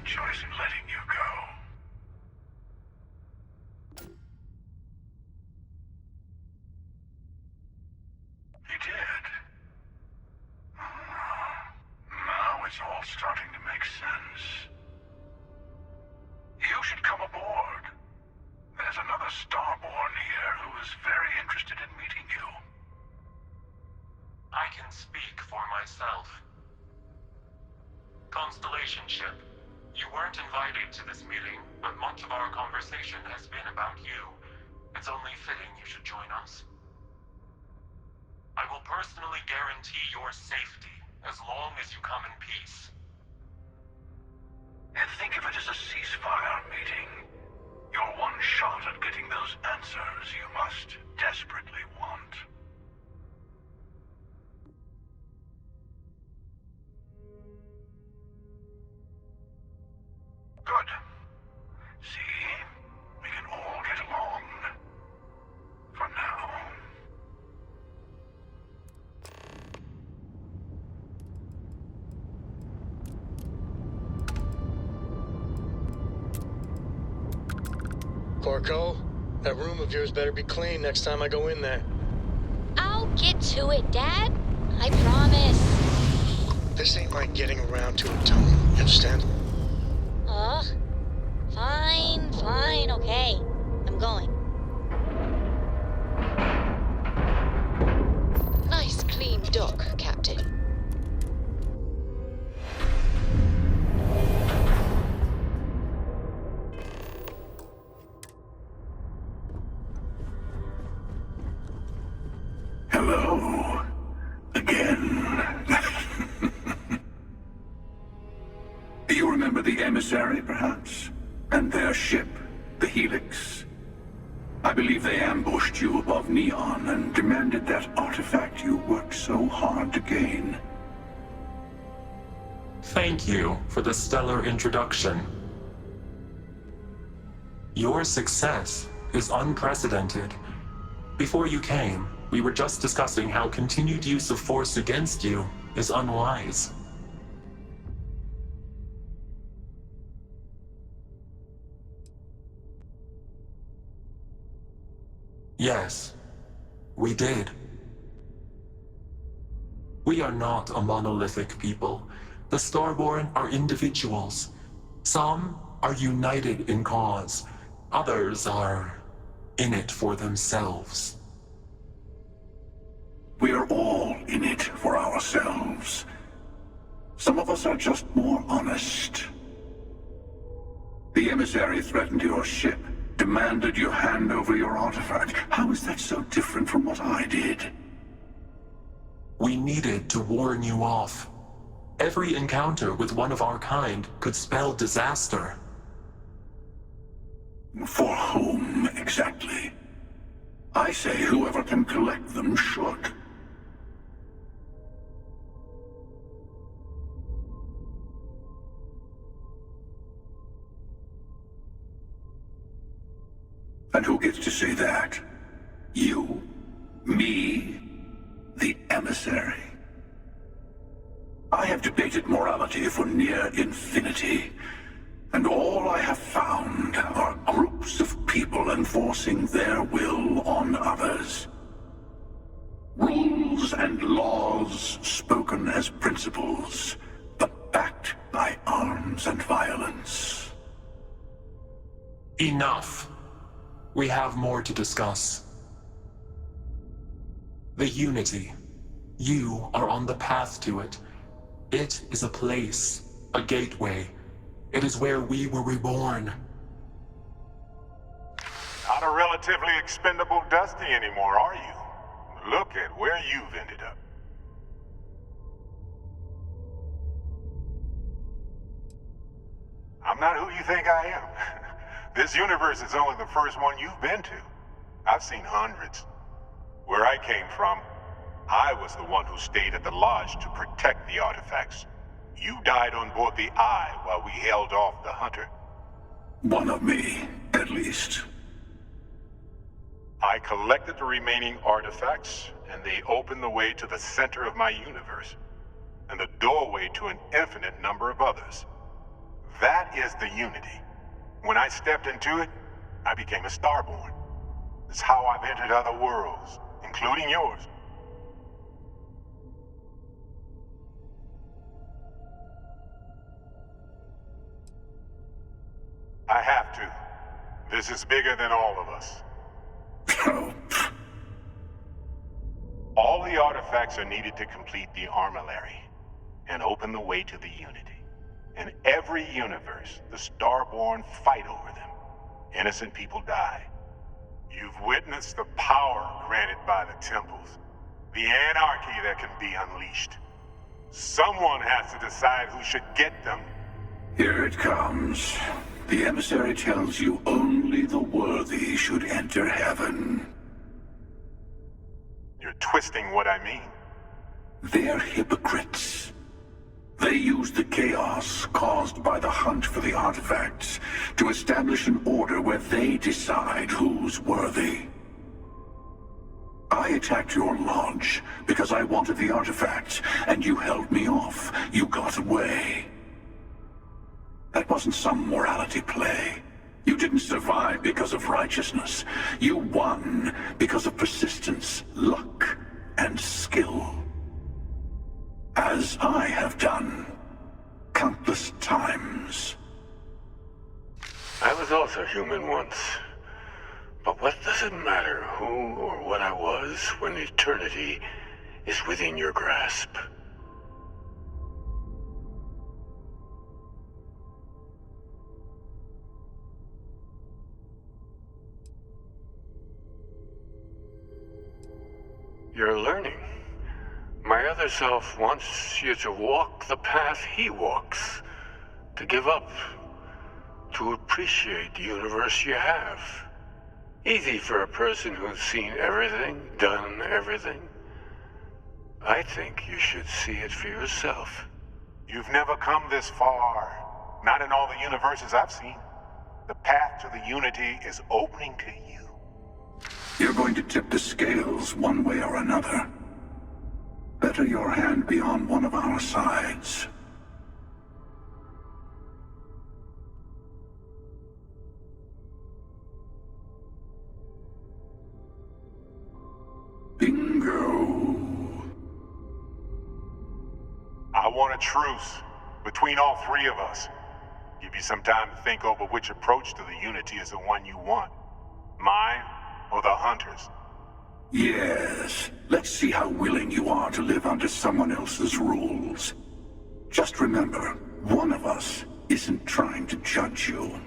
choice in letting you go. He did. Now it's all starting to make sense. You should come aboard. There's another Starborn here who is very interested in meeting you. I can speak for myself. Constellation ship, you weren't invited to this meeting, but much of our conversation has been about you. It's only fitting you should join us. I will personally guarantee your safety as long as you come in peace. And think of it as a ceasefire meeting. Your one shot at getting those answers you must desperately want. Good. See? We can all get along. For now. Corco, that room of yours better be clean next time I go in there. I'll get to it, Dad. I promise. This ain't like getting around to it, Tone. You understand? Ugh. Fine, okay. I'm going. Nice clean dock, Captain. Hello. Again. You remember the emissary, perhaps? And their ship, the Helix? I believe they ambushed you above Neon and demanded that artifact you worked so hard to gain. Thank you for the stellar introduction. Your success is unprecedented. Before you came, we were just discussing how continued use of force against you is unwise. Yes, we did. We are not a monolithic people. The Starborn are individuals. Some are united in cause. Others are in it for themselves. We're all in it for ourselves. Some of us are just more honest. The emissary threatened your ship, demanded you hand over your artifact. How is that so different from what I did? We needed to warn you off. Every encounter with one of our kind could spell disaster. For whom, exactly? I say whoever can collect them should. And who gets to say that? You? Me? The emissary? I have debated morality for near infinity, and all I have found are groups of people enforcing their will on others. Rules and laws spoken as principles, but backed by arms and violence. Enough. We have more to discuss. The Unity. You are on the path to it. It is a place, a gateway. It is where we were reborn. Not a relatively expendable Dusty anymore, are you? Look at where you've ended up. I'm not who you think I am. This universe is only the first one you've been to. I've seen hundreds. Where I came from, I was the one who stayed at the lodge to protect the artifacts. You died on board the Eye while we held off the Hunter. One of me, at least. I collected the remaining artifacts, and they opened the way to the center of my universe, and the doorway to an infinite number of others. That is the Unity. When I stepped into it, I became a Starborn. It's how I've entered other worlds, including yours. I have to. This is bigger than all of us. Oh, All the artifacts are needed to complete the Armillary and open the way to the Unity. In every universe, the Starborn fight over them. Innocent people die. You've witnessed the power granted by the temples, the anarchy that can be unleashed. Someone has to decide who should get them. here it comes. The emissary tells you only the worthy should enter heaven. You're twisting what I mean. They're hypocrites. They use the chaos caused by the hunt for the artifacts to establish an order where they decide who's worthy. I attacked your lodge because I wanted the artifacts, and you held me off. You got away. That wasn't some morality play. You didn't survive because of righteousness. You won because of persistence, luck, and skill. As I have done countless times. I was also human once. But what does it matter who or what I was when eternity is within your grasp? You're learning. My other self wants you to walk the path he walks, to give up, to appreciate the universe you have. Easy for a person who's seen everything, done everything. I think you should see it for yourself. You've never come this far. Not in all the universes I've seen. The path to the Unity is opening to you. You're going to tip the scales one way or another. Better your hand be on one of our sides. Bingo. I want a truce between all three of us. Give you some time to think over which approach to the Unity is the one you want. Mine or the Hunters? Yes. Let's see how willing you are to live under someone else's rules. Just remember, one of us isn't trying to judge you.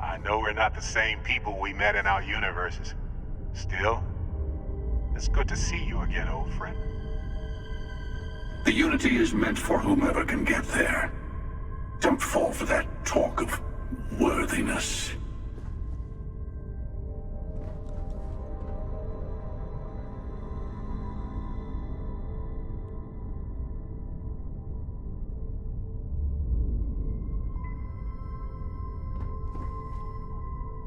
I know we're not the same people we met in our universes. Still, it's good to see you again, old friend. The Unity is meant for whomever can get there. Don't fall for that talk of worthiness.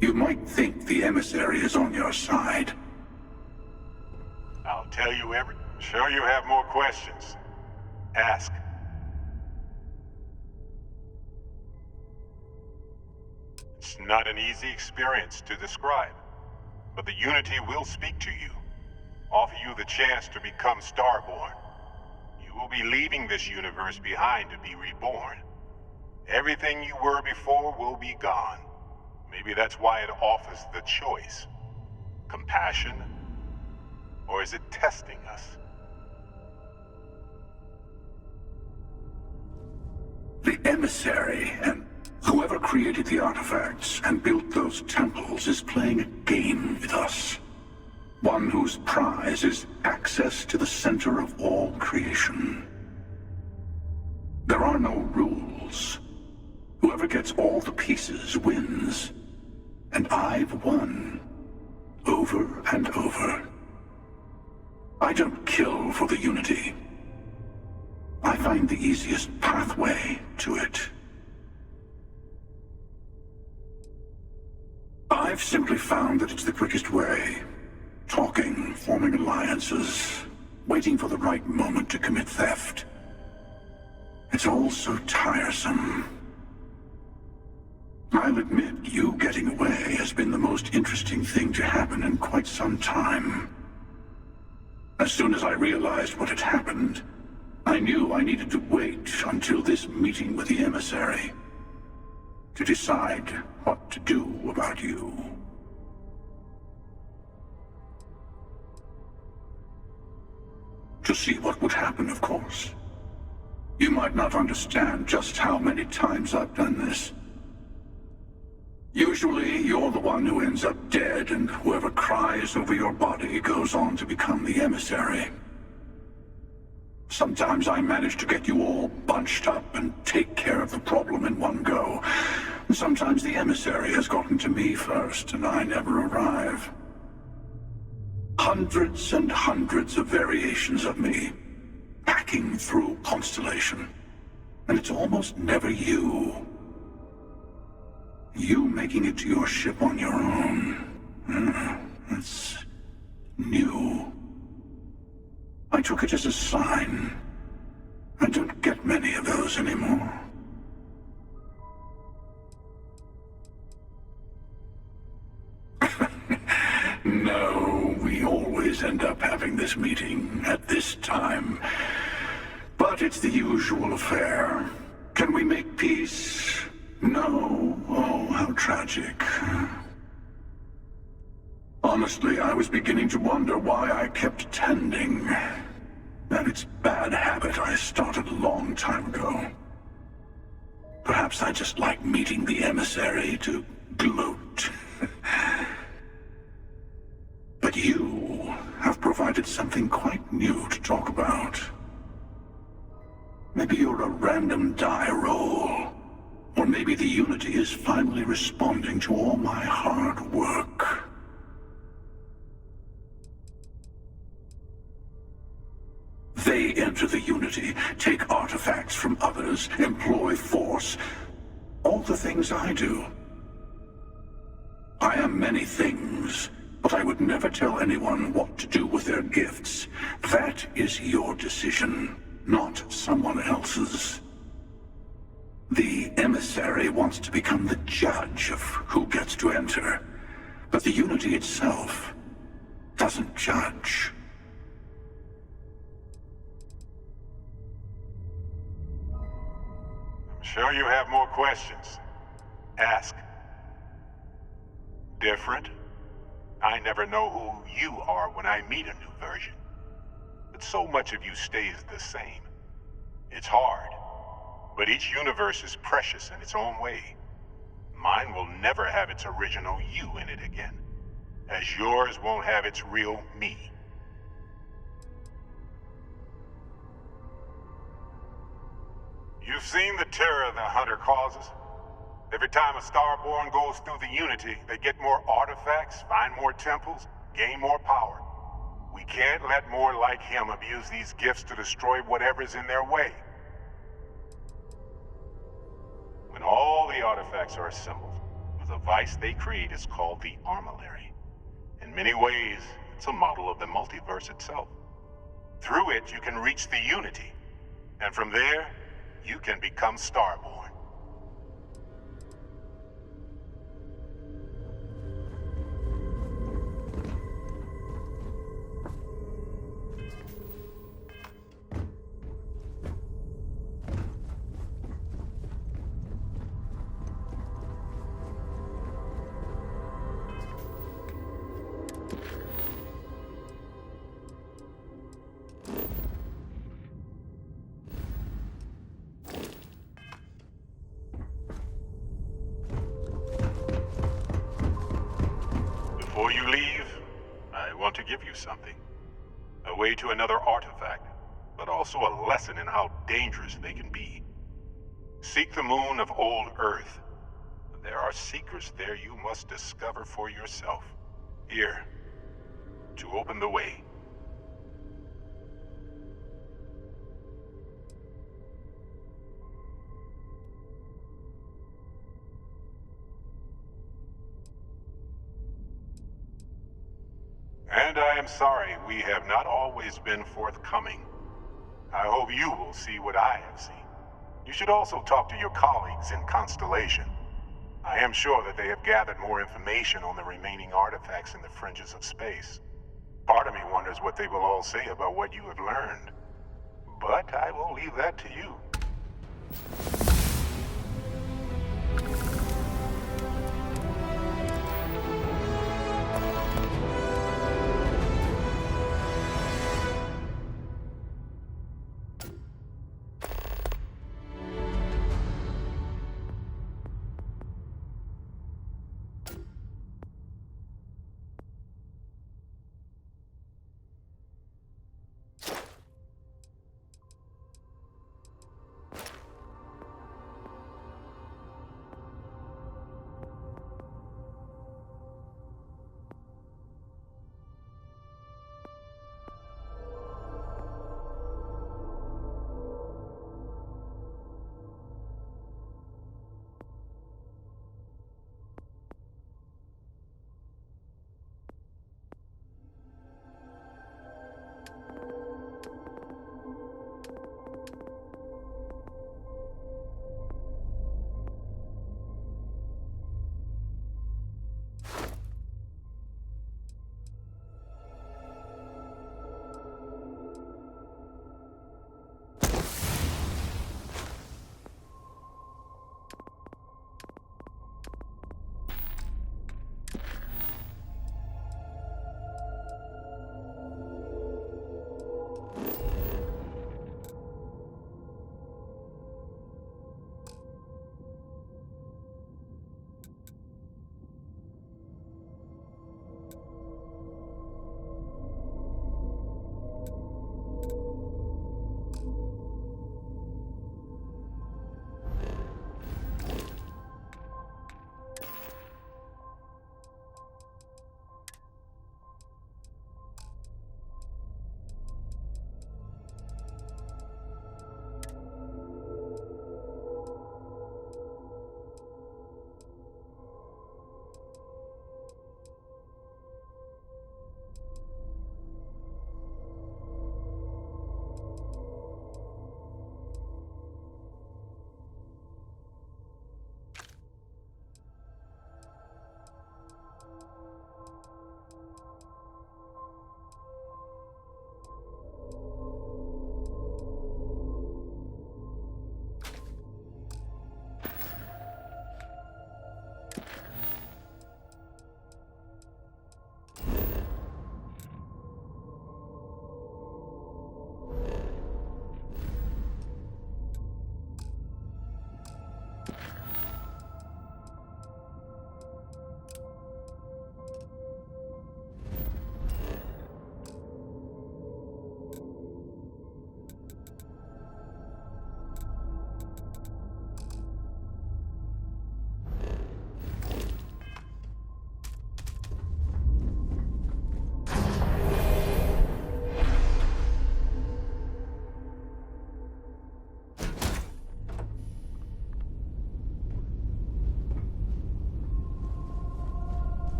You might think the emissary is on your side. I'll tell you every... Sure you have more questions. Ask. It's not an easy experience to describe, but the Unity will speak to you, offer you the chance to become Starborn. You will be leaving this universe behind to be reborn. Everything you were before will be gone. Maybe that's why it offers the choice. Compassion? Or is it testing us? emissary, and whoever created the artifacts and built those temples is playing a game with us. One whose prize is access to the center of all creation. There are no rules. Whoever gets all the pieces wins. And I've won. Over and over. I don't kill for the Unity. I find the easiest pathway to it. I've simply found that it's the quickest way. Talking, forming alliances, waiting for the right moment to commit theft. It's all so tiresome. I'll admit, you getting away has been the most interesting thing to happen in quite some time. As soon as I realized what had happened, I knew I needed to wait until this meeting with the emissary to decide what to do about you. To see what would happen, of course. You might not understand just how many times I've done this. Usually, you're the one who ends up dead, and whoever cries over your body goes on to become the emissary. Sometimes I manage to get you all bunched up and take care of the problem in one go. Sometimes the emissary has gotten to me first, and I never arrive. Hundreds and hundreds of variations of me, hacking through Constellation. And it's almost never you. You making it to your ship on your own. That's new. I took it as a sign. I don't get many of those anymore. No, we always end up having this meeting at this time. But it's the usual affair. Can we make peace? No. Oh, how tragic. Honestly, I was beginning to wonder why I kept tending. That it's bad habit I started a long time ago. Perhaps I just like meeting the emissary to gloat. But you have provided something quite new to talk about. Maybe you're a random die roll. Or maybe the Unity is finally responding to all my hard work. They enter the Unity, take artifacts from others, employ force. All the things I do. I am many things, but I would never tell anyone what to do with their gifts. That is your decision, not someone else's. The emissary wants to become the judge of who gets to enter, but the Unity itself doesn't judge. I'm sure you have more questions. Ask. Different? I never know who you are when I meet a new version. But so much of you stays the same. It's hard. But each universe is precious in its own way. Mine will never have its original you in it again, as yours won't have its real me. You've seen the terror the Hunter causes. Every time a Starborn goes through the Unity, they get more artifacts, find more temples, gain more power. We can't let more like him abuse these gifts to destroy whatever's in their way. When all the artifacts are assembled, the device they create is called the Armillary. In many ways, it's a model of the multiverse itself. Through it, you can reach the Unity, and from there, you can become Starborn. to give you something. A way to another artifact, but also a lesson in how dangerous they can be. Seek the moon of old Earth. There are secrets there you must discover for yourself. Here, to open the way. And I am sorry we have not always been forthcoming. I hope you will see what I have seen. You should also talk to your colleagues in Constellation. I am sure that they have gathered more information on the remaining artifacts in the fringes of space. Part of me wonders what they will all say about what you have learned. But I will leave that to you.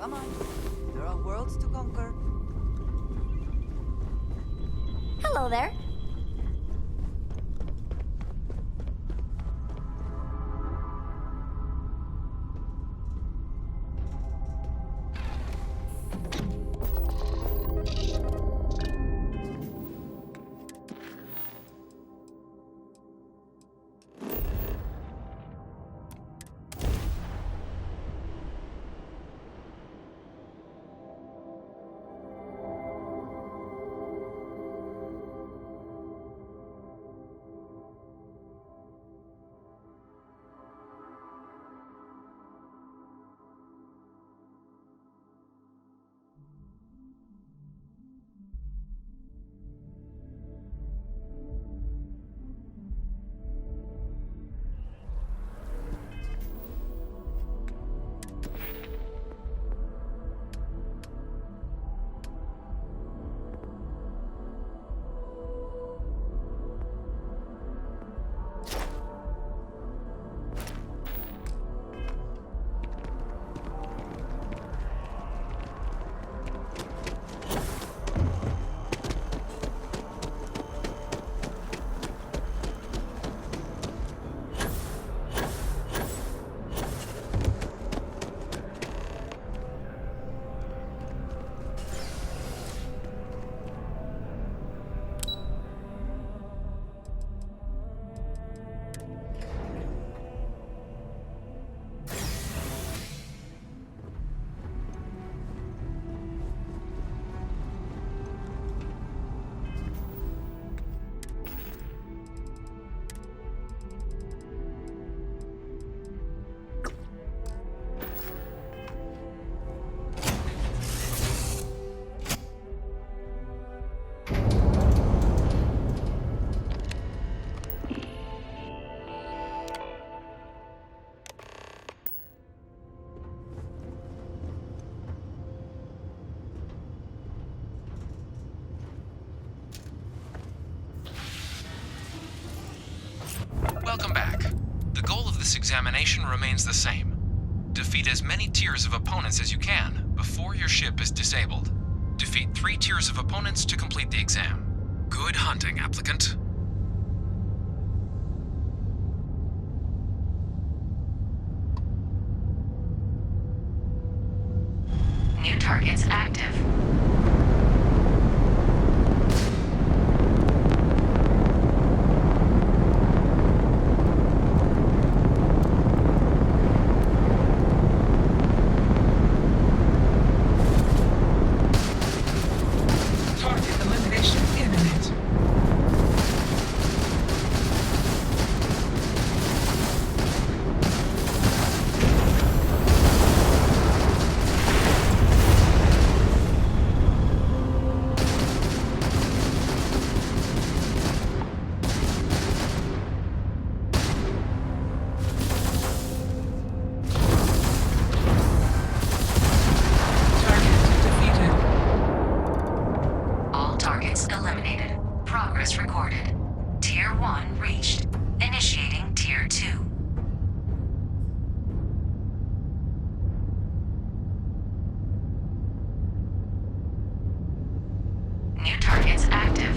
Come on. There are worlds to conquer. Hello there. This examination remains the same. Defeat as many tiers of opponents as you can before your ship is disabled. Defeat 3 tiers of opponents to complete the exam. Good hunting, applicant. New targets active. Target elimination imminent. Target defeated. All targets eliminated. Progress recorded. Tier 1 reached. Initiating Tier 2. New targets active.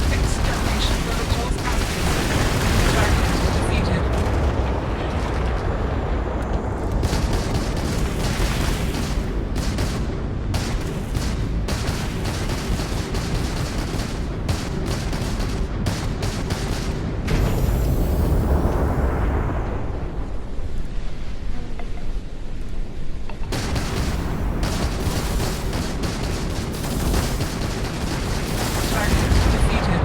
Extermination protocols active. Target defeated. Target defeated.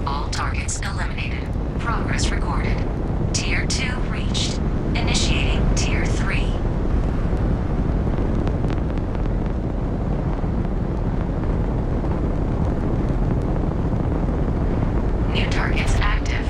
All targets eliminated. Progress recorded. Tier 2 reached. Initiating Tier 3. New targets active.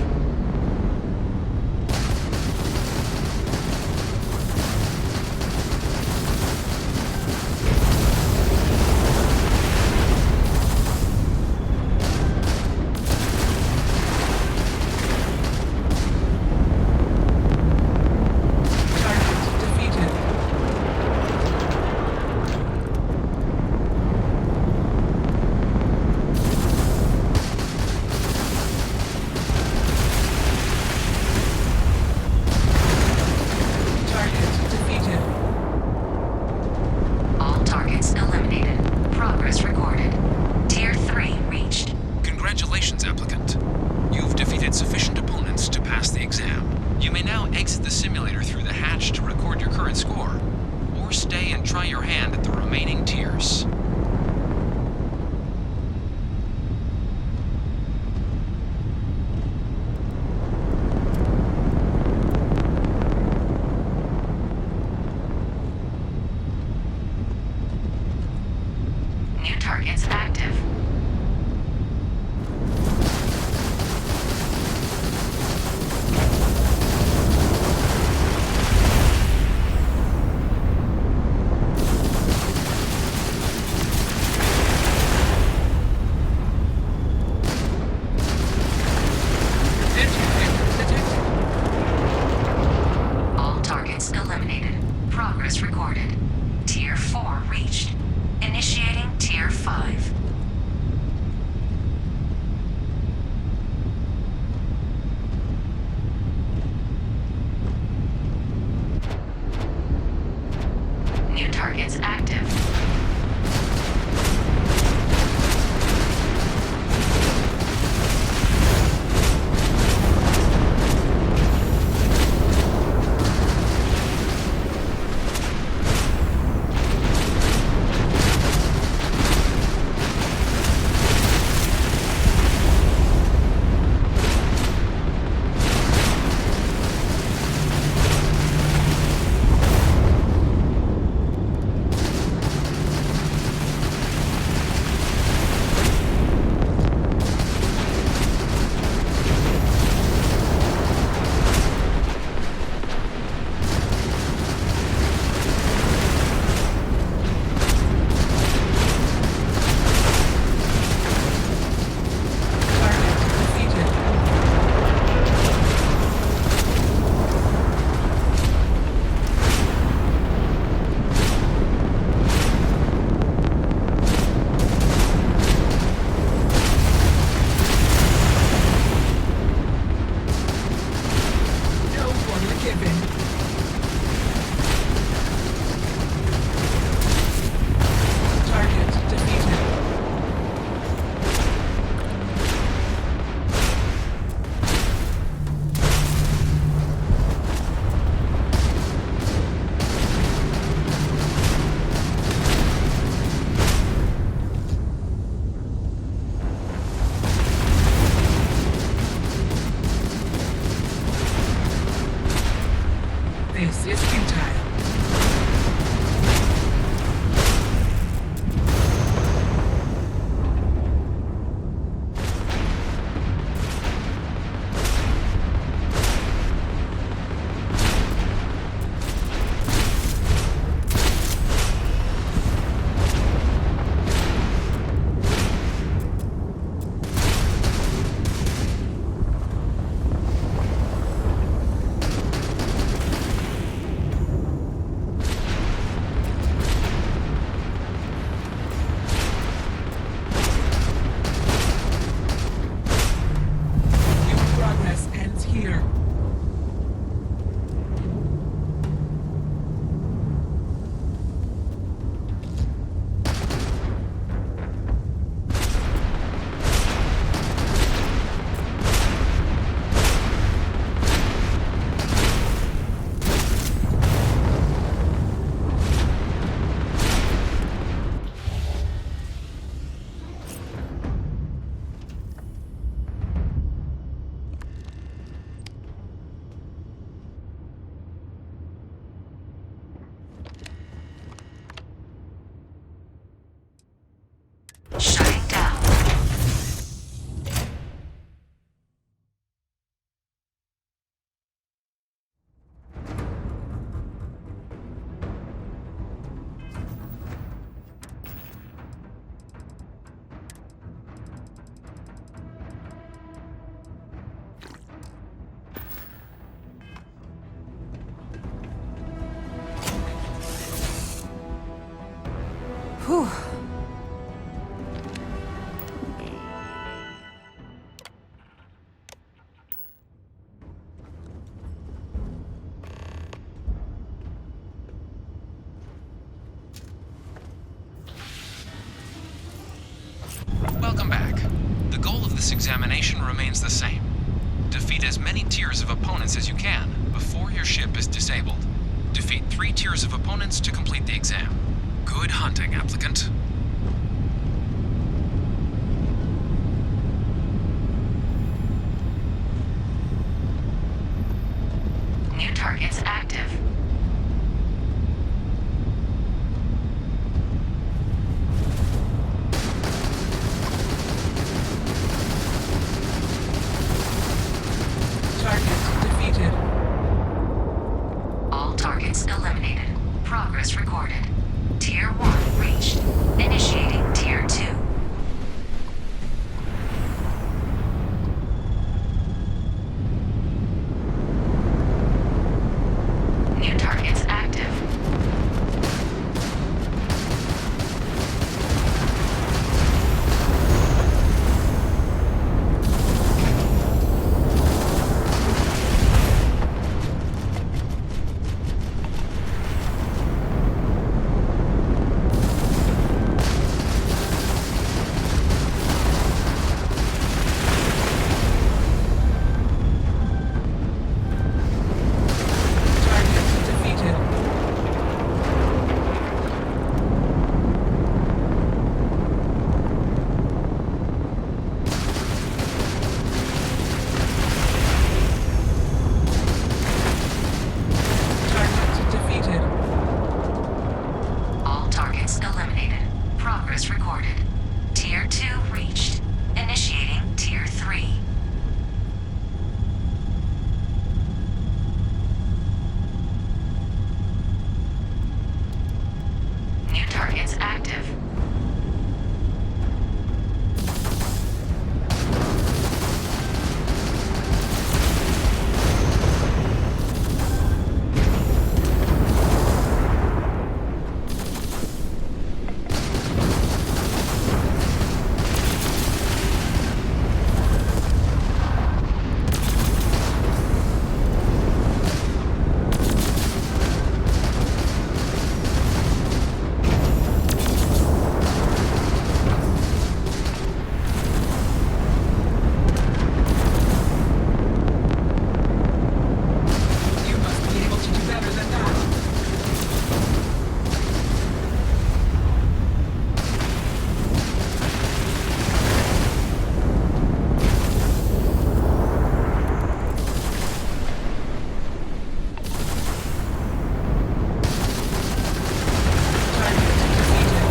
Whew. Welcome back. The goal of this examination remains the same. Defeat as many tiers of opponents as you can before your ship is disabled. Defeat 3 tiers of opponents to complete the exam. Good hunting, applicant. New targets active. Target defeated. All targets eliminated. Progress recorded. Tier 1 reached. Initiating Tier 2. New targets active. Target defeated. Target defeated. All targets eliminated. Progress recorded. Tier 2 reached. Initiating Tier 3. New targets active. You must be able to do better than that. Target defeated.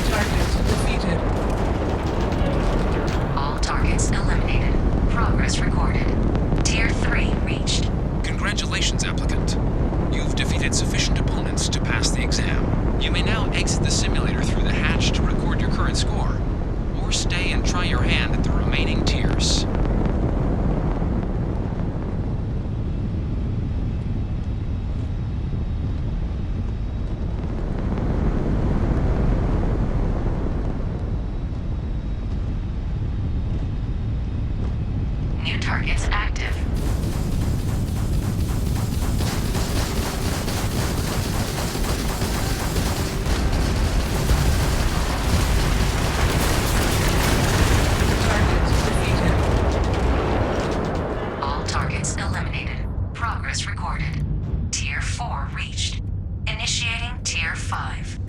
Target defeated. All targets eliminated. Progress recorded. Tier 3 reached. Congratulations, applicant. You've defeated sufficient opponents to pass the exam. You may now exit the simulator through the hatch to record your current score, or stay and try your hand at the remaining tiers. New targets active. Target defeated. All targets eliminated. Progress recorded. Tier 4 reached. Initiating Tier 5.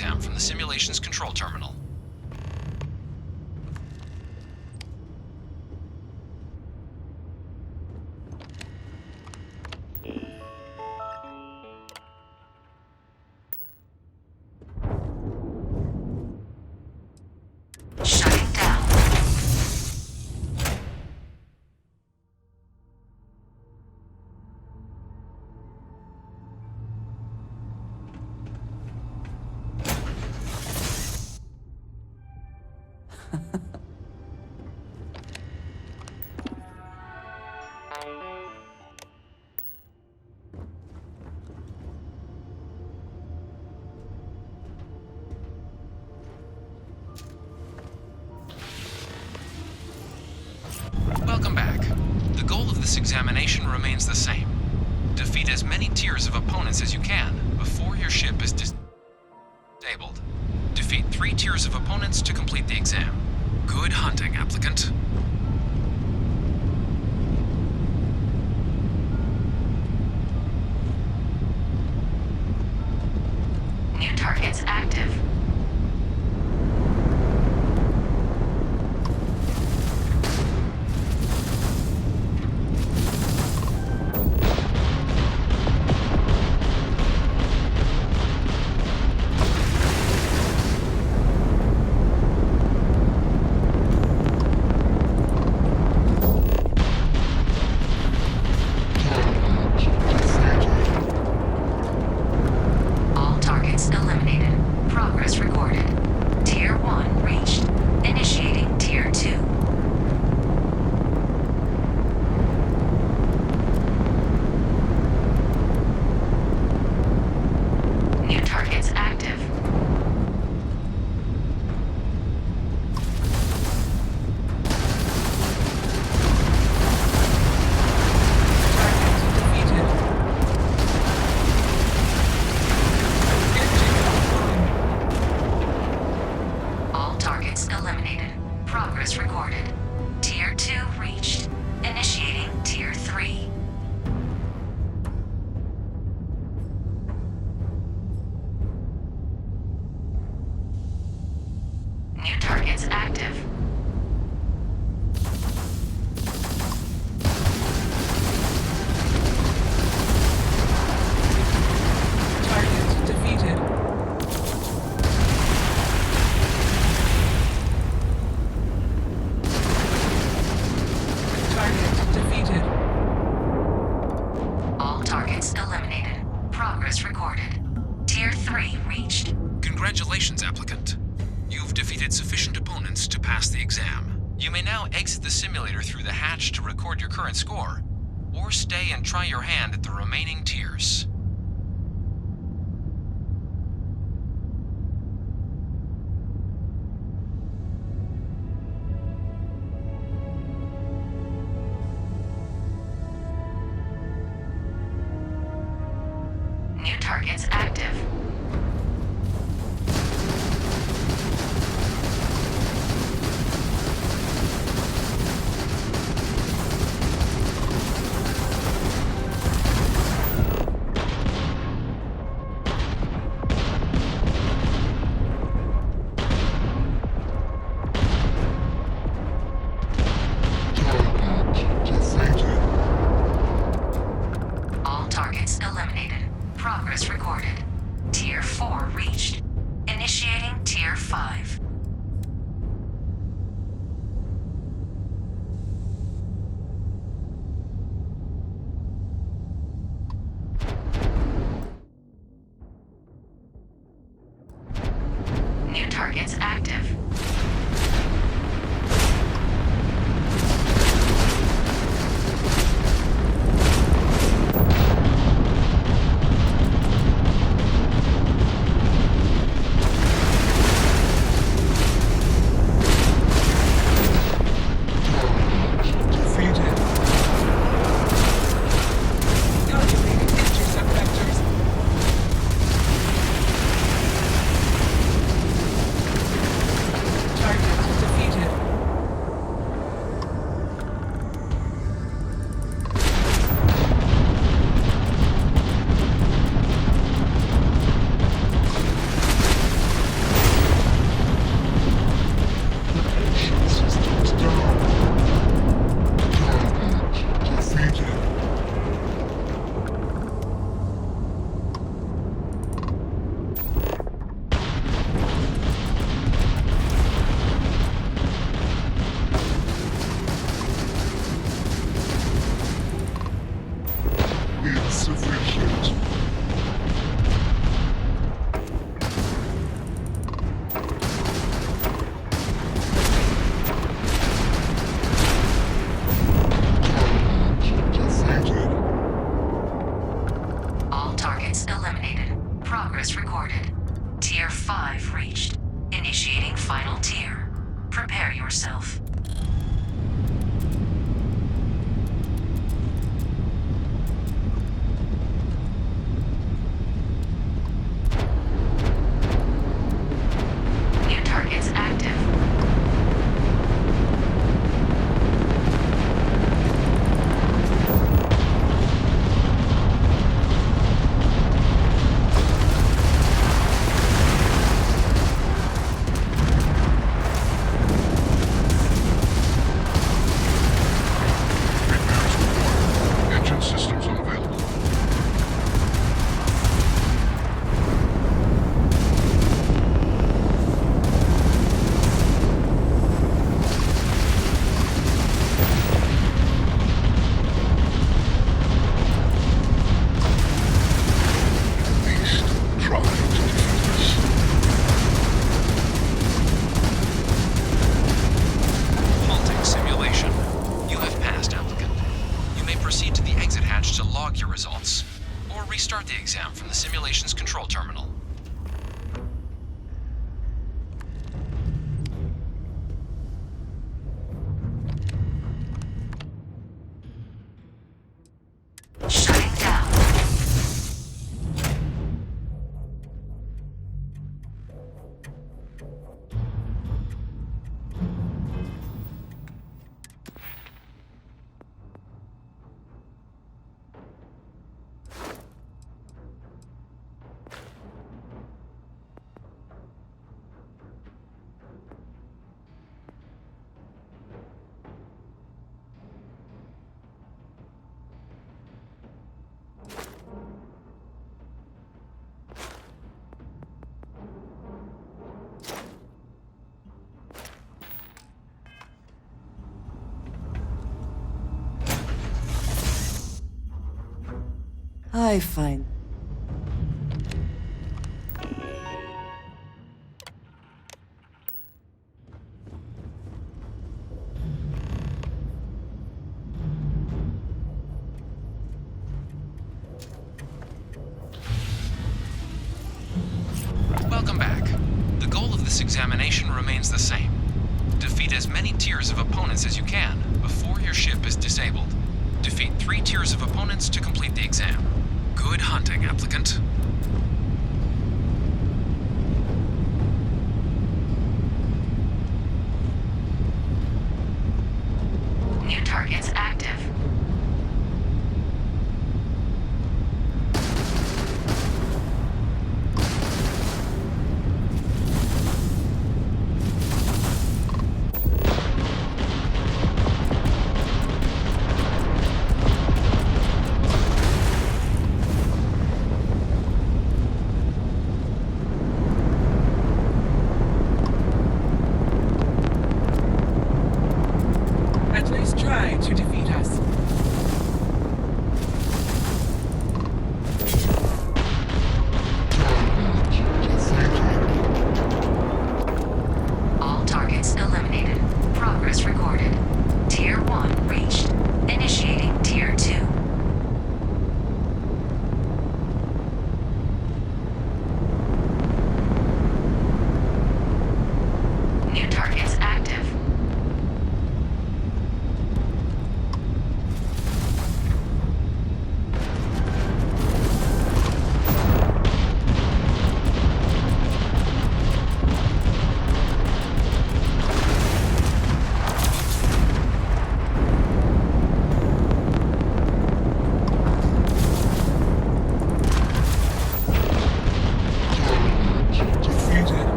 exam from the simulation's control terminal. Shutting down. Welcome back. The goal of this examination remains the same. Defeat as many tiers of opponents as you can before your ship is disabled. Defeat 3 tiers of opponents to complete the exam. Good hunting, applicant. New targets active. All targets eliminated. Progress recorded. Tier 1 reached. Initiating Tier 2. New targets active. Target defeated. Engine offline. All targets eliminated. Progress recorded. Tier 2 reached. Initiating Tier 3. New targets active. Target defeated. Target defeated. All targets eliminated. Progress recorded. Tier 3 reached. Congratulations, applicant. You've defeated sufficient opponents to pass the exam. You may now exit the simulator through the hatch to record your current score, or stay and try your hand at the remaining tiers. New targets active. All targets eliminated. Progress recorded. Tier 4 reached. Initiating Tier 5. New targets active. Defeated. Calculating intercept vectors. 5 reached. Initiating final tier. Prepare yourself. New targets active. Engine systems unavailable. Beast trying to defeat us. Halting simulation. You have passed, applicant. You may proceed to the exit hatch to log your results, or restart the exam from the simulation's control terminal. Shutting down. I find. Welcome back. The goal of this examination remains the same. Defeat as many tiers of opponents as you can before your ship is disabled. Defeat 3 tiers of opponents to complete the exam. Good hunting, applicant. New targets active.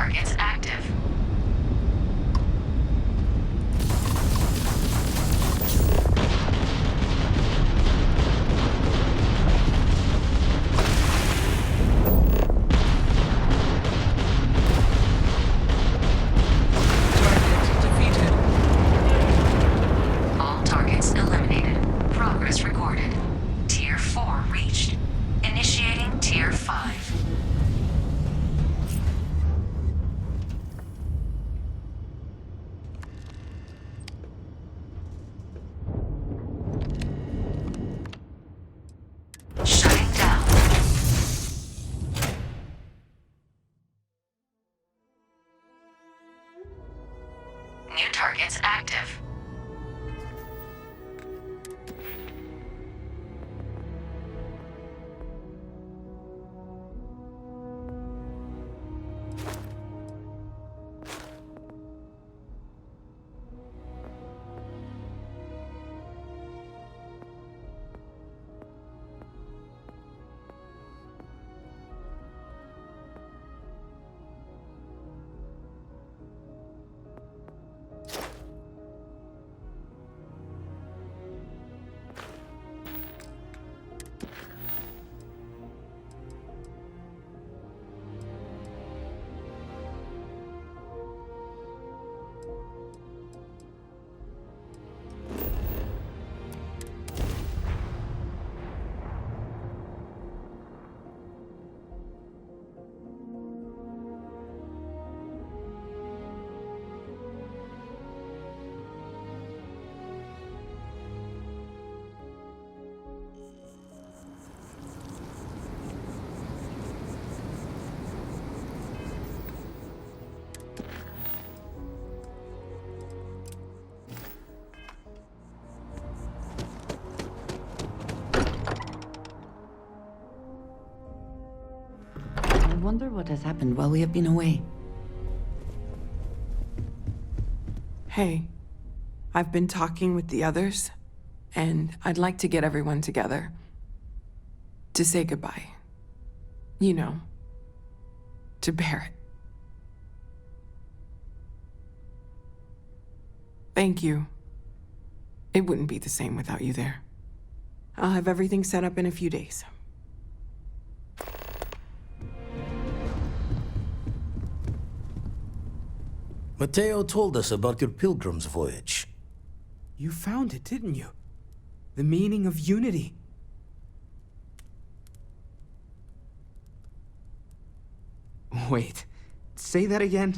targets active. Target defeated. All targets eliminated. Progress recorded. Tier 4 reached. Initiating Tier 5. Shutting down. New targets active. I wonder what has happened while we have been away. Hey, I've been talking with the others, and I'd like to get everyone together to say goodbye. You know, to Barrett. Thank you. It wouldn't be the same without you there. I'll have everything set up in a few days. Mateo told us about your pilgrim's voyage. You found it, didn't you? The meaning of unity. Wait, say that again?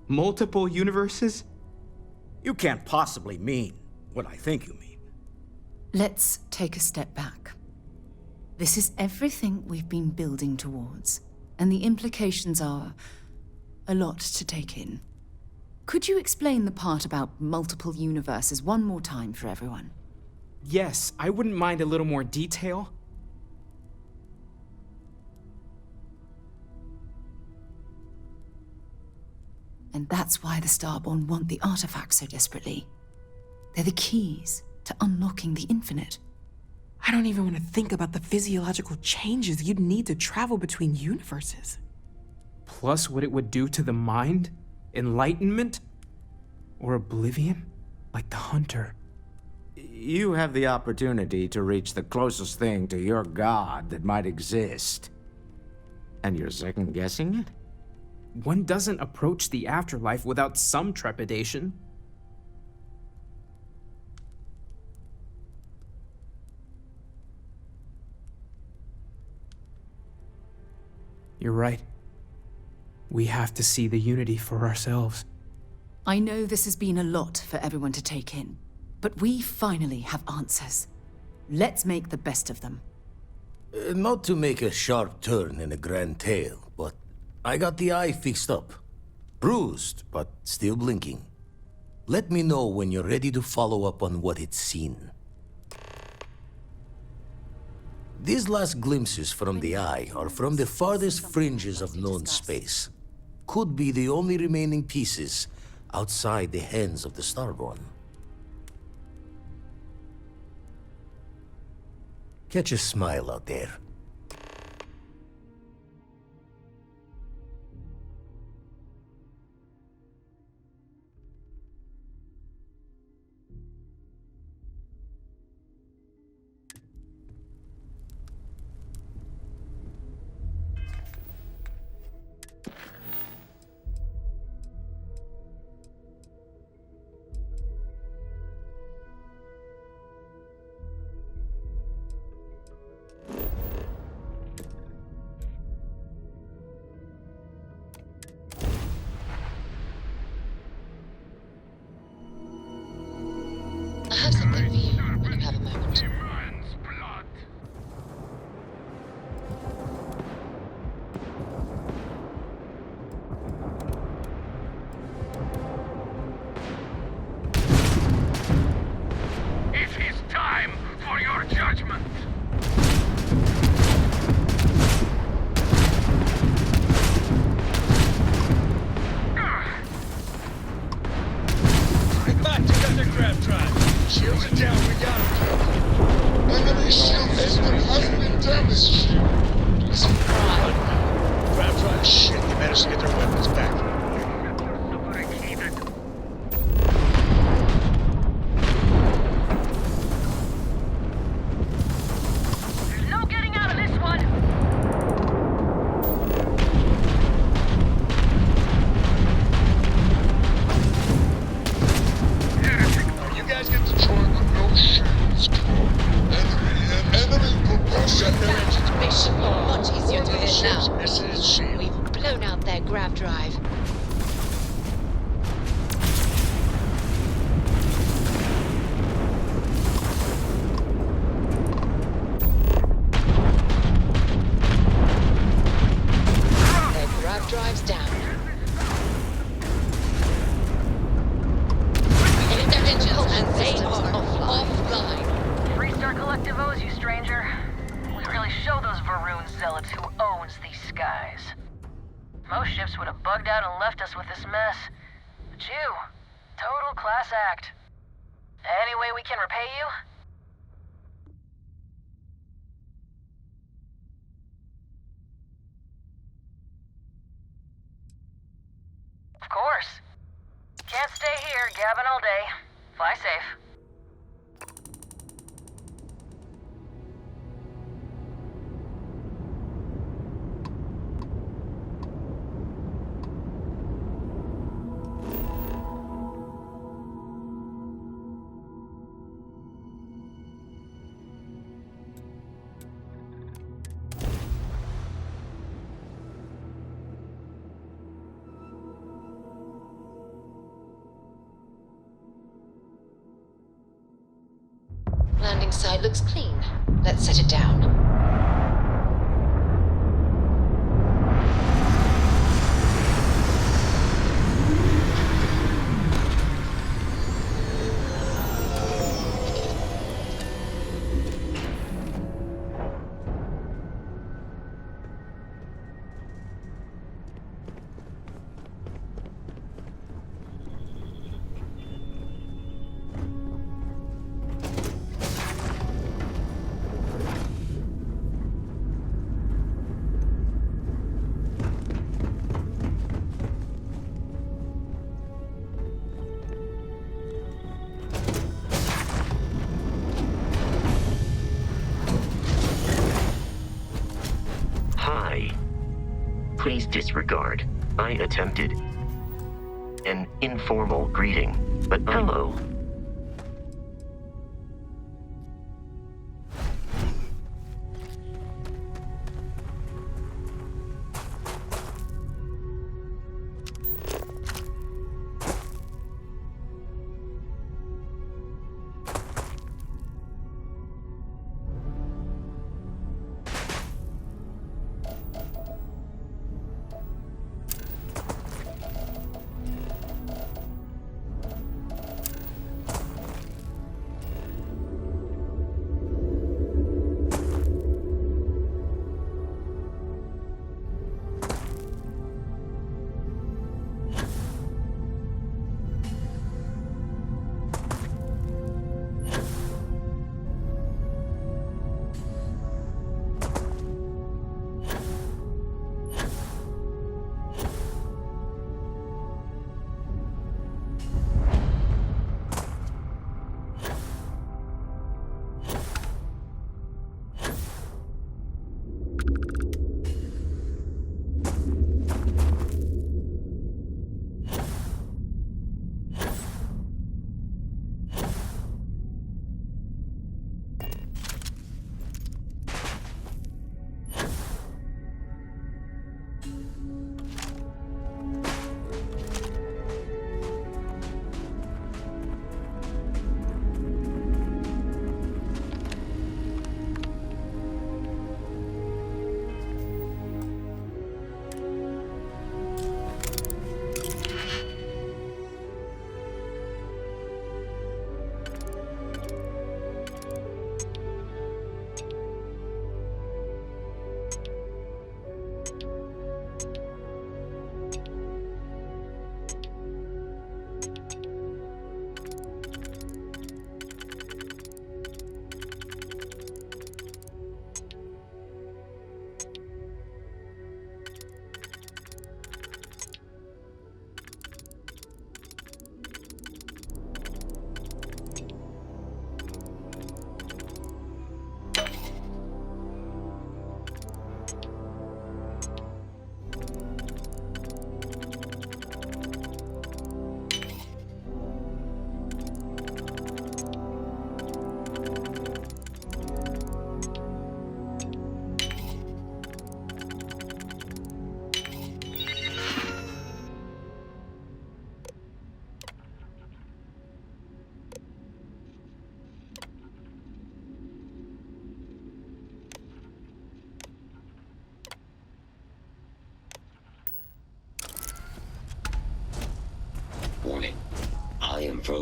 Multiple universes? You can't possibly mean what I think you mean. Let's take a step back. This is everything we've been building towards, and the implications are a lot to take in. Could you explain the part about multiple universes one more time for everyone? Yes, I wouldn't mind a little more detail. And that's why the Starborn want the artifacts so desperately. They're the keys to unlocking the infinite. I don't even want to think about the physiological changes you'd need to travel between universes. Plus what it would do to the mind? Enlightenment? Or oblivion? Like the Hunter. You have the opportunity to reach the closest thing to your god that might exist. And you're second-guessing it? One doesn't approach the afterlife without some trepidation. You're right. We have to see the unity for ourselves. I know this has been a lot for everyone to take in, but we finally have answers. Let's make the best of them. Not to make a sharp turn in a grand tale, but I got the eye fixed up. Bruised, but still blinking. Let me know when you're ready to follow up on what it's seen. These last glimpses from the eye are from the farthest fringes of known space. Could be the only remaining pieces outside the hands of the Starborn. Catch a smile out there. it now. Mrs. Shield. We've blown out their grav drive. Their grav drive's down. Their engines and they are offline. Freestar Collective owes you, stranger. We really show those Varun zealots who owns these skies. Most ships would have bugged out and left us with this mess. But you, total class act. Any way we can repay you? Of course. Can't stay here gabbing all day. Fly safe. Landing side looks clean. Let's set it down. Please disregard. I attempted an informal greeting, but hello.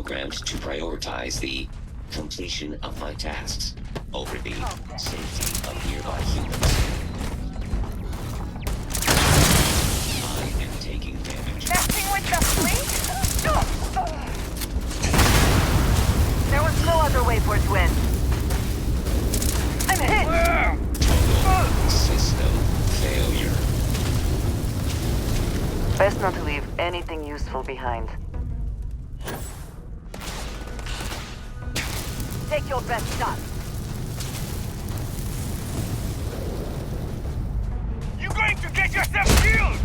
programmed to prioritize the completion of my tasks over the safety of nearby humans. I am taking damage. Messing with the fleet? There was no other way for it to end. I'm hit! System failure. Best not to leave anything useful behind. Take your best shot. You're going to get yourself killed!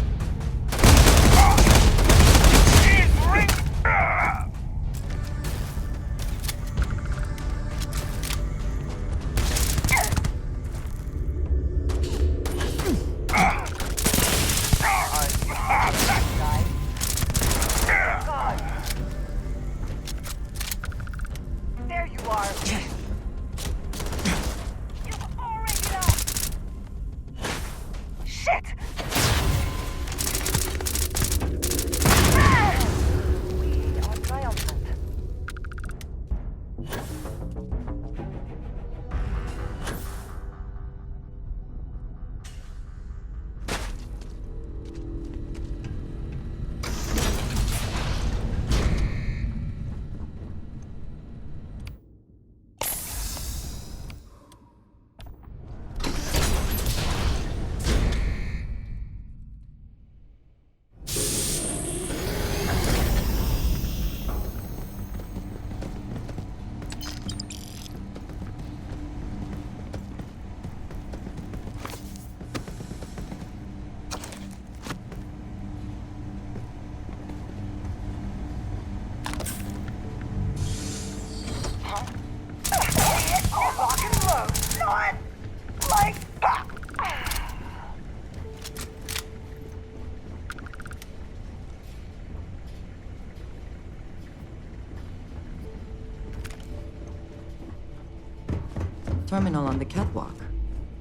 There you are. You've already lost. Shit! We are triumphant. Terminal on the catwalk.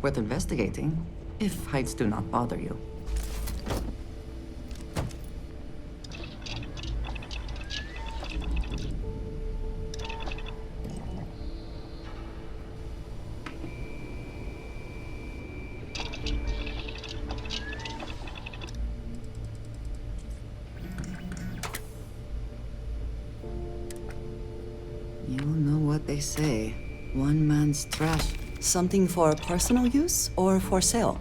Worth investigating, if heights do not bother you. You know what they say. One man's trash. Something for personal use or for sale?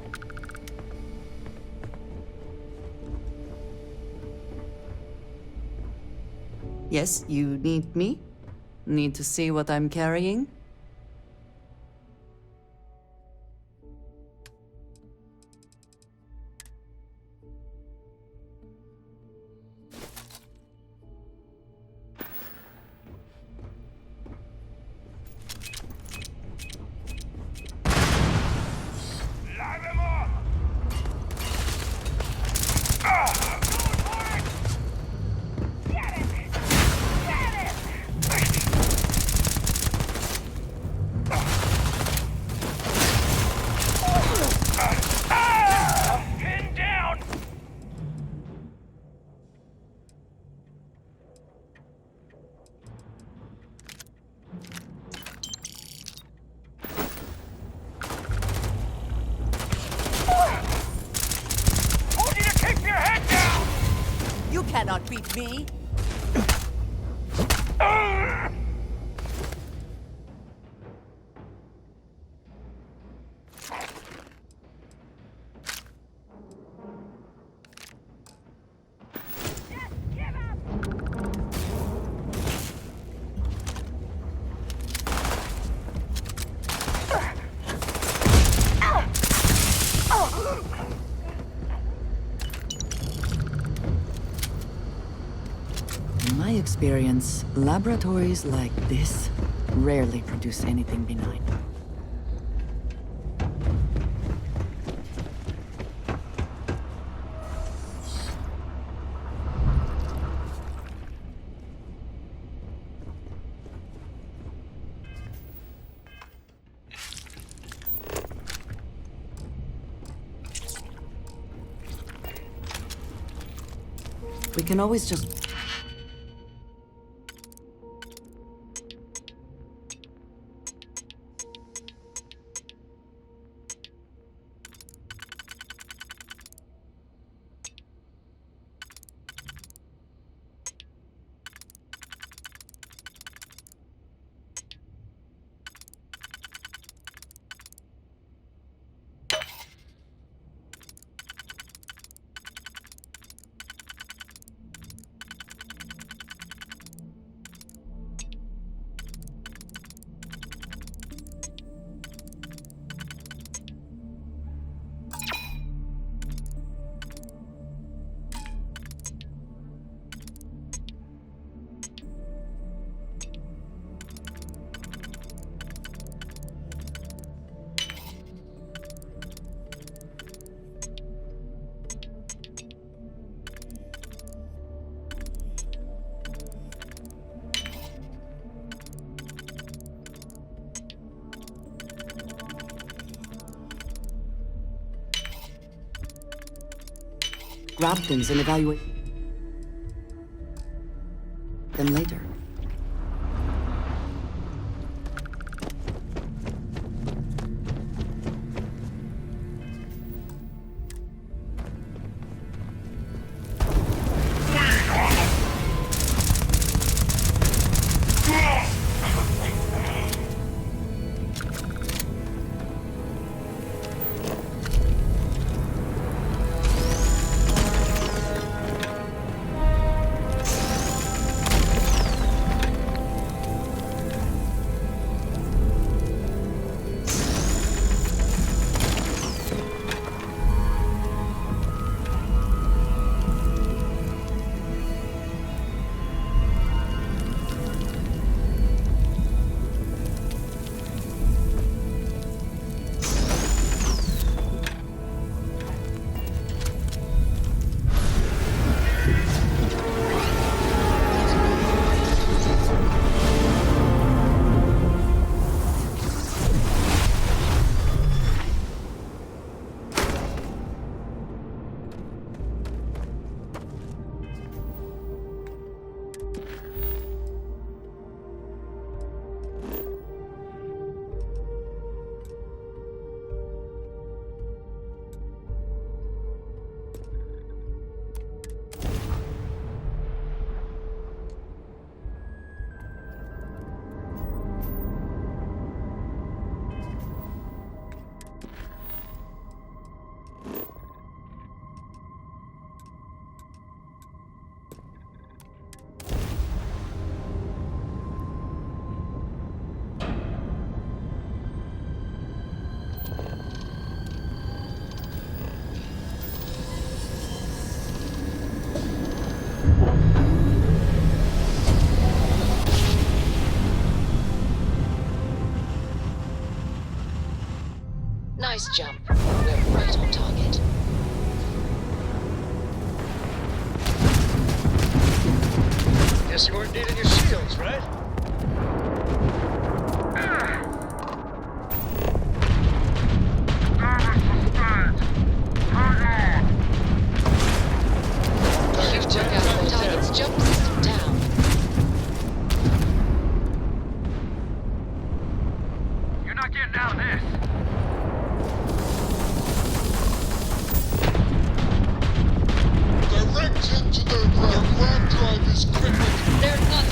Yes, you need me? Need to see what I'm carrying? You cannot beat me! In my experience, laboratories like this rarely produce anything benign. We can always just... Grab things and evaluate them later. Nice jump. We're right on target. Guess you weren't needing your shields, right? You took out the target's jump system down. You're not getting out of this. Direct him to their ground drive is crippled. They're not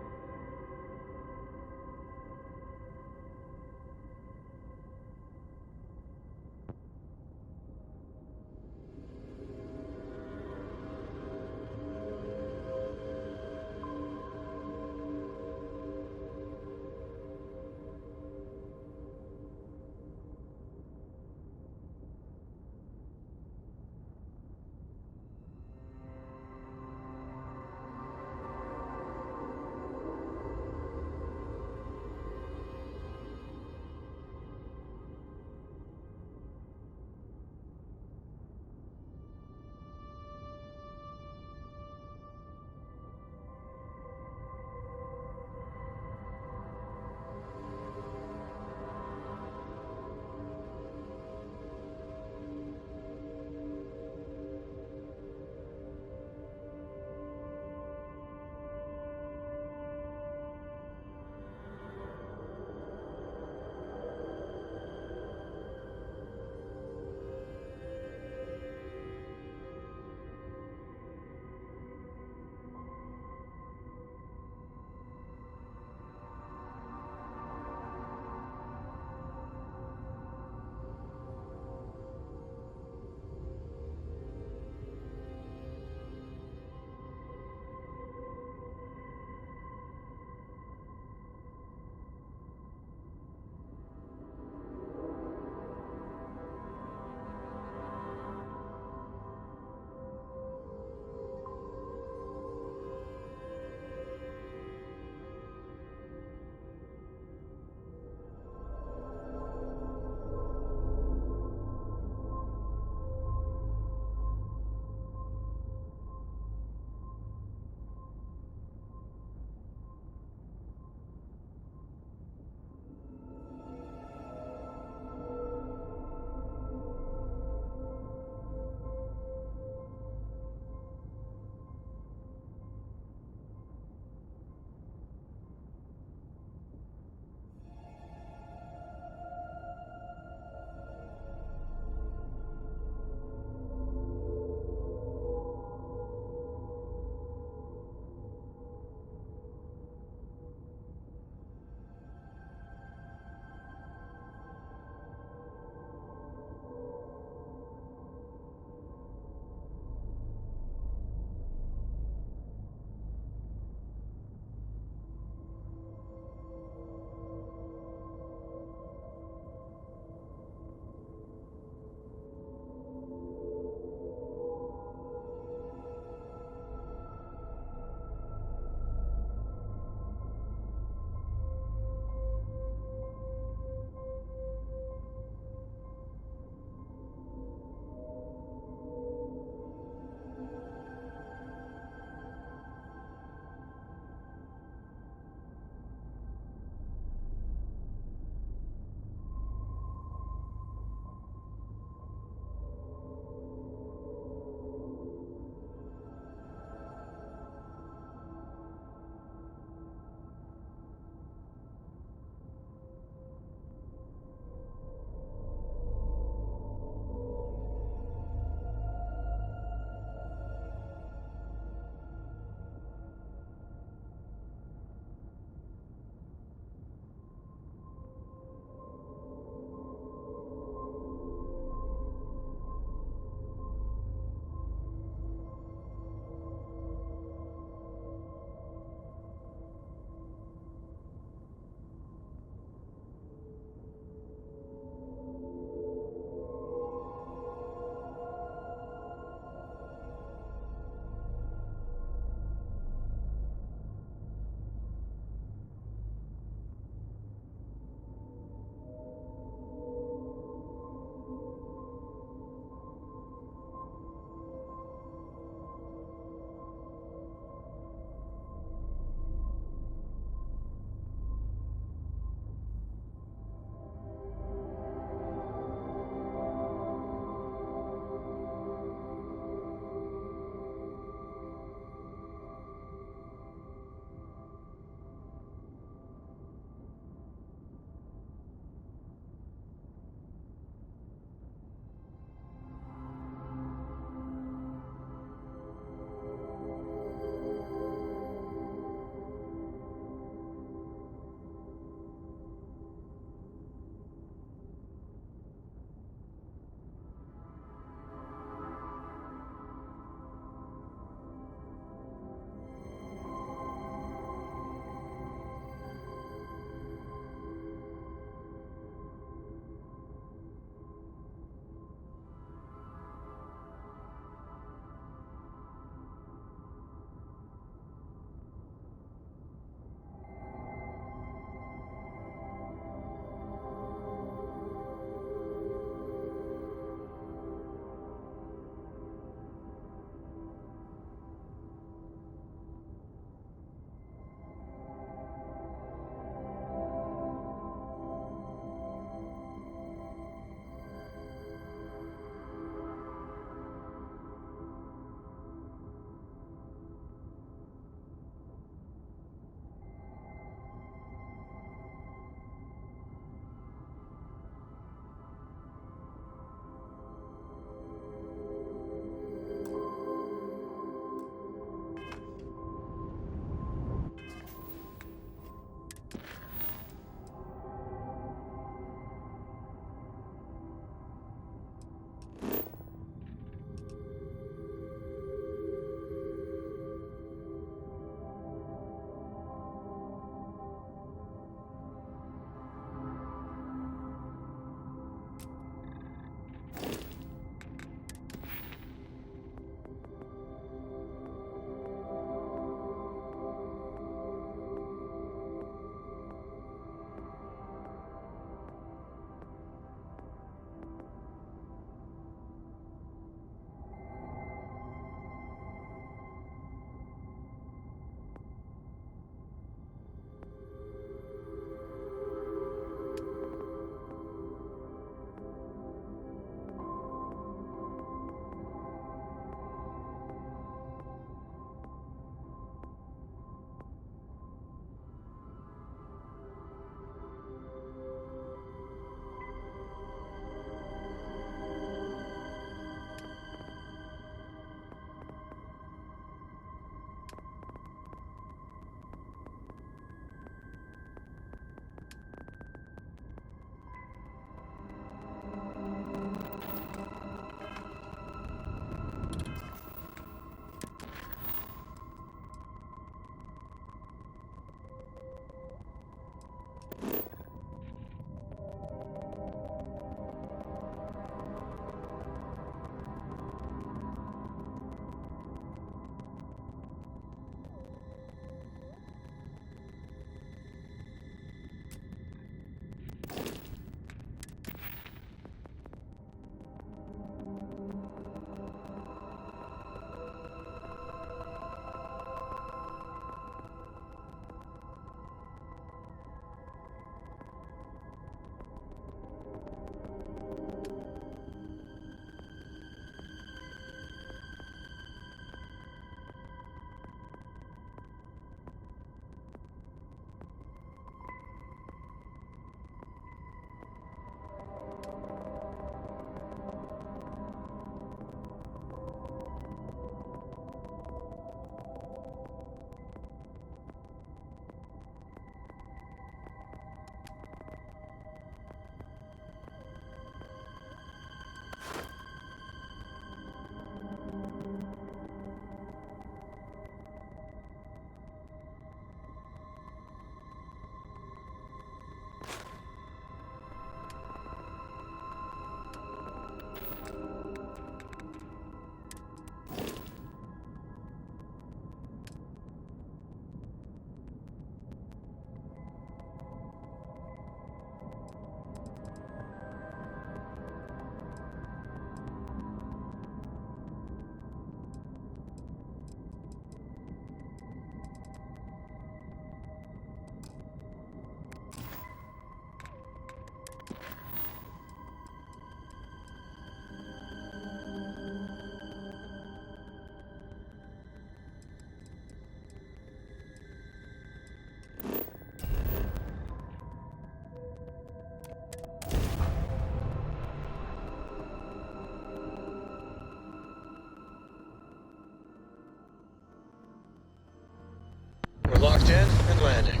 landing.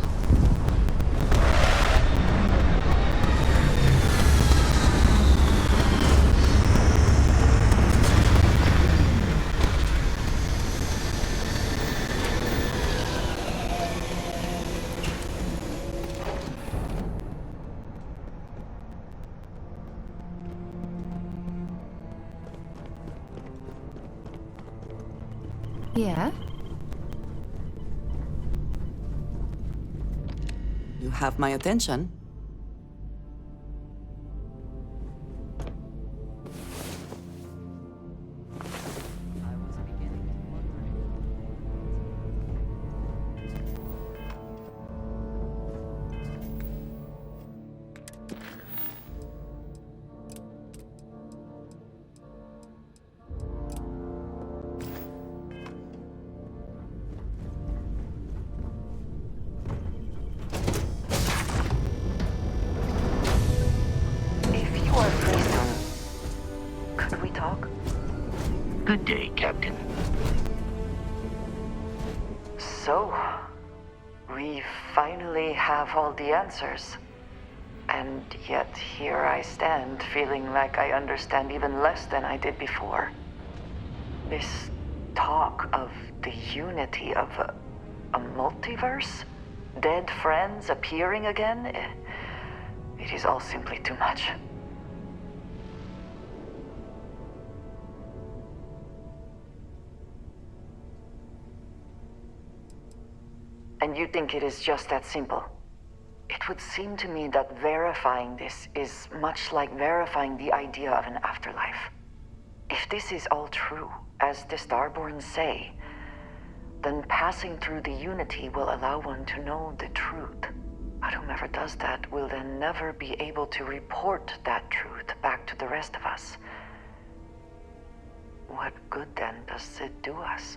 Yeah? You have my attention. If you are free soon, could we talk? Good day, Captain. So, we finally have all the answers. And yet here I stand, feeling like I understand even less than I did before. This talk of the unity of a multiverse? Dead friends appearing again? It is all simply too much. And you think it is just that simple? It would seem to me that verifying this is much like verifying the idea of an afterlife. If this is all true, as the Starborn say, then passing through the Unity will allow one to know the truth. But whomever does that will then never be able to report that truth back to the rest of us. What good then does it do us?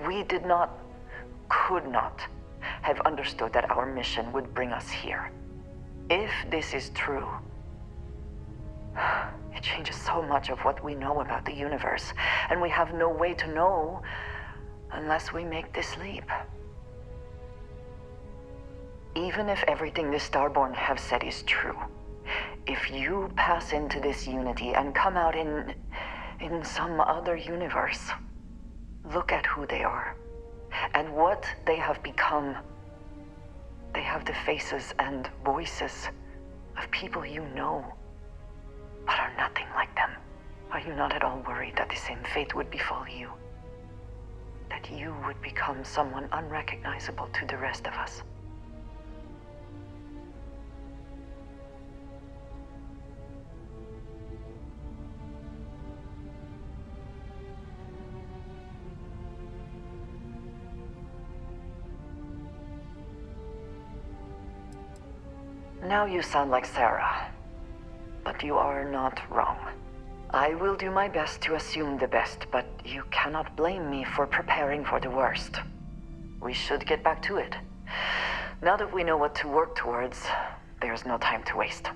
We did not, could not, have understood that our mission would bring us here. If this is true, it changes so much of what we know about the universe, and we have no way to know unless we make this leap. Even if everything the Starborn have said is true, if you pass into this unity and come out in some other universe, look at who they are and what they have become. They have the faces and voices of people you know, but are nothing like them. Are you not at all worried that the same fate would befall you? That you would become someone unrecognizable to the rest of us? Now you sound like Sarah, but you are not wrong. I will do my best to assume the best, but you cannot blame me for preparing for the worst. We should get back to it. Now that we know what to work towards, there's no time to waste.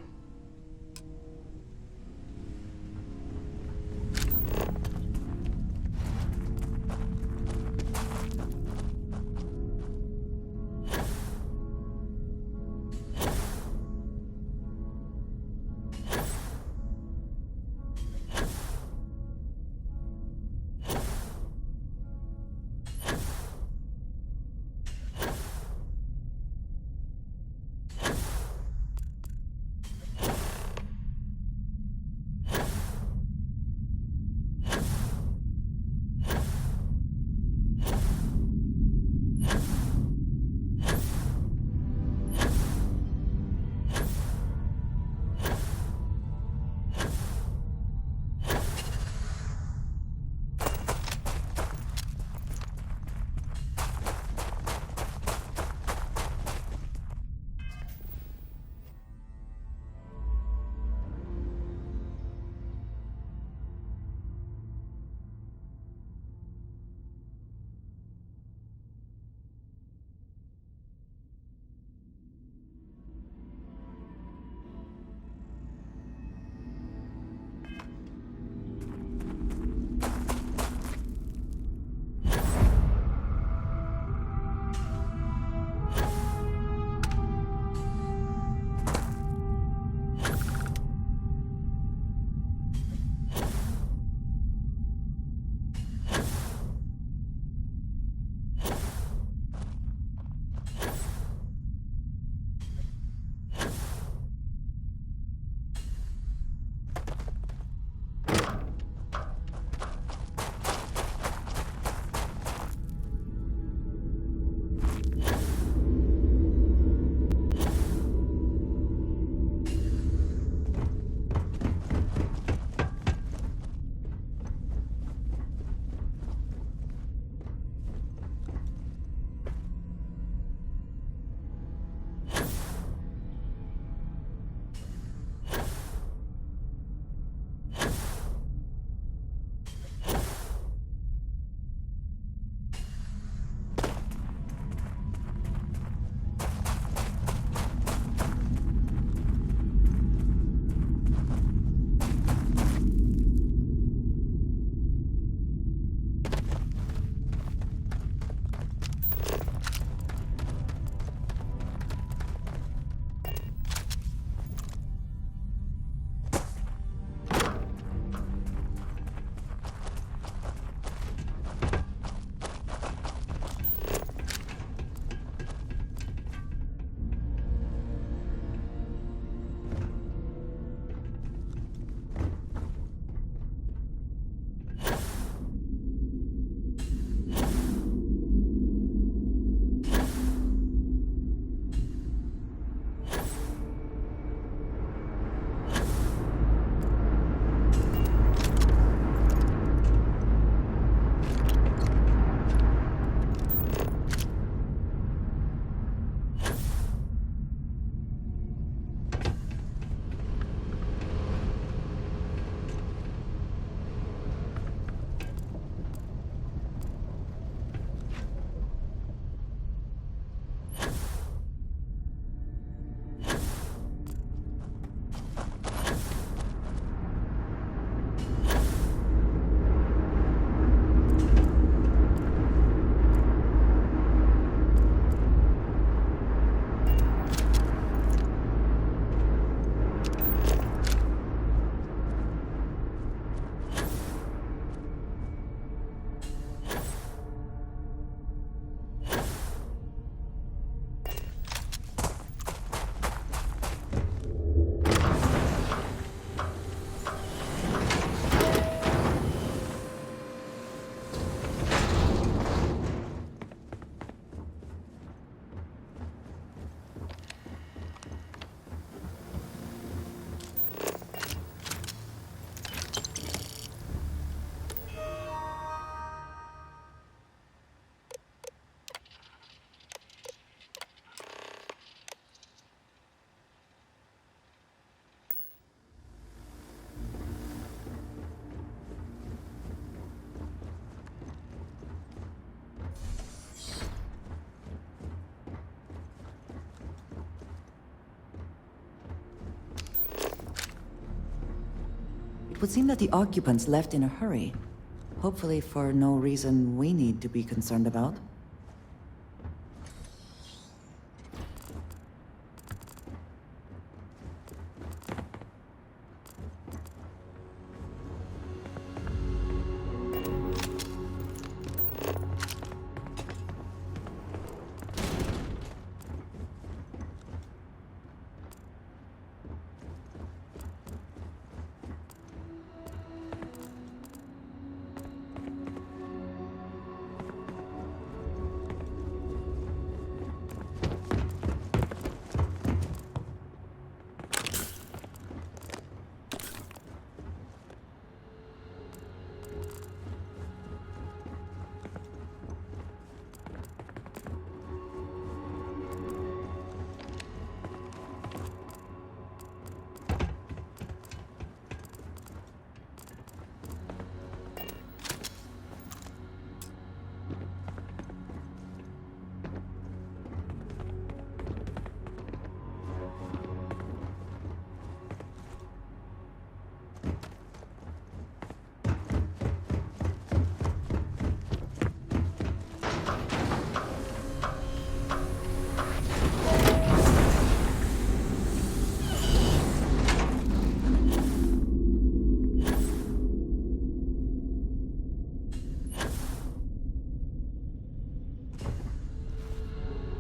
It would seem that the occupants left in a hurry. Hopefully for no reason we need to be concerned about.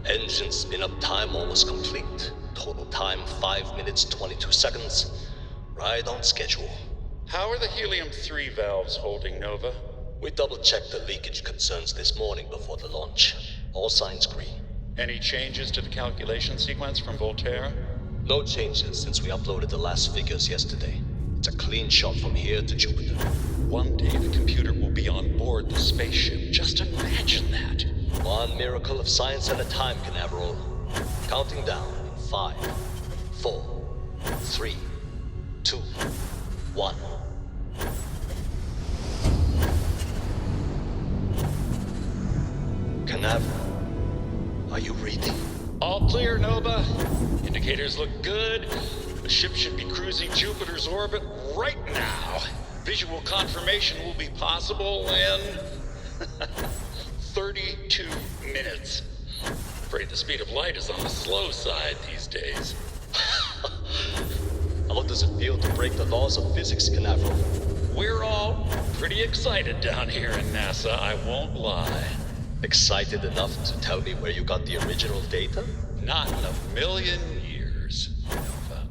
Engine spin-up time almost complete. Total time 5 minutes 22 seconds. Right on schedule. How are the helium-3 valves holding, Nova? We double-checked the leakage concerns this morning before the launch. All signs green. Any changes to the calculation sequence from Volterra? No changes since we uploaded the last figures yesterday. It's a clean shot from here to Jupiter. One day the computer will be on board the spaceship. Just imagine that. One miracle of science at a time, Canaveral. Counting down in 5, 4, 3, 2, 1. Canaveral, are you reading? All clear, Nova. Indicators look good. The ship should be cruising Jupiter's orbit right now. Visual confirmation will be possible in 32 minutes. Afraid the speed of light is on the slow side these days. How does it feel to break the laws of physics, Canaveral? We're all pretty excited down here in NASA, I won't lie. Excited enough to tell me where you got the original data? Not in a million years, Nova.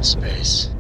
space.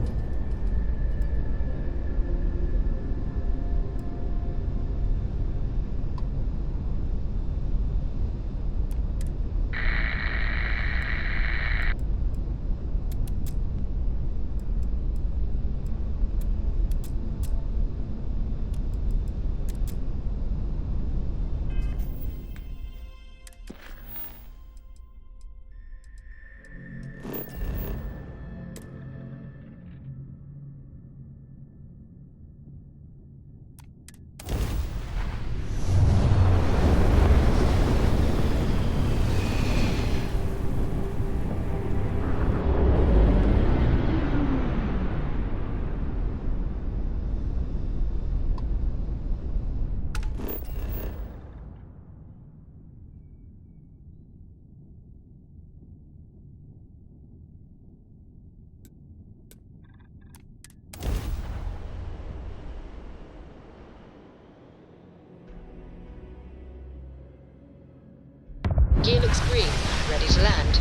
Gear looks green. Ready to land.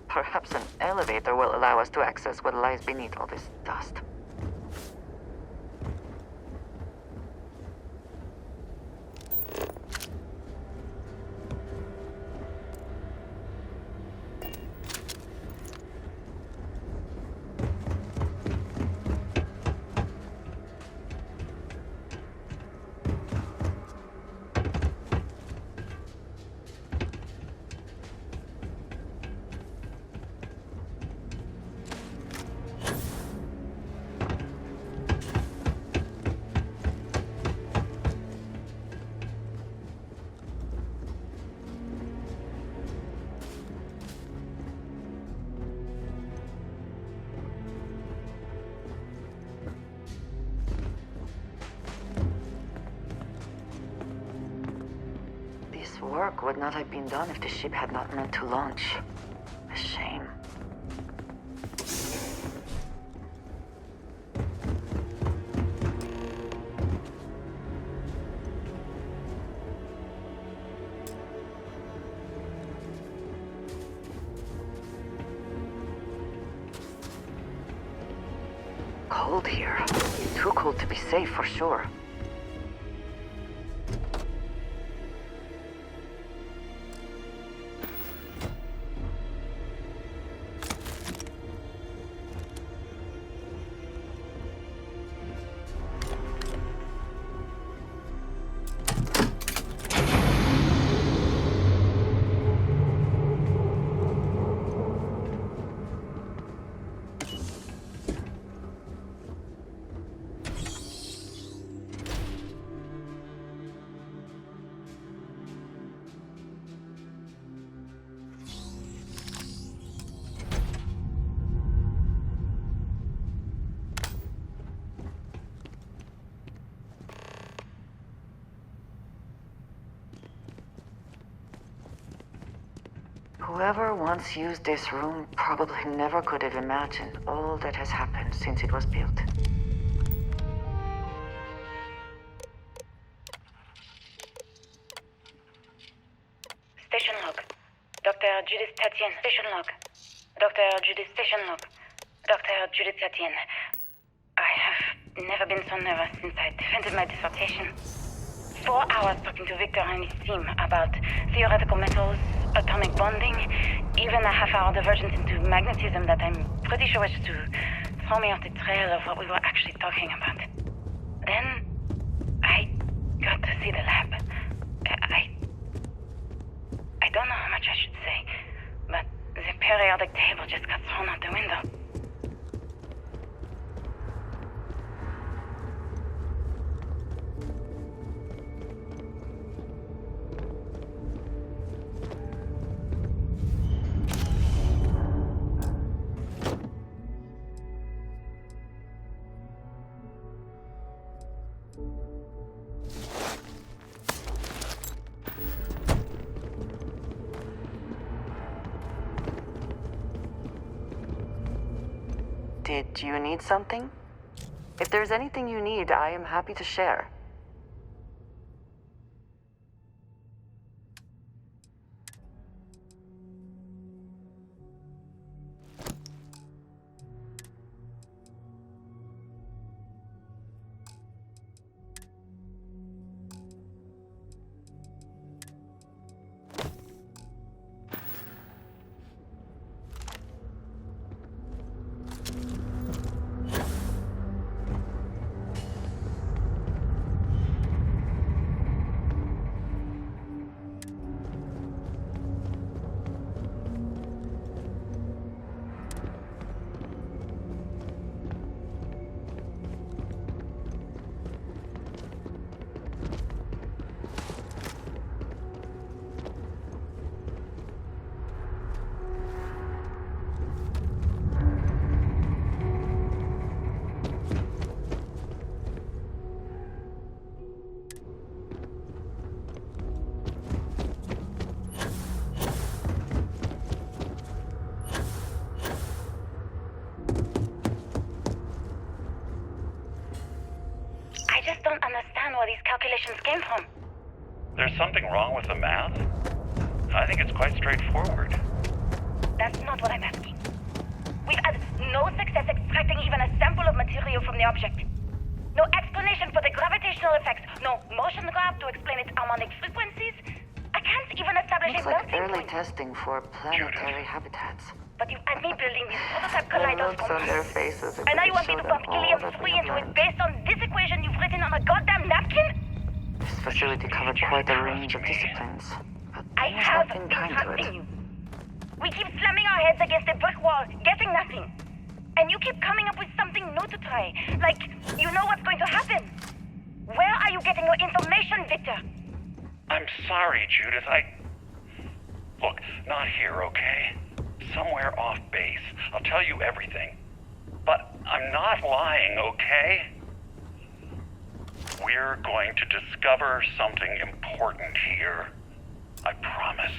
Perhaps an elevator will allow us to access what lies beneath all this dust. This work would not have been done if the ship had not meant to launch. A shame. Cold here. Too cold to be safe for sure. Whoever once used this room probably never could have imagined all that has happened since it was built. Station log. Dr. Judith Tatian. Station log. Dr. Judith Station log. Dr. Judith Tatian. I have never been so nervous since I defended my dissertation. 4 hours talking to Victor and his team about theoretical metals, atomic bonding, even a half-hour divergence into magnetism that I'm pretty sure was to throw me off the trail of what we were actually talking about. Then I got to see the lab. I don't know how much I should say, but the periodic table just got thrown out the window. Did you need something? If there's anything you need, I am happy to share. Where these calculations came from. There's something wrong with the math? I think it's quite straightforward. That's not what I'm asking. We've had no success extracting even a sample of material from the object. No explanation for the gravitational effects. No motion graph to explain its harmonic frequencies. I can't even establish Looks a like melting early point. testing for planetary habitats. But you had me building these prototype The looks kaleidoscopes. on their faces. And now you want me to pump helium-3 into it based on this equation you've written on a goddamn napkin? This facility covered quite a range of disciplines. But I there's have nothing been kind to it. trusting you. We keep slamming our heads against a brick wall, getting nothing. And you keep coming up with something new to try. Like, you know what's going to happen. Where are you getting your information, Victor? I'm sorry, Judith. Look, not here, okay? Somewhere off base. I'll tell you everything. But I'm not lying, okay? We're going to discover something important here. I promise.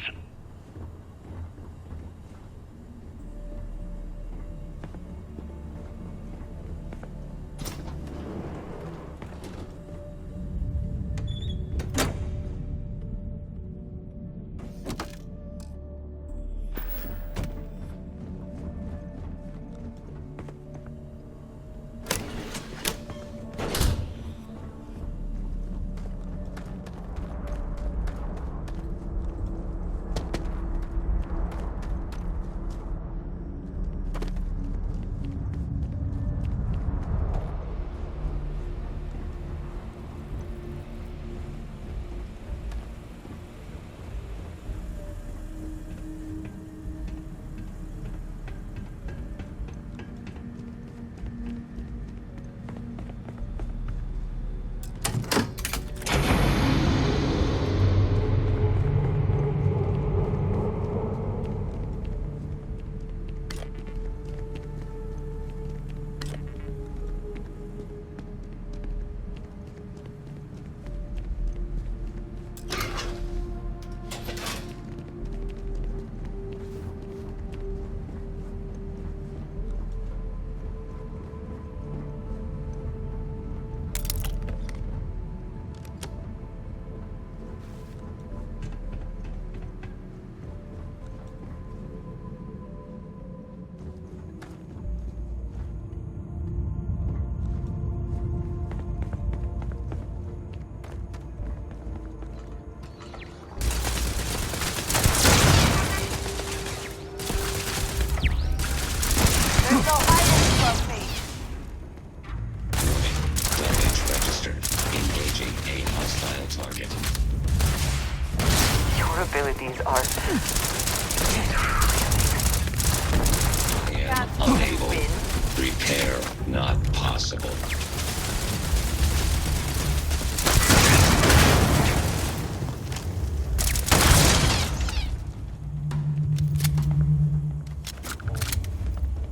possible.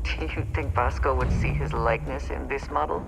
Do you think Vasco would see his likeness in this model?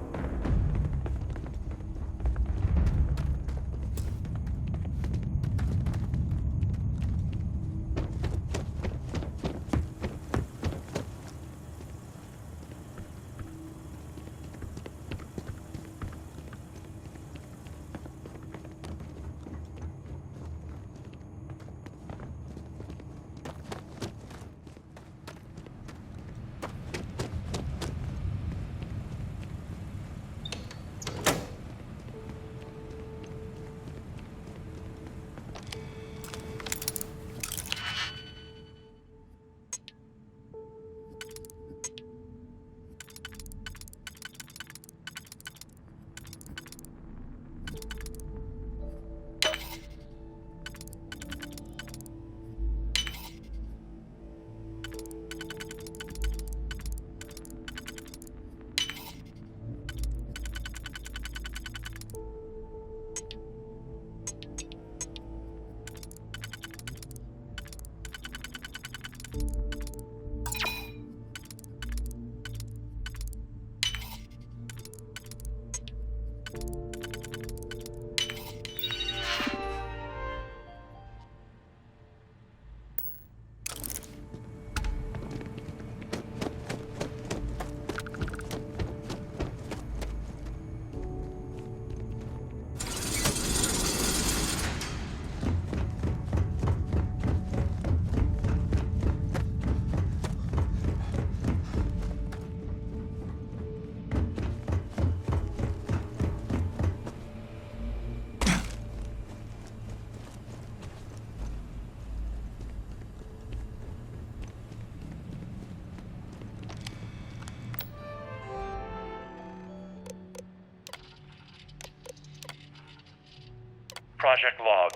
Project log.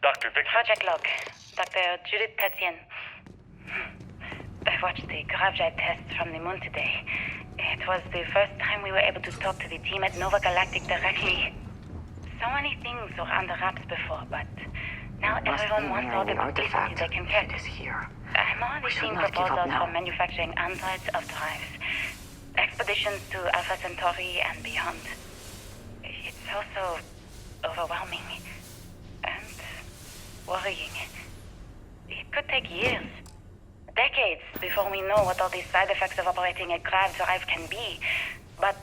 Dr. Victor... Project log. Dr. Judith Tatian. I watched the gravjite tests from the moon today. It was the first time we were able to talk to the team at Nova Galactic directly. So many things were under wraps before, but now everyone wants all the publicity they can get. It is here. I'm already seeing proposals for manufacturing androids of drives. Expeditions to Alpha Centauri and beyond. It's also overwhelming and worrying. It could take years, decades, before we know what all these side effects of operating a grav drive can be. But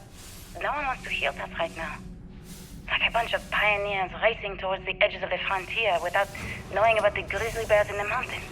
no one wants to hear that right now. Like a bunch of pioneers racing towards the edges of the frontier without knowing about the grizzly bears in the mountains.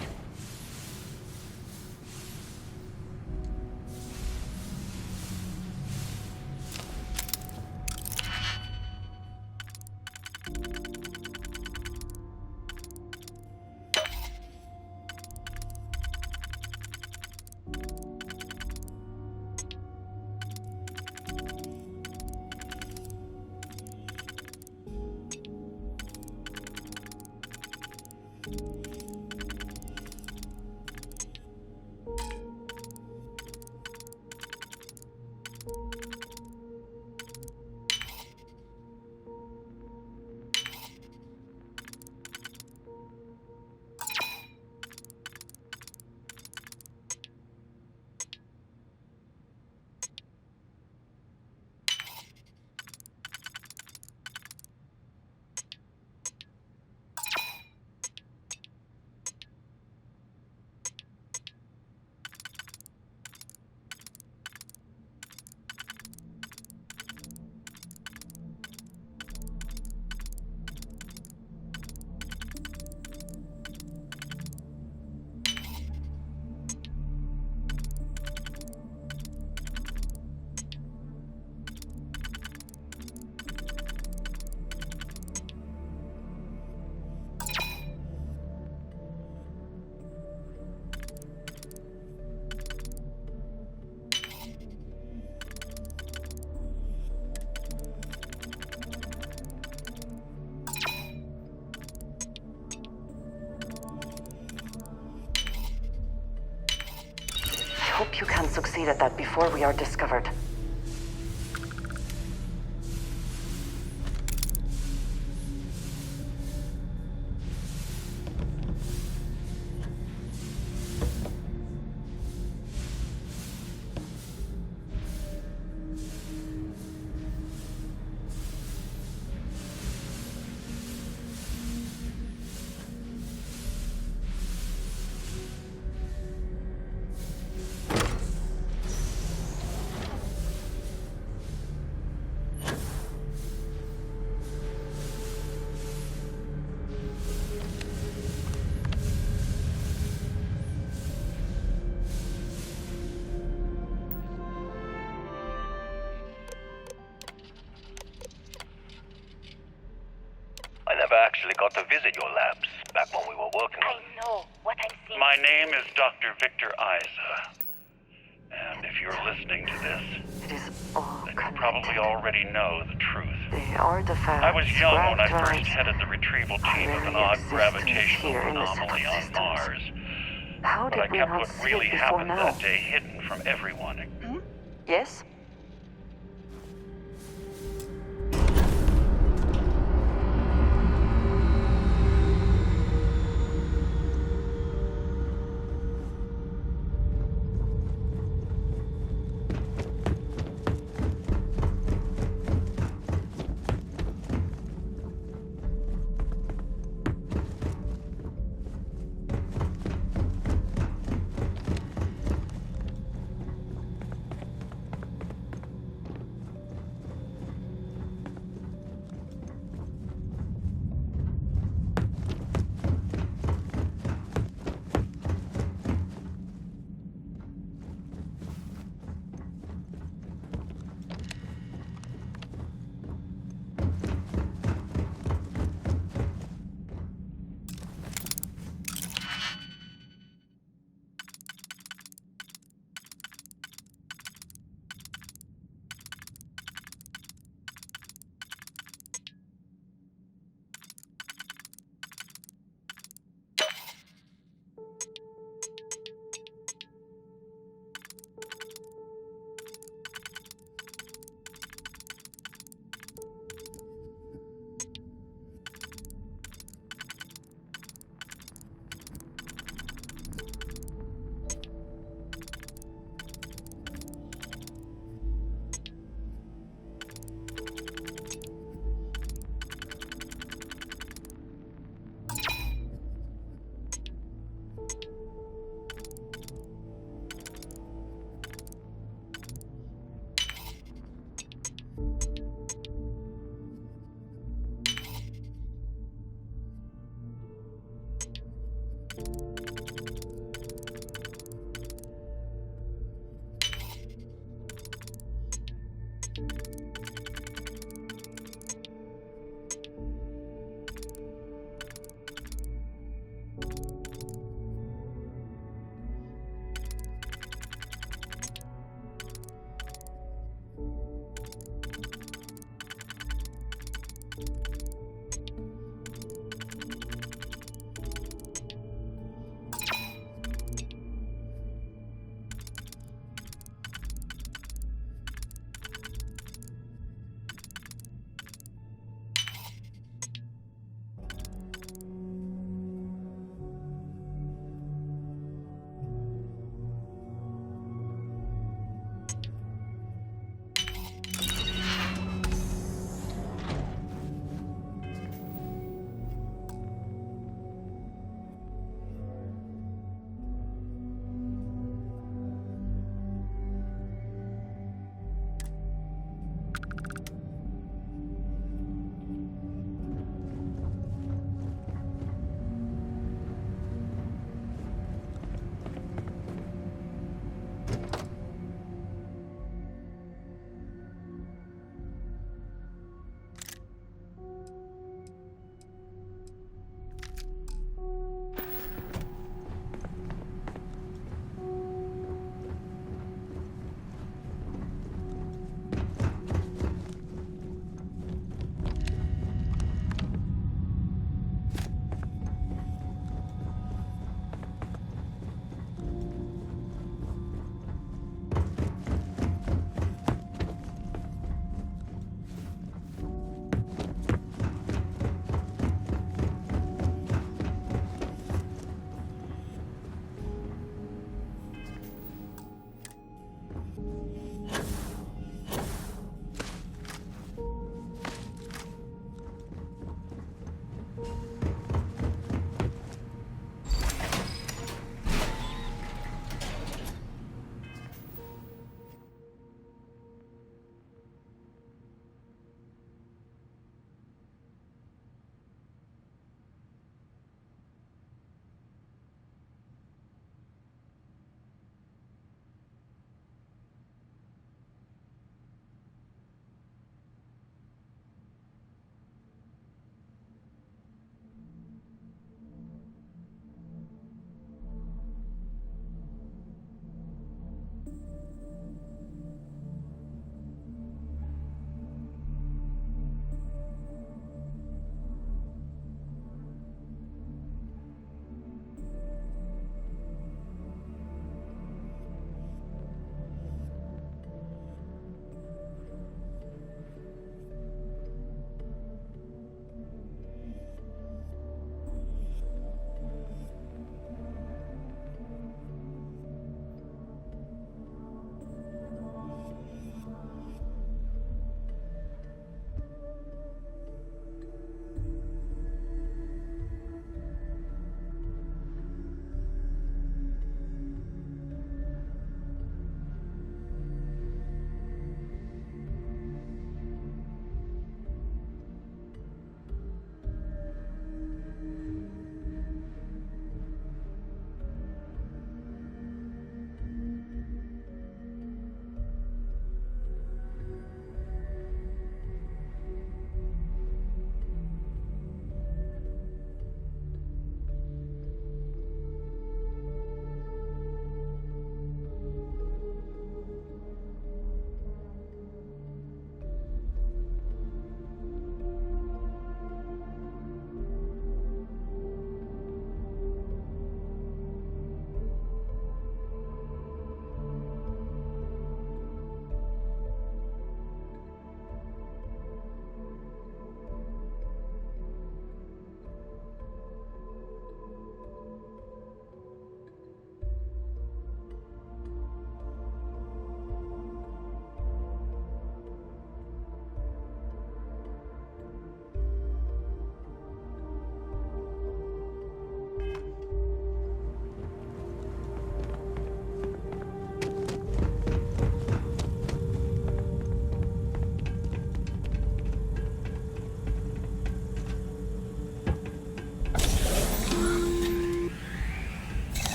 I hope you can succeed at that before we are discovered. got to visit your labs back when we were working on it. I know what I'm seeing. My name is Dr. Victor Isa. And if you're listening to this, It is all then you probably already know the truth. The artifacts, I was young when I scrap first drives, headed the retrieval team of an already odd exist gravitational here in this anomaly on existence. Mars. How But did I we kept not what see really it before happened now? that day hidden from everyone. Yes?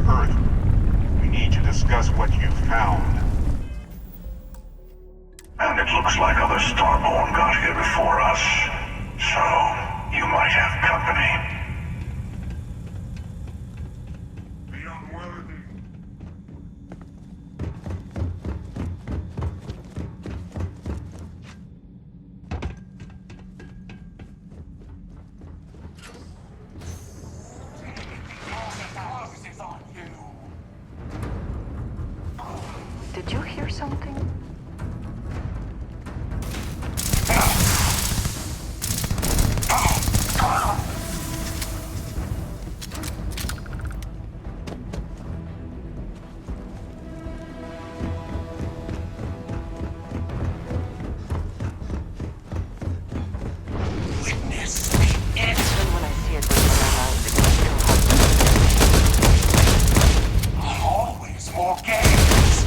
Earth. We need to discuss what you found. And it looks like other Starborn got here before us. So, you might have company. Did you hear something? Always more games!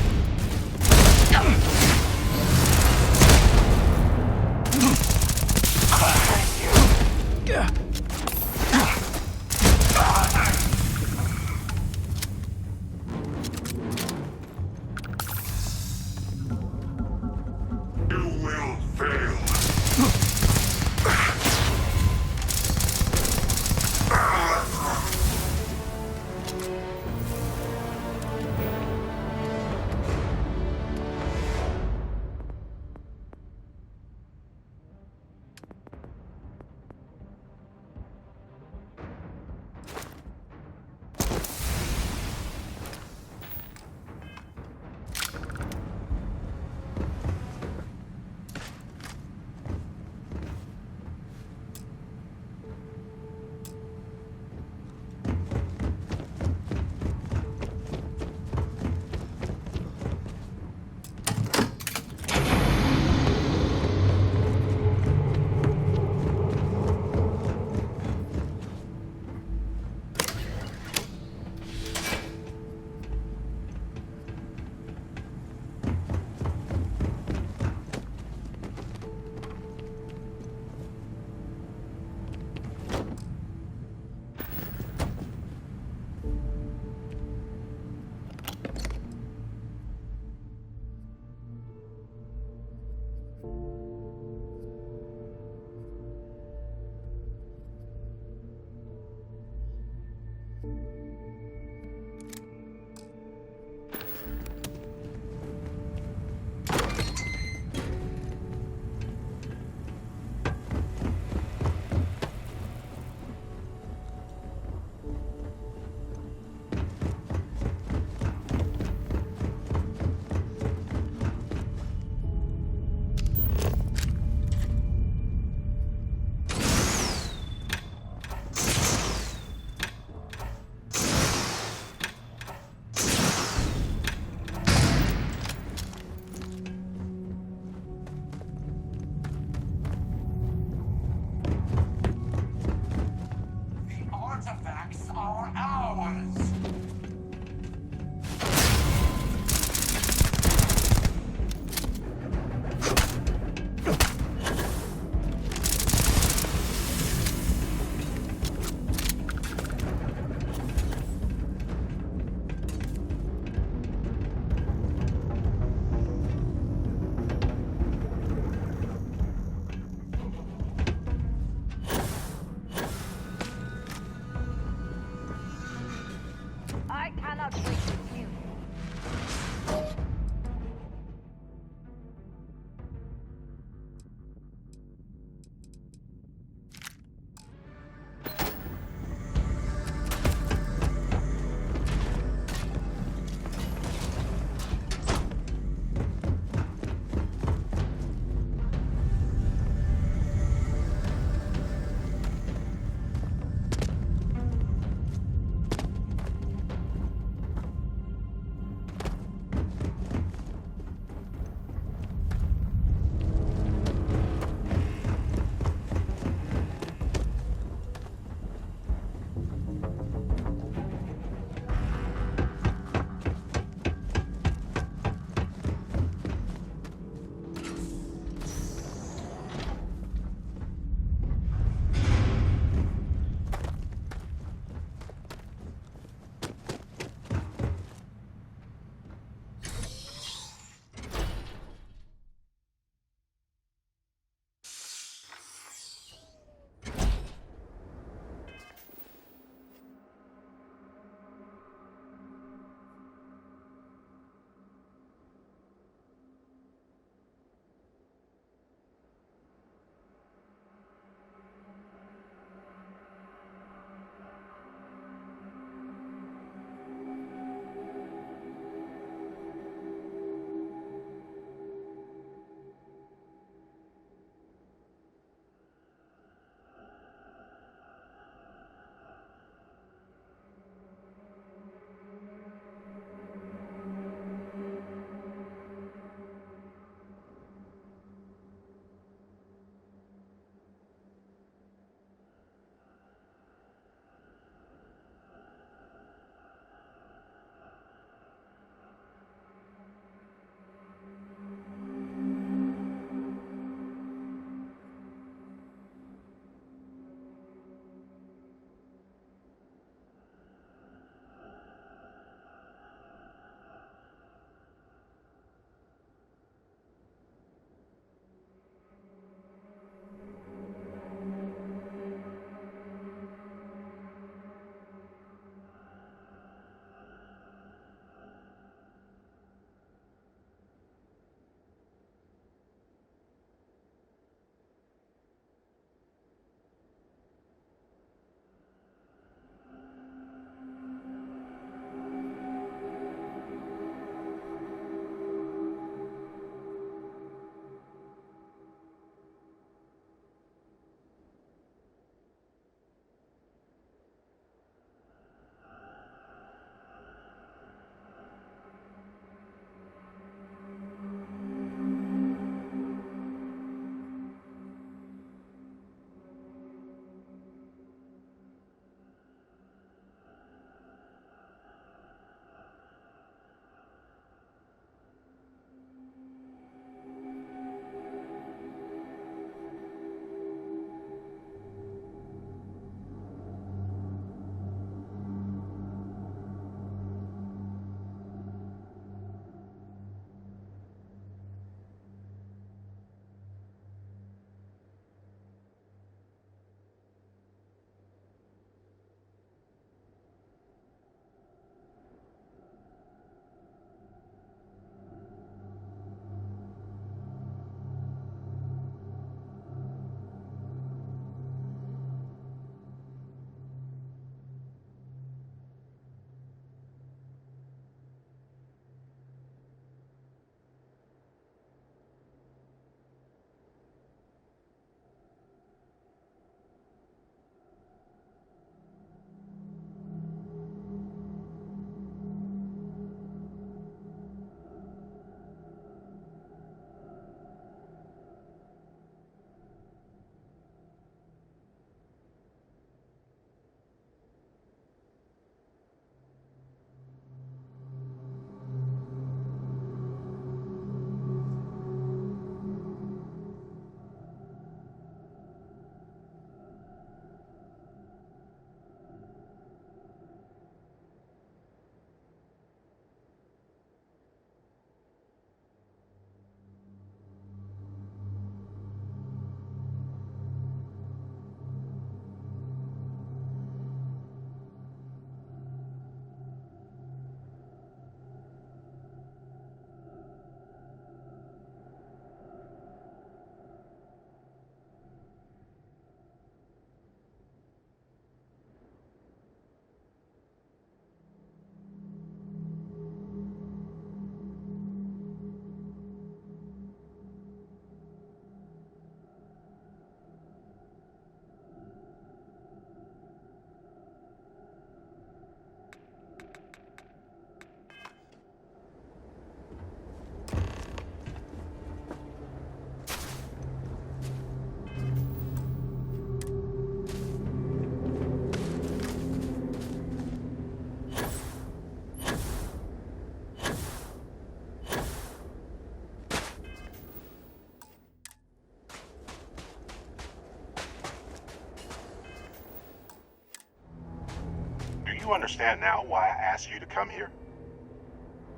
you understand now why I asked you to come here?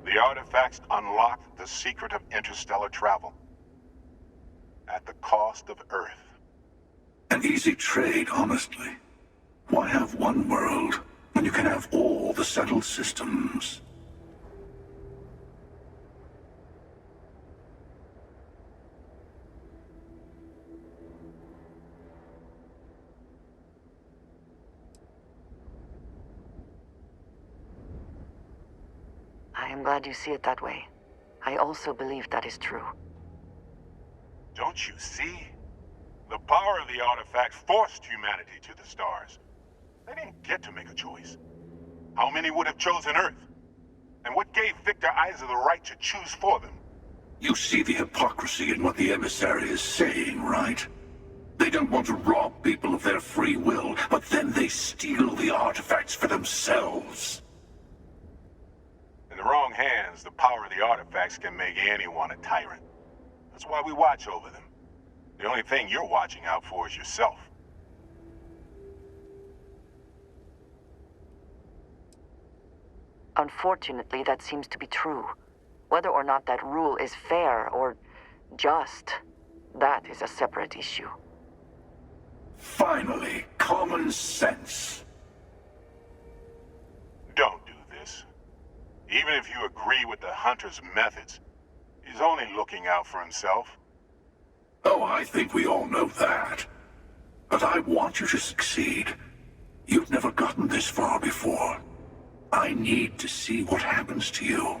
The artifacts unlock the secret of interstellar travel. At the cost of Earth. An easy trade, honestly. Why have one world when you can have all the settled systems? I am glad you see it that way. I also believe that is true. Don't you see? The power of the artifact forced humanity to the stars. They didn't get to make a choice. How many would have chosen Earth? And what gave Victor Isa the right to choose for them? You see the hypocrisy in what the emissary is saying, right? They don't want to rob people of their free will, but then they steal the artifacts for themselves. In the wrong hands, the power of the artifacts can make anyone a tyrant. That's why we watch over them. The only thing you're watching out for is yourself. Unfortunately, that seems to be true. Whether or not that rule is fair or just, that is a separate issue. Finally, common sense. Don't do this. Even if you agree with the Hunter's methods, he's only looking out for himself. Oh, I think we all know that. But I want you to succeed. You've never gotten this far before. I need to see what happens to you.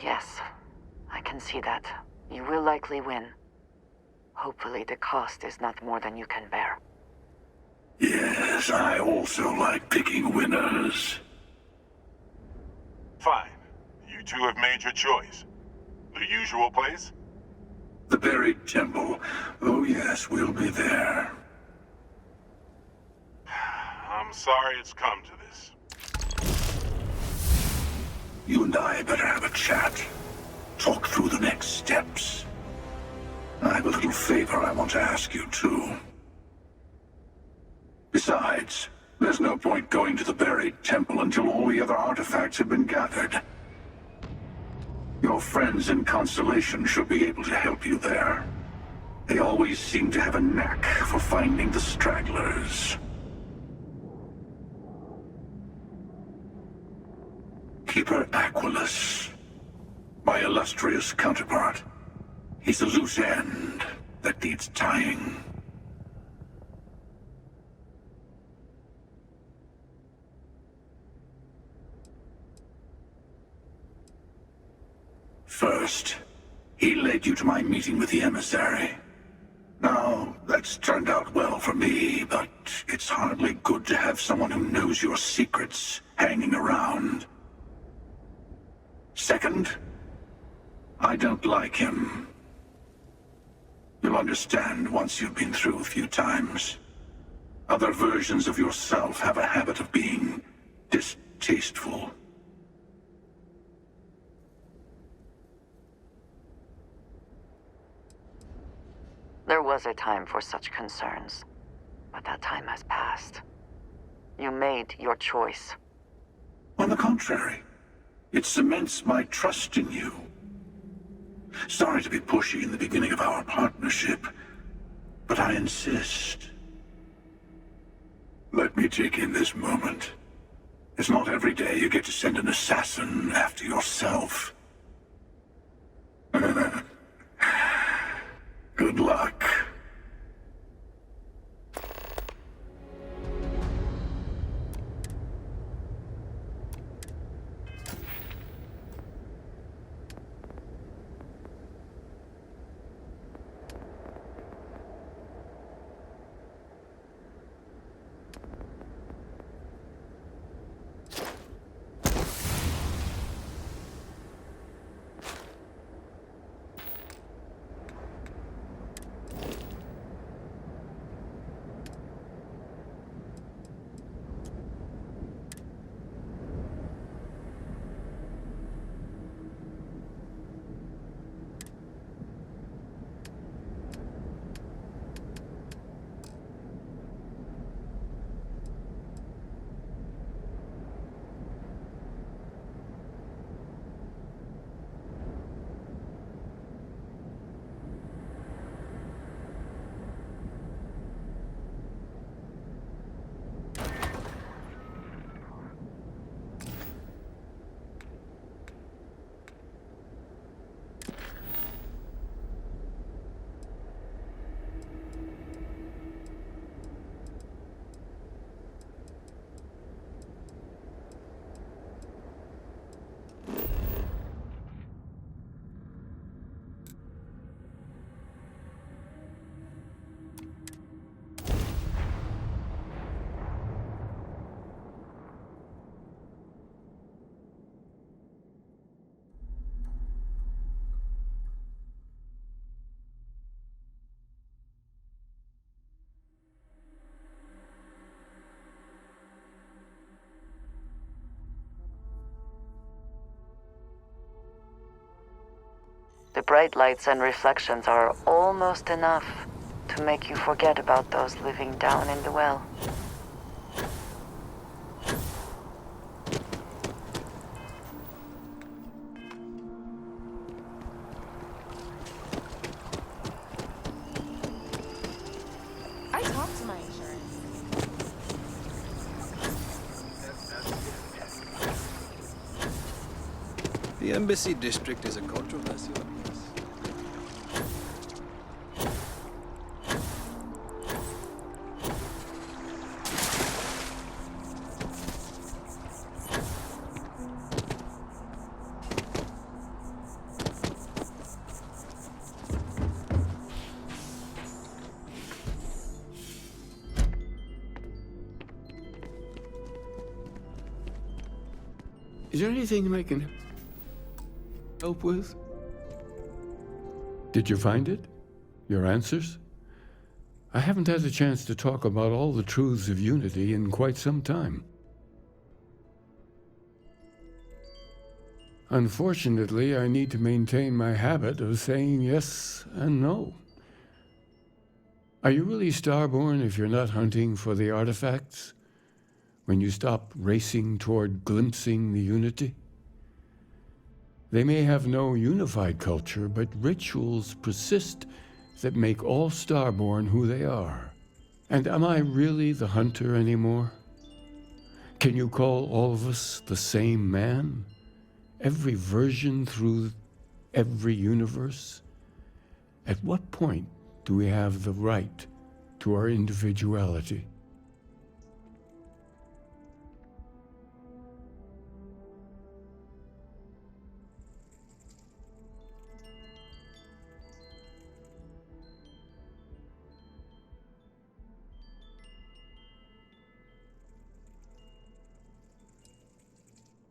Yes, I can see that. You will likely win. Hopefully the cost is not more than you can bear. Yes, I also like picking winners. Fine. You two have made your choice. The usual place? The buried temple. Oh yes, we'll be there. I'm sorry it's come to this. You and I better have a chat. Talk through the next steps. I have a little favor I want to ask you, too. Besides, there's no point going to the buried temple until all the other artifacts have been gathered. Your friends in Constellation should be able to help you there. They always seem to have a knack for finding the stragglers. Keeper Aquilus, my illustrious counterpart. He's a loose end that needs tying. First, he led you to my meeting with the emissary. Now, that's turned out well for me, but it's hardly good to have someone who knows your secrets hanging around. Second, I don't like him. You'll understand once you've been through a few times. Other versions of yourself have a habit of being distasteful. There was a time for such concerns, but that time has passed. You made your choice. On the contrary, it cements my trust in you. Sorry to be pushy in the beginning of our partnership, but I insist. Let me take in this moment. It's not every day you get to send an assassin after yourself. Good luck. bright lights and reflections are almost enough to make you forget about those living down in the well. I talked to my insurance. The Embassy District is a controversial place. Is there anything I can help with? Did you find it? Your answers? I haven't had a chance to talk about all the truths of Unity in quite some time. Unfortunately, I need to maintain my habit of saying yes and no. Are you really Starborn if you're not hunting for the artifacts? When you stop racing toward glimpsing the Unity? They may have no unified culture, but rituals persist that make all Starborn who they are. And am I really the hunter anymore? Can you call all of us the same man? Every version through every universe? At what point do we have the right to our individuality?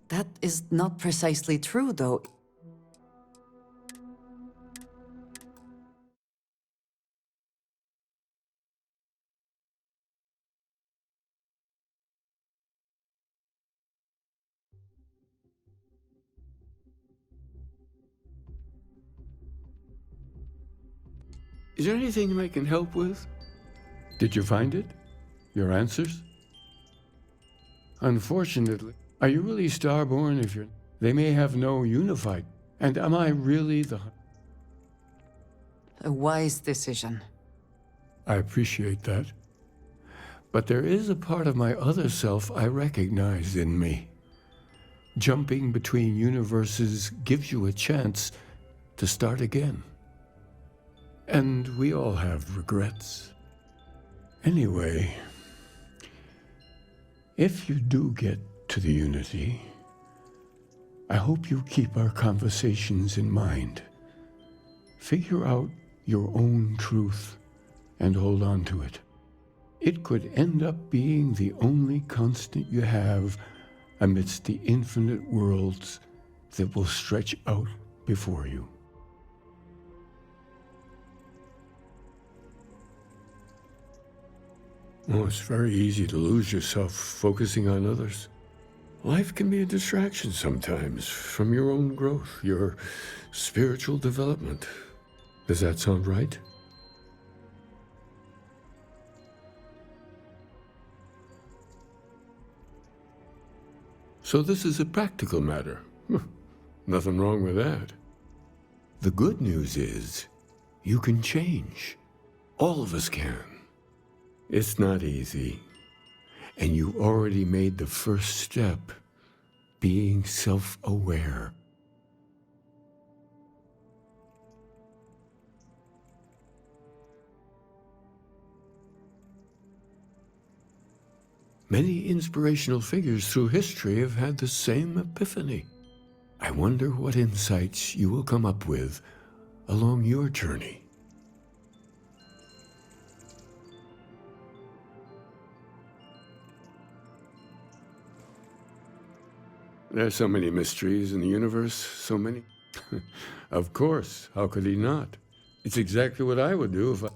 That is not precisely true, though. Is there anything I can help with? Did you find it? Your answers? Unfortunately, are you really Starborn if you're... They may have no unified... And am I really the... A wise decision. I appreciate that. But there is a part of my other self I recognize in me. Jumping between universes gives you a chance to start again. And we all have regrets. Anyway, if you do get to the Unity, I hope you keep our conversations in mind. Figure out your own truth and hold on to it. It could end up being the only constant you have amidst the infinite worlds that will stretch out before you. Oh, it's very easy to lose yourself focusing on others. Life can be a distraction sometimes from your own growth, your spiritual development. Does that sound right? So this is a practical matter. Nothing wrong with that. The good news is, you can change. All of us can. It's not easy. And you already made the first step, being self-aware. Many inspirational figures through history have had the same epiphany. I wonder what insights you will come up with along your journey. There's so many mysteries in the universe, so many. Of course, how could he not? It's exactly what I would do if I...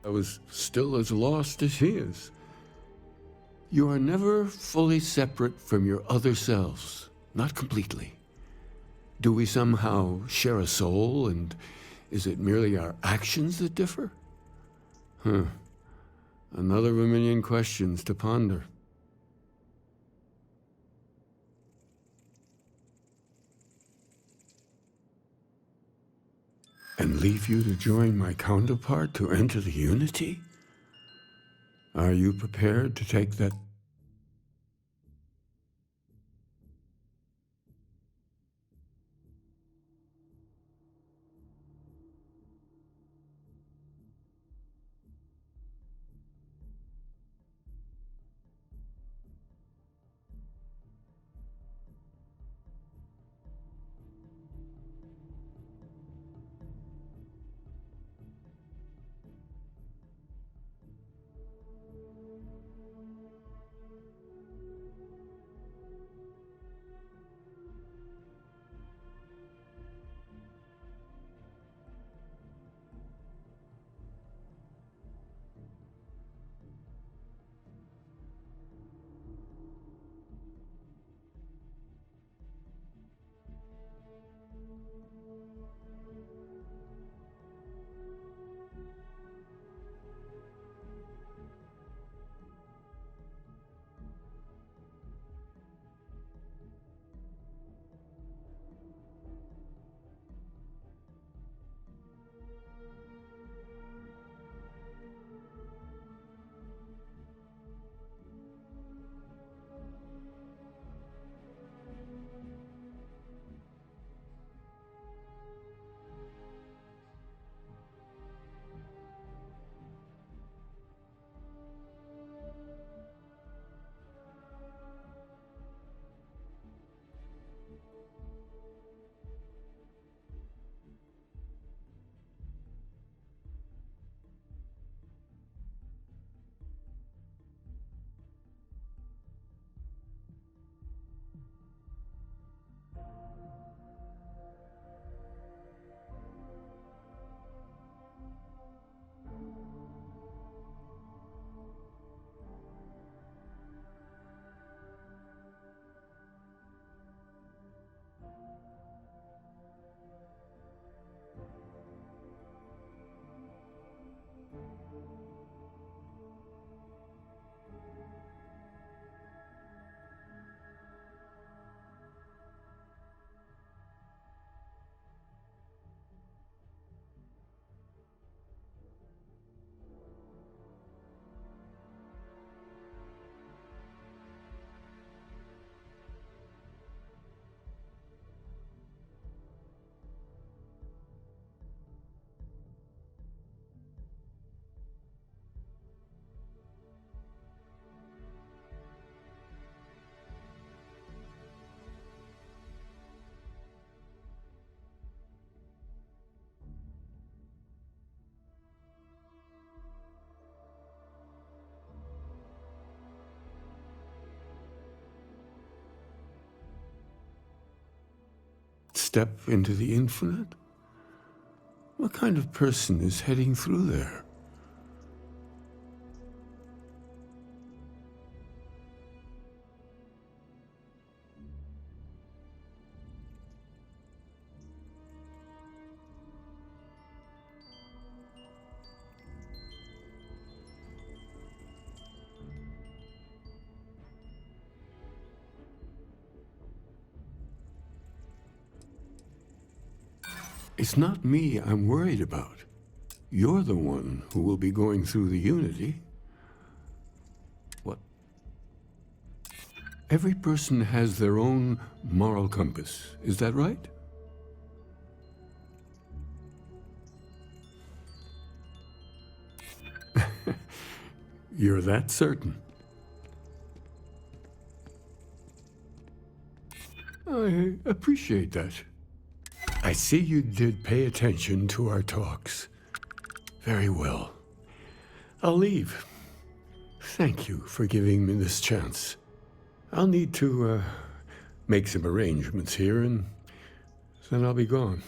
I was still as lost as he is. You are never fully separate from your other selves. Not completely. Do we somehow share a soul, and is it merely our actions that differ? Another of a million questions to ponder. And leave you to join my counterpart to enter the Unity? Are you prepared to take that? Step into the infinite? What kind of person is heading through there? It's not me I'm worried about. You're the one who will be going through the Unity. What? Every person has their own moral compass. Is that right? You're that certain. I appreciate that. I see you did pay attention to our talks. Very well. I'll leave. Thank you for giving me this chance. I'll need to make some arrangements here, and then I'll be gone.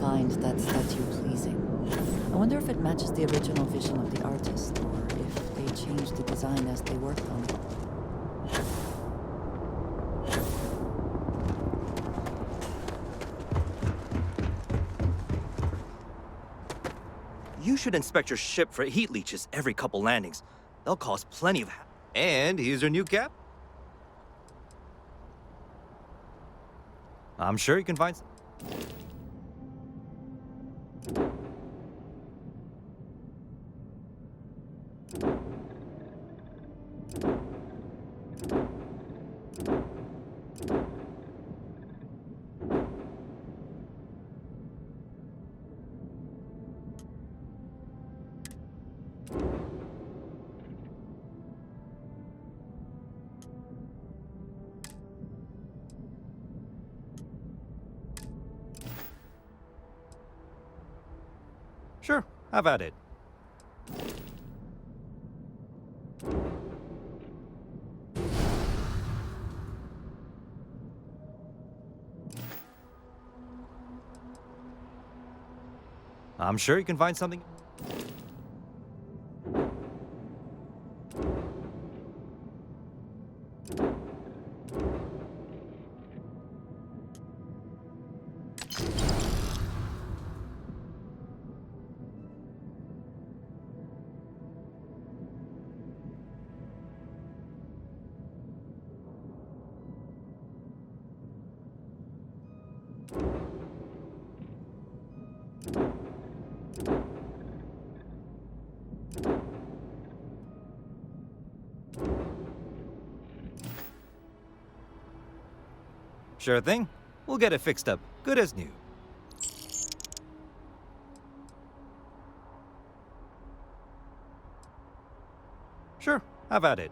find that statue pleasing. I wonder if it matches the original vision of the artist, or if they changed the design as they worked on it. You should inspect your ship for heat leeches every couple landings. They'll cause plenty of And here's your new cap. I'm sure you can find... Sure, have at it. I'm sure you can find something... Sure thing. We'll get it fixed up. Good as new. Sure, have at it.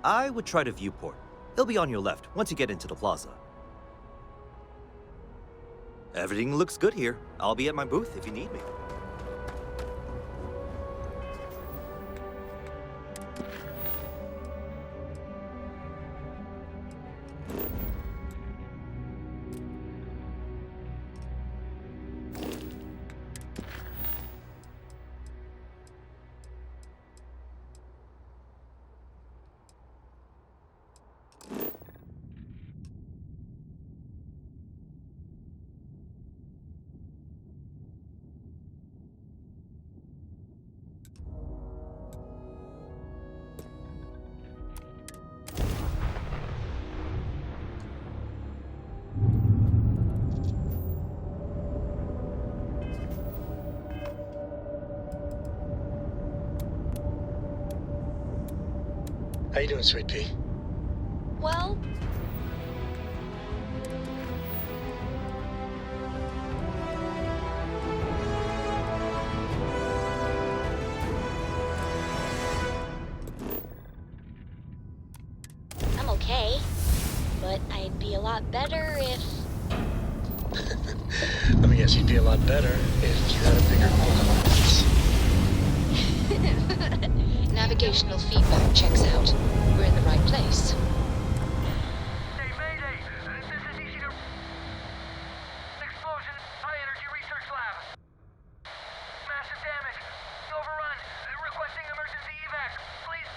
I would try to viewport. It'll be on your left once you get into the plaza. Everything looks good here. I'll be at my booth if you need me. How you doing, Sweet Pea? Well, I'm okay. But I'd be a lot better if... Let me guess, you'd be a lot better if you had a bigger book. Navigational feedback checks out. We're in the right place. Hey, Mayday! This is EC2. Explosion, high energy research lab. Massive damage. Overrun. Requesting emergency evac. Please.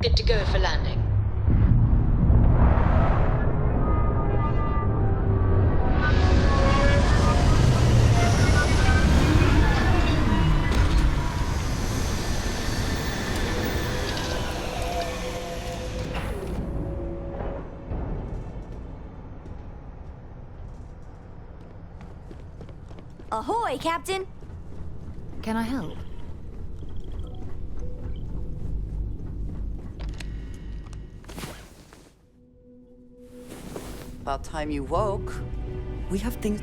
Good to go for landing. Ahoy, Captain! Can I help? About time you woke. We have things...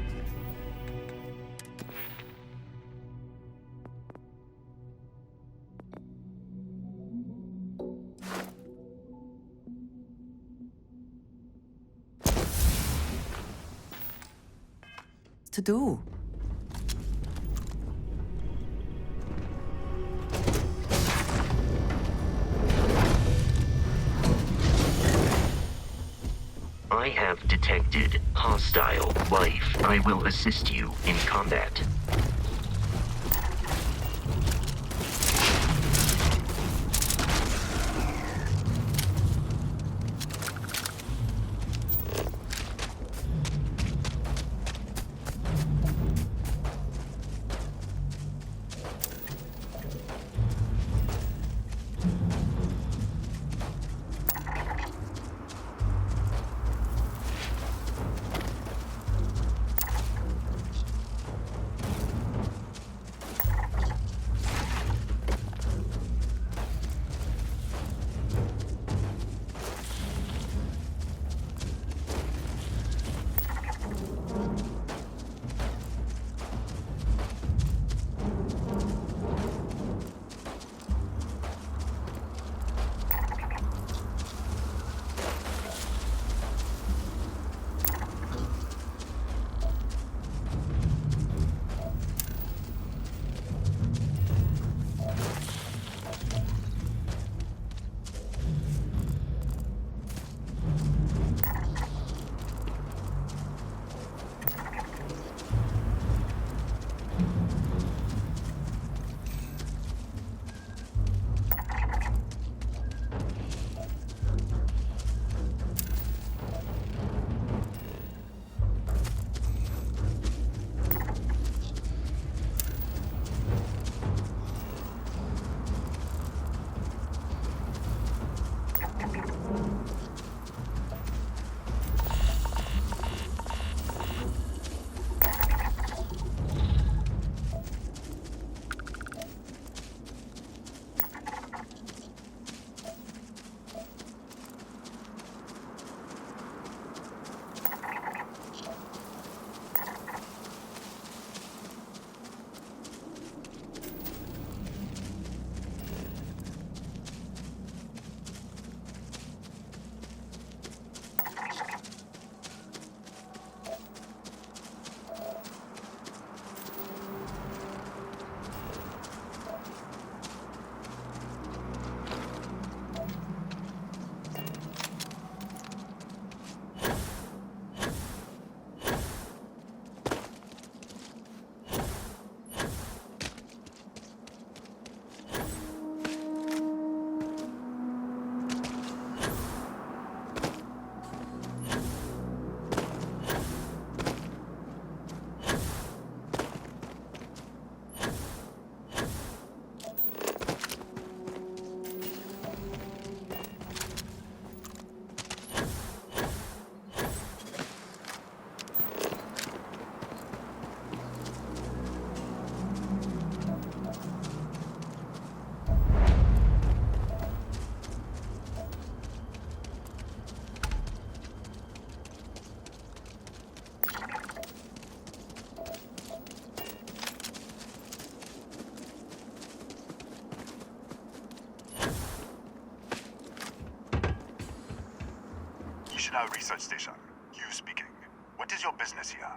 to do. I have detected hostile life. I will assist you in combat. National Research Station. You speaking. What is your business here?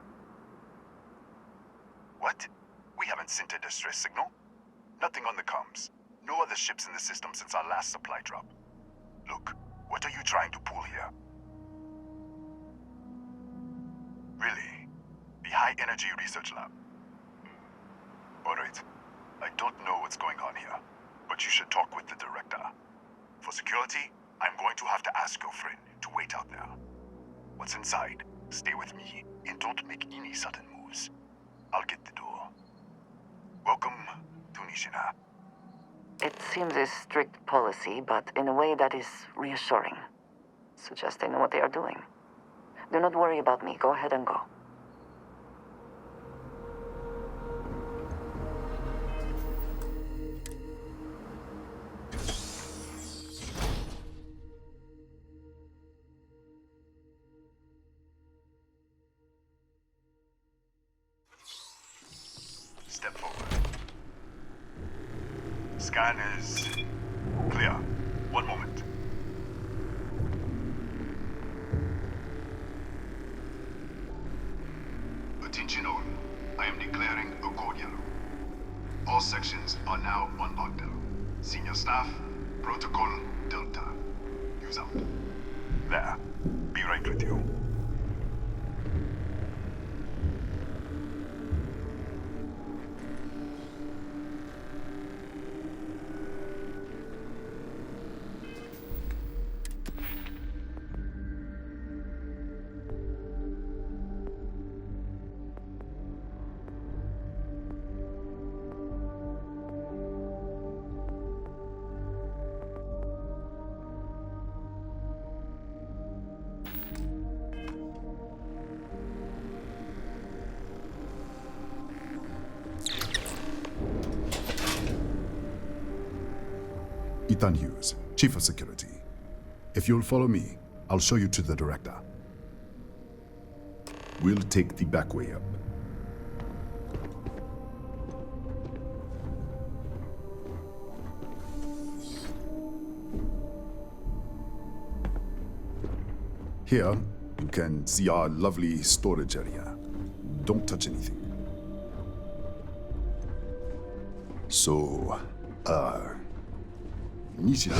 What? We haven't sent a distress signal? Nothing on the comms. No other ships in the system since our last supply drop. Look, what are you trying to pull here? Really? The High Energy Research Lab? Alright. I don't know what's going on here, but you should talk with the director. For security, I'm going to have to ask your friend to wait out there. What's inside, stay with me and don't make any sudden moves. I'll get the door. Welcome to Nishina. It seems a strict policy, but in a way that is reassuring. Suggests they know what they are doing. Do not worry about me. Go ahead and go. step forward. Scan is clear. One moment. Attention all. I am declaring a code yellow. All sections are now on lockdown. Senior staff, protocol Delta. Use out. There. Be right with you. Ethan Hughes, Chief of Security. If you'll follow me, I'll show you to the director. We'll take the back way up. Here, you can see our lovely storage area. Don't touch anything. So, Nishida,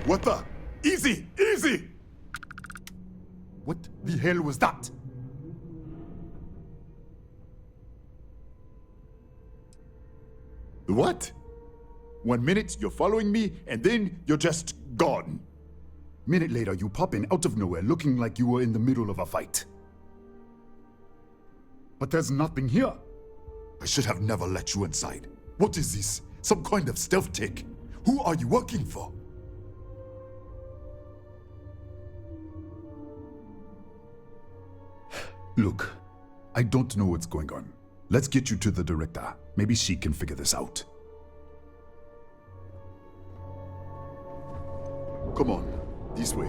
what the? Easy! Easy! What the hell was that? What? 1 minute, you're following me, and then you're just gone. Minute later, you pop in out of nowhere looking like you were in the middle of a fight. But there's nothing here. I should have never let you inside. What is this? Some kind of stealth tech? Who are you working for? Look, I don't know what's going on. Let's get you to the director. Maybe she can figure this out. Come on, this way.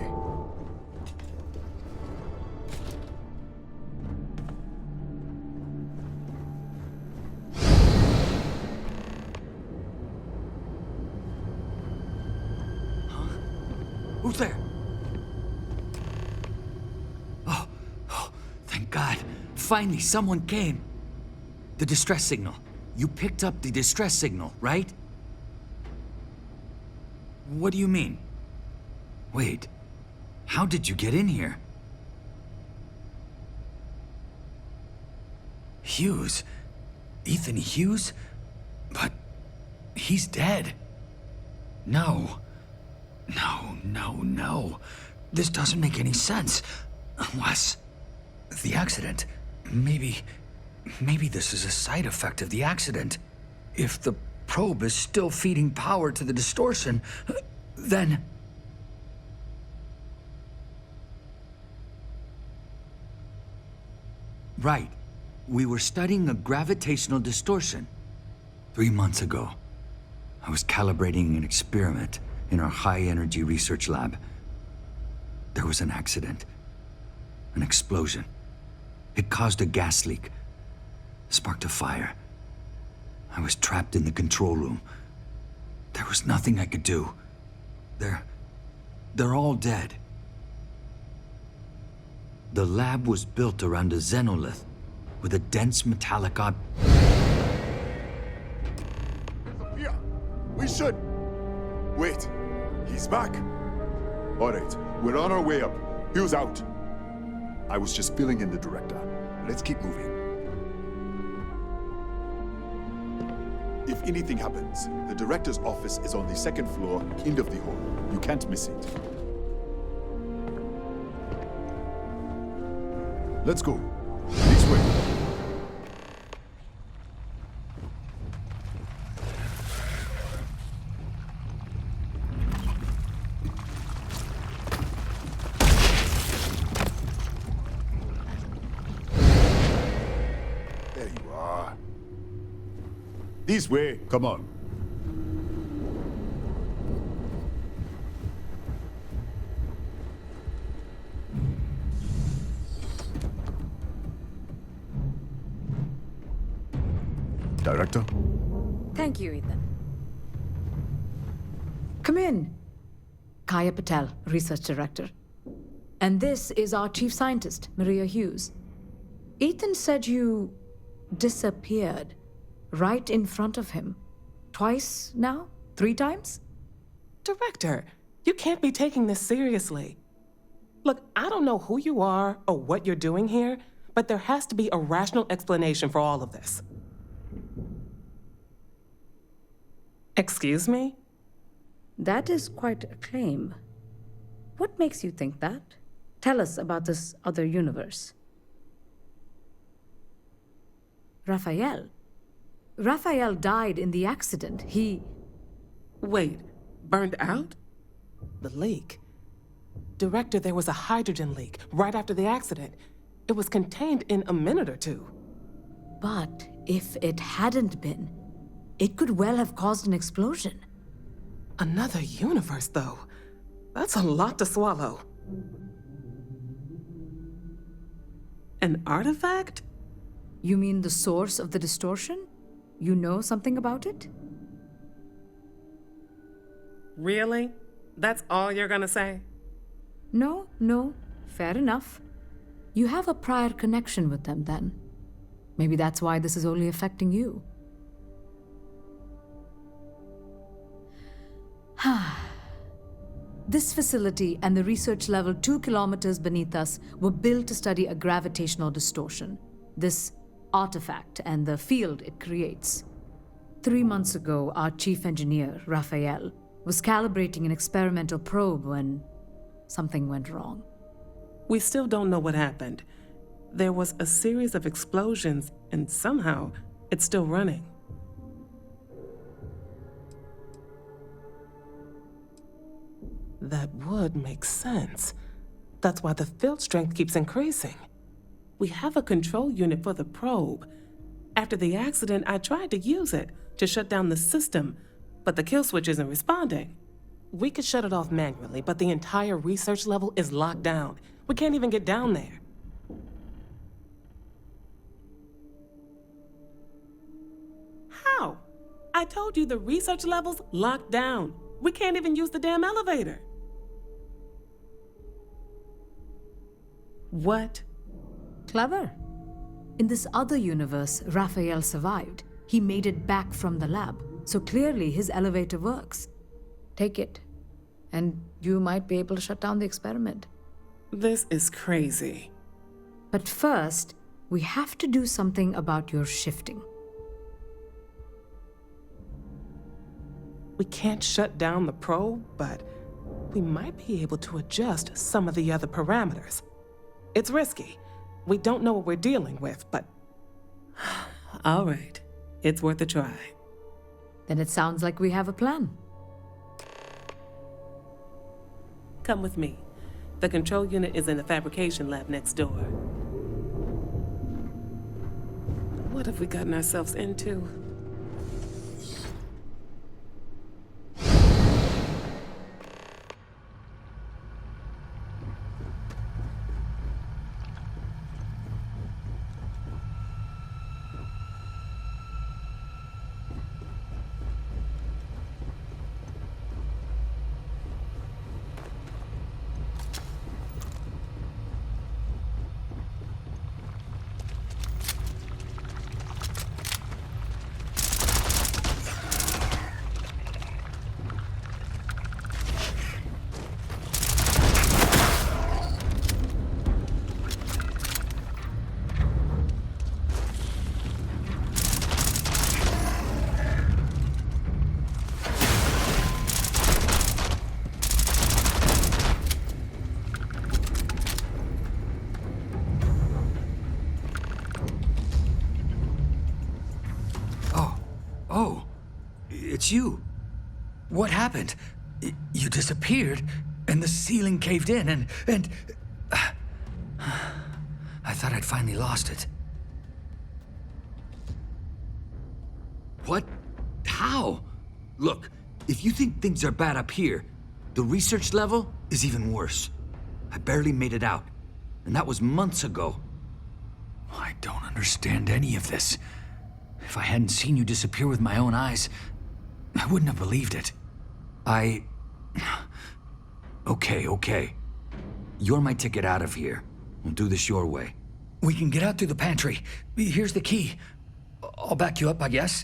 Who's there? Oh, thank God. Finally, someone came. The distress signal. You picked up the distress signal, right? What do you mean? Wait, how did you get in here? Hughes? Ethan Hughes? But he's dead. No. No. This doesn't make any sense. Unless the accident. Maybe this is a side effect of the accident. If the probe is still feeding power to the distortion, then... Right. We were studying a gravitational distortion. 3 months ago, I was calibrating an experiment in our high-energy research lab. There was an accident. An explosion. It caused a gas leak. Sparked a fire. I was trapped in the control room. There was nothing I could do. They're all dead. The lab was built around a xenolith with a dense metallic Yeah, we should. Wait, he's back. All right, we're on our way up. Hughes out. I was just filling in the director. Let's keep moving. If anything happens, the director's office is on the second floor, end of the hall. You can't miss it. Let's go. This way. This way, come on. Director? Thank you, Ethan. Come in. Kaya Patel, Research Director. And this is our Chief Scientist, Maria Hughes. Ethan said you disappeared right in front of him. Twice now? 3 times? Director, you can't be taking this seriously. Look, I don't know who you are or what you're doing here, but there has to be a rational explanation for all of this. Excuse me? That is quite a claim. What makes you think that? Tell us about this other universe. Raphael. Raphael died in the accident. He... Wait, burned out? The leak. Director, there was a hydrogen leak right after the accident. It was contained in a minute or 2. But if it hadn't been, it could well have caused an explosion. Another universe, though. That's a lot to swallow. An artifact? You mean the source of the distortion? You know something about it? Really? That's all you're gonna say? No. Fair enough. You have a prior connection with them, then. Maybe that's why this is only affecting you. This facility and the research level 2 kilometers beneath us were built to study a gravitational distortion, this artifact and the field it creates. 3 months ago, our chief engineer, Raphael, was calibrating an experimental probe when something went wrong. We still don't know what happened. There was a series of explosions, and somehow it's still running. That would make sense. That's why the field strength keeps increasing. We have a control unit for the probe. After the accident, I tried to use it to shut down the system, but the kill switch isn't responding. We could shut it off manually, but the entire research level is locked down. We can't even get down there. How? I told you the research level's locked down. We can't even use the damn elevator. What? Clever. In this other universe, Raphael survived. He made it back from the lab, so clearly his elevator works. Take it, and you might be able to shut down the experiment. This is crazy. But first, we have to do something about your shifting. We can't shut down the probe, but we might be able to adjust some of the other parameters. It's risky. We don't know what we're dealing with, but... All right. It's worth a try. Then it sounds like we have a plan. Come with me. The control unit is in the fabrication lab next door. What have we gotten ourselves into? Oh, it's you. What happened? You disappeared, and the ceiling caved in, and... I thought I'd finally lost it. What How? Look, if you think things are bad up here, the research level is even worse. I barely made it out, and that was months ago. I don't understand any of this. If I hadn't seen you disappear with my own eyes, I wouldn't have believed it. Okay. You're my ticket out of here. We'll do this your way. We can get out through the pantry. Here's the key. I'll back you up, I guess.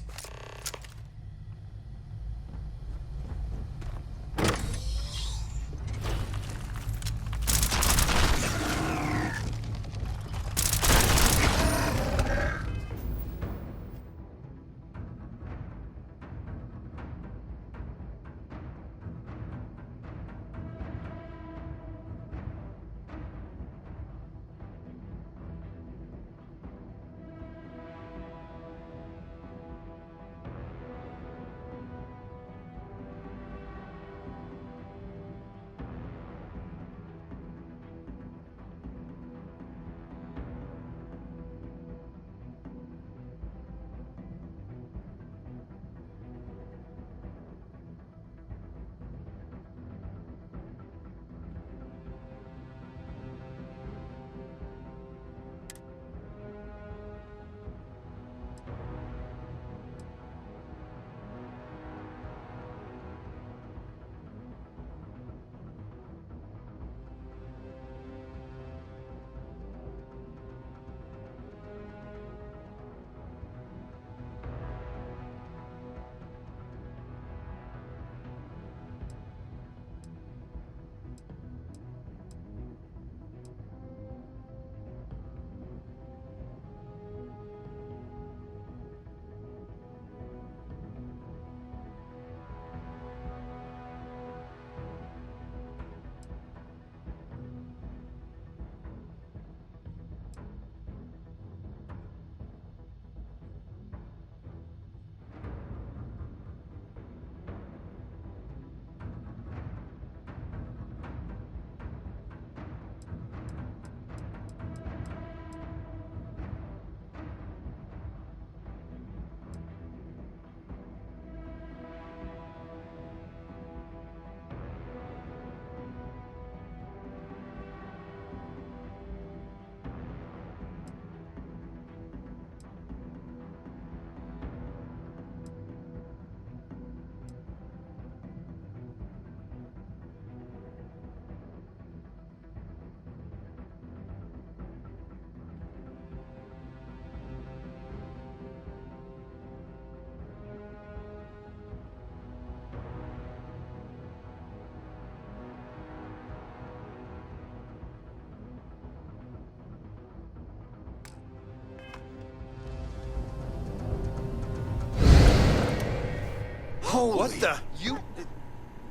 Holy... What the... You...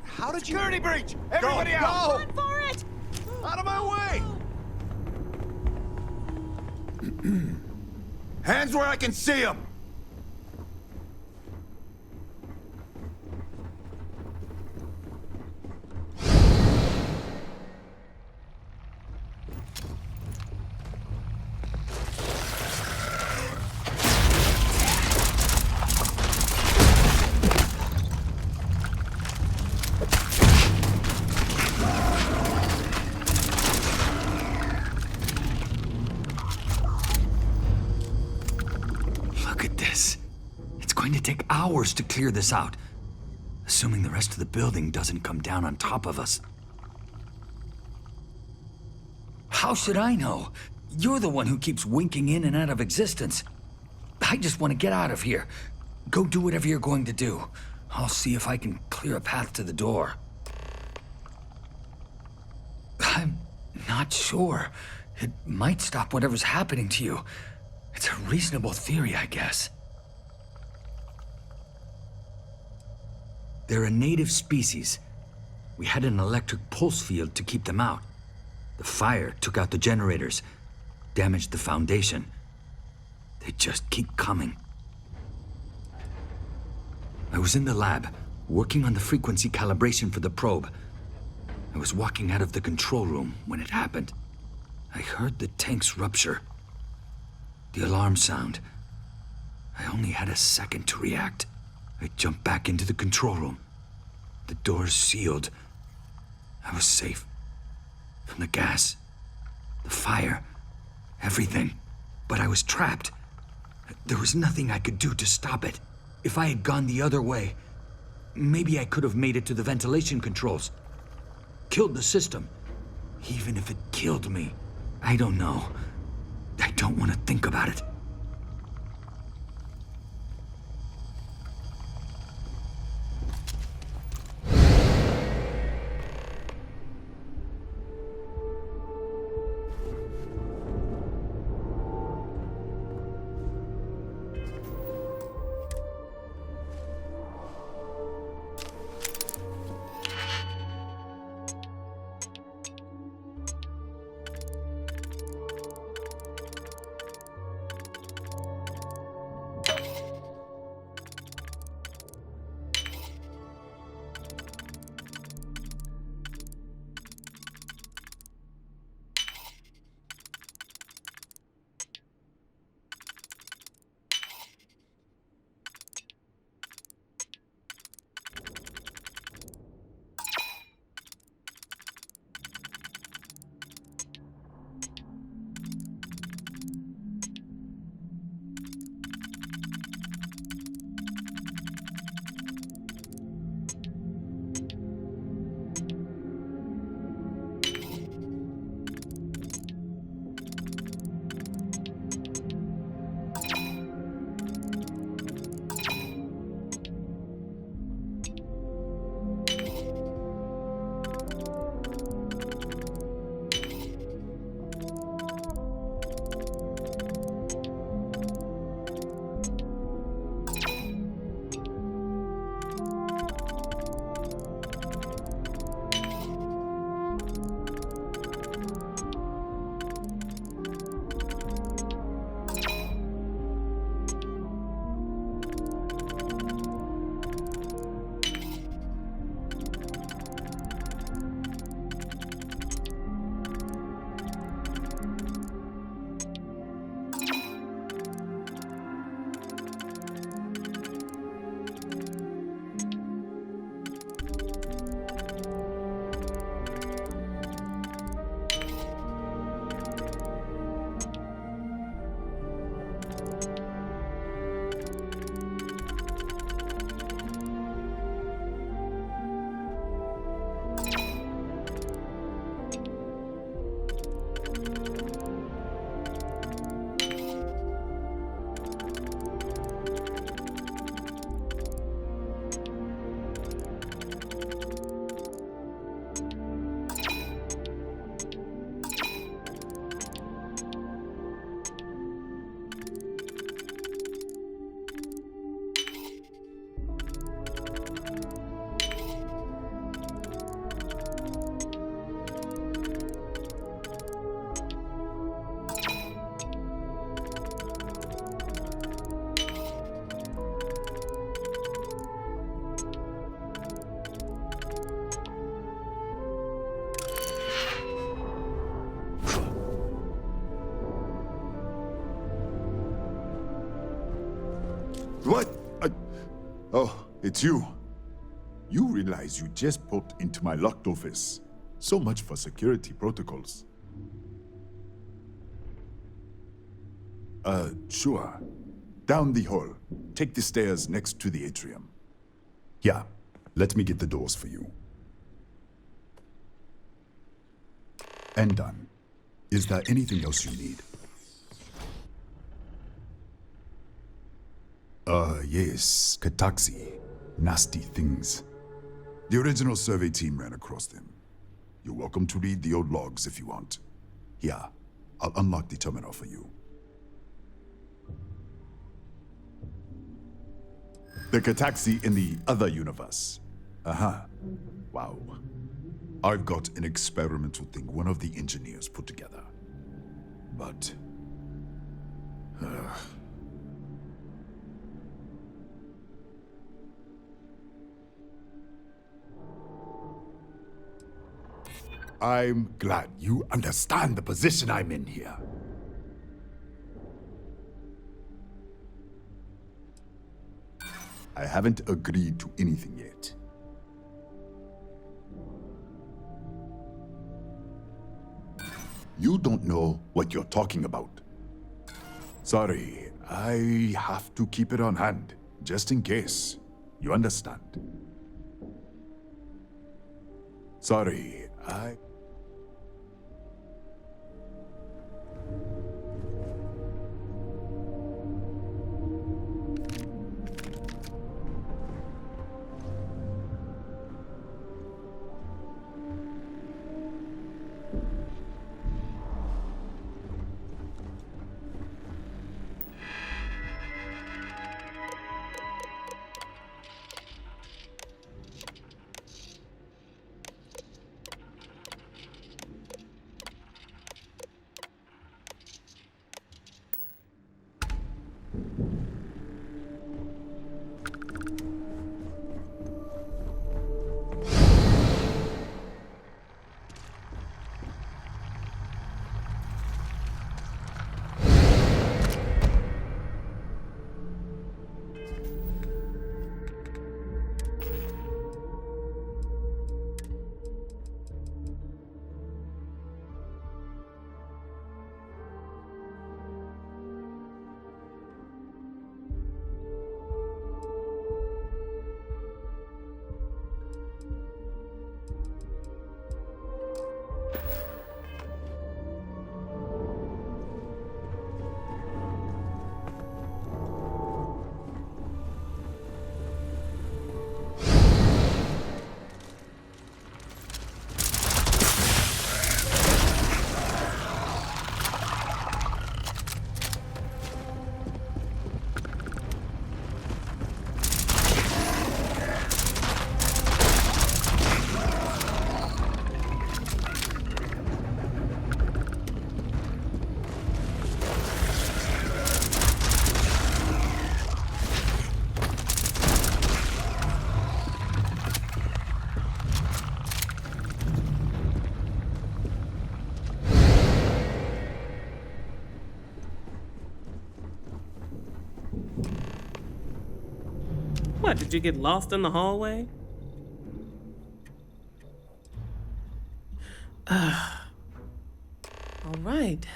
How did you... Security breach! Everybody out! Go! Run for it! Out of my way! Hands where I can see them! Hours to clear this out, assuming the rest of the building doesn't come down on top of us. How should I know? You're the one who keeps winking in and out of existence. I just want to get out of here. Go do whatever you're going to do. I'll see if I can clear a path to the door. I'm not sure. It might stop whatever's happening to you. It's a reasonable theory, I guess. They're a native species. We had an electric pulse field to keep them out. The fire took out the generators, damaged the foundation. They just keep coming. I was in the lab, working on the frequency calibration for the probe. I was walking out of the control room when it happened. I heard the tanks rupture. The alarm sound. I only had a second to react. I jumped back into the control room. The doors sealed. I was safe. From the gas, the fire, everything. But I was trapped. There was nothing I could do to stop it. If I had gone the other way, maybe I could have made it to the ventilation controls. Killed the system. Even if it killed me. I don't know. I don't want to think about it. What? Oh, it's you. You realize you just popped into my locked office. So much for security protocols. Sure. Down the hall. Take the stairs next to the atrium. Yeah, let me get the doors for you. And done. Is there anything else you need? Yes, Kataxi. Nasty things. The original survey team ran across them. You're welcome to read the old logs if you want. Here, I'll unlock the terminal for you. The Kataxi in the other universe. Wow. I've got an experimental thing one of the engineers put together. But... I'm glad you understand the position I'm in here. I haven't agreed to anything yet. You don't know what you're talking about. Sorry, I have to keep it on hand, just in case. You understand? Sorry, What, did you get lost in the hallway? All right.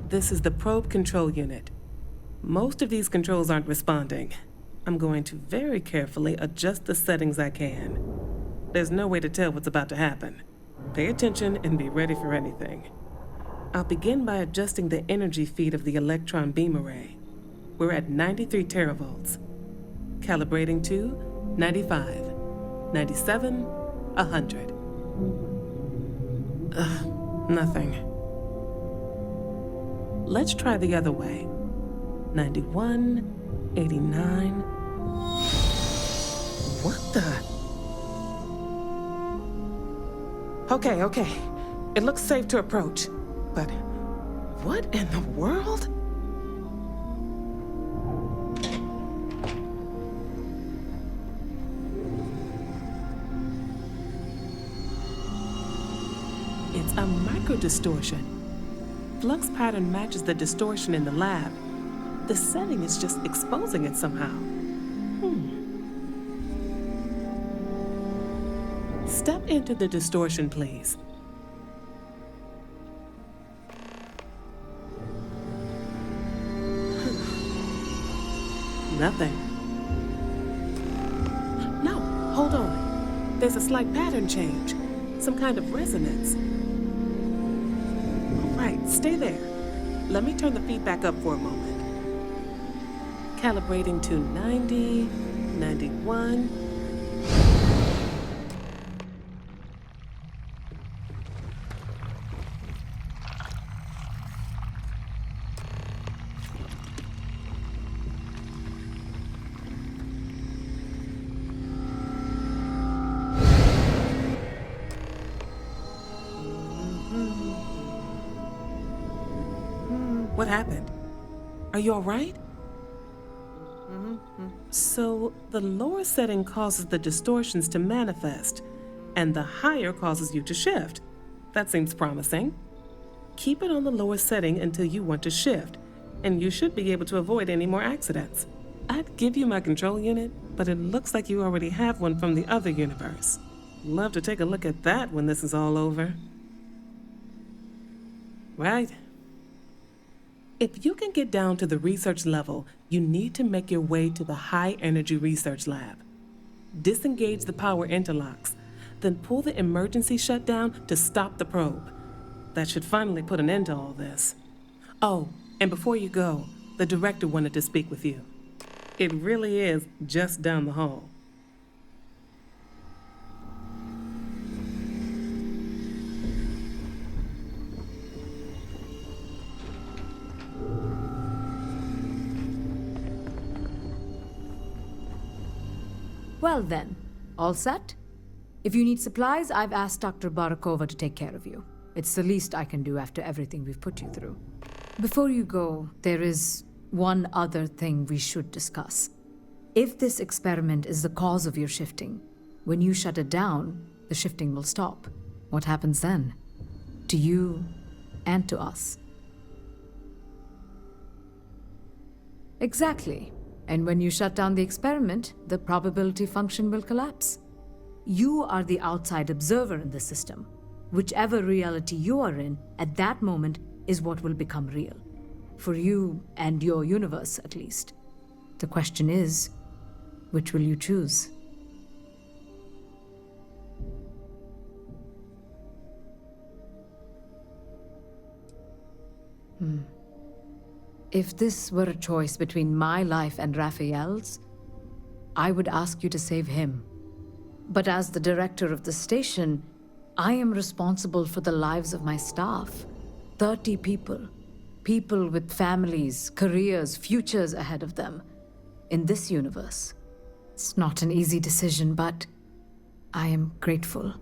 This is the probe control unit. Most of these controls aren't responding. I'm going to very carefully adjust the settings I can. There's no way to tell what's about to happen. Pay attention and be ready for anything. I'll begin by adjusting the energy feed of the electron beam array. We're at 93 teravolts. Calibrating to 95, 97, 100. Nothing. Let's try the other way. 91, 89. What the? Okay. It looks safe to approach. But what in the world? It's a microdistortion. Flux pattern matches the distortion in the lab. The setting is just exposing it somehow. Step into the distortion, please. Nothing. No, hold on. There's a slight pattern change. Some kind of resonance. All right, stay there. Let me turn the feedback up for a moment. Calibrating to 90, 91. What happened? Are you all right? So, the lower setting causes the distortions to manifest, and the higher causes you to shift. That seems promising. Keep it on the lower setting until you want to shift, and you should be able to avoid any more accidents. I'd give you my control unit, but it looks like you already have one from the other universe. Love to take a look at that when this is all over. Right? If you can get down to the research level, you need to make your way to the high-energy research lab. Disengage the power interlocks, then pull the emergency shutdown to stop the probe. That should finally put an end to all this. Oh, and before you go, the director wanted to speak with you. It really is just down the hall. Well then, all set? If you need supplies, I've asked Dr. Barakova to take care of you. It's the least I can do after everything we've put you through. Before you go, there is one other thing we should discuss. If this experiment is the cause of your shifting, when you shut it down, the shifting will stop. What happens then? To you and to us. Exactly. And when you shut down the experiment, the probability function will collapse. You are the outside observer in the system. Whichever reality you are in, at that moment, is what will become real. For you and your universe, at least. The question is, which will you choose? If this were a choice between my life and Raphael's, I would ask you to save him. But as the director of the station, I am responsible for the lives of my staff. 30 people. People with families, careers, futures ahead of them. In this universe. It's not an easy decision, but I am grateful.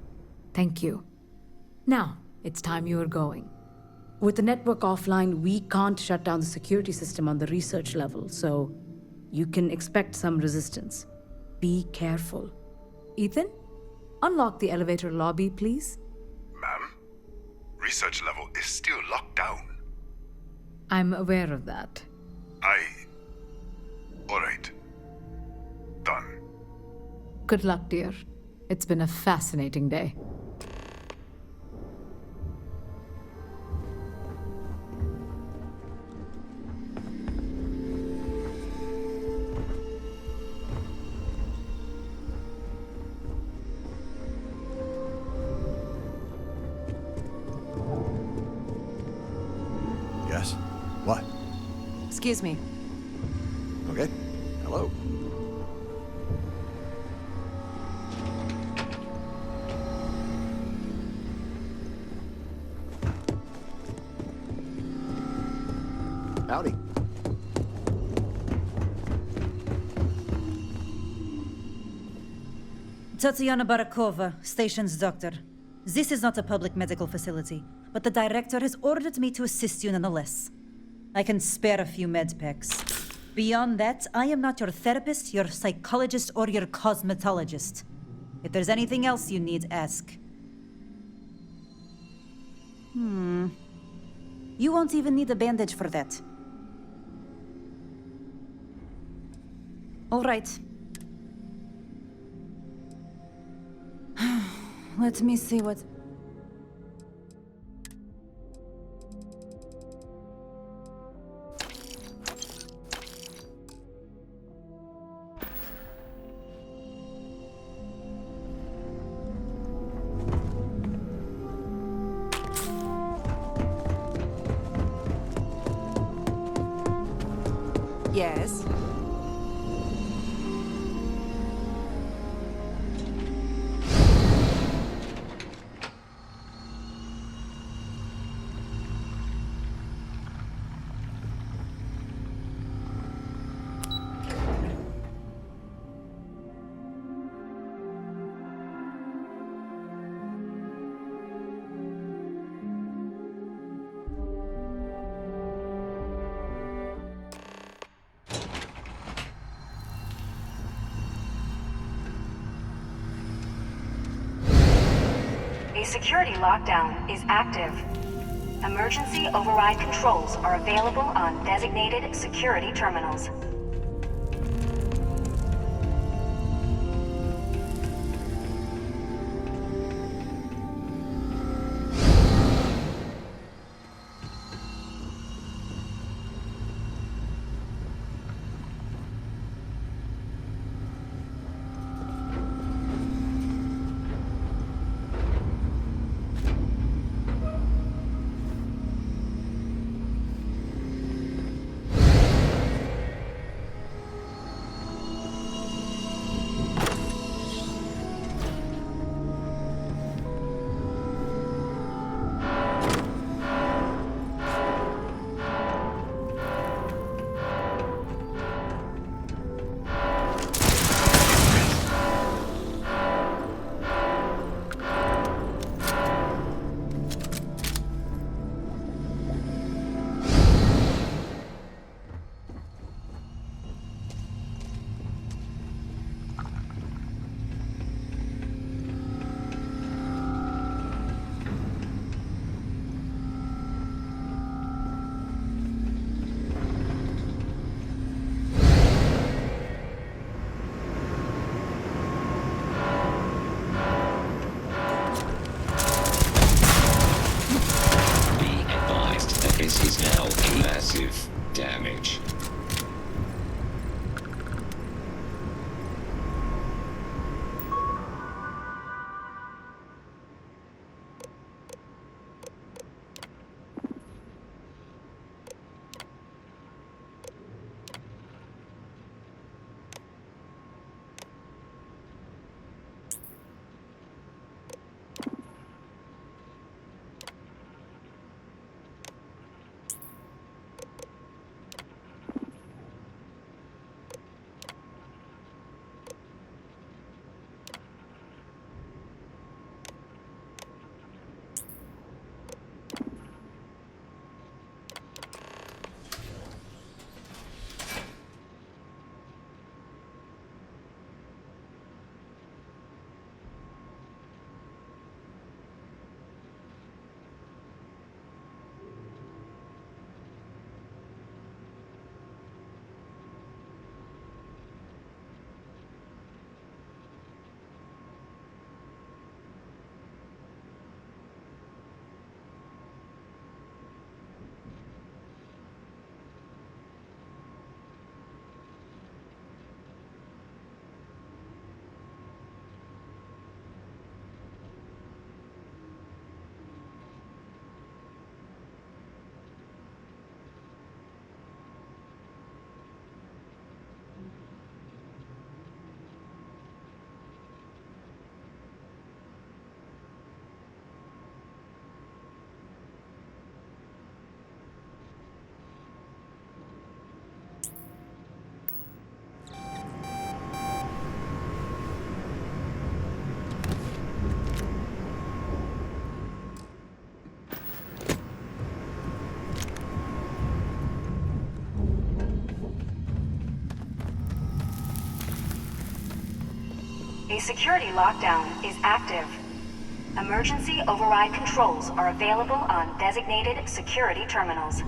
Thank you. Now, it's time you are going. With the network offline, we can't shut down the security system on the research level, so you can expect some resistance. Be careful. Ethan, unlock the elevator lobby, please. Ma'am, research level is still locked down. I'm aware of that. All right. Done. Good luck, dear. It's been a fascinating day. Yes? What? Excuse me. Okay. Hello. Howdy. Tatiana Barakova, station's doctor. This is not a public medical facility, but the director has ordered me to assist you nonetheless. I can spare a few med packs. Beyond that, I am not your therapist, your psychologist, or your cosmetologist. If there's anything else you need, ask. You won't even need a bandage for that. All right. Let me see what... Yes. A security lockdown is active. Emergency override controls are available on designated security terminals. damage. A security lockdown is active. Emergency override controls are available on designated security terminals.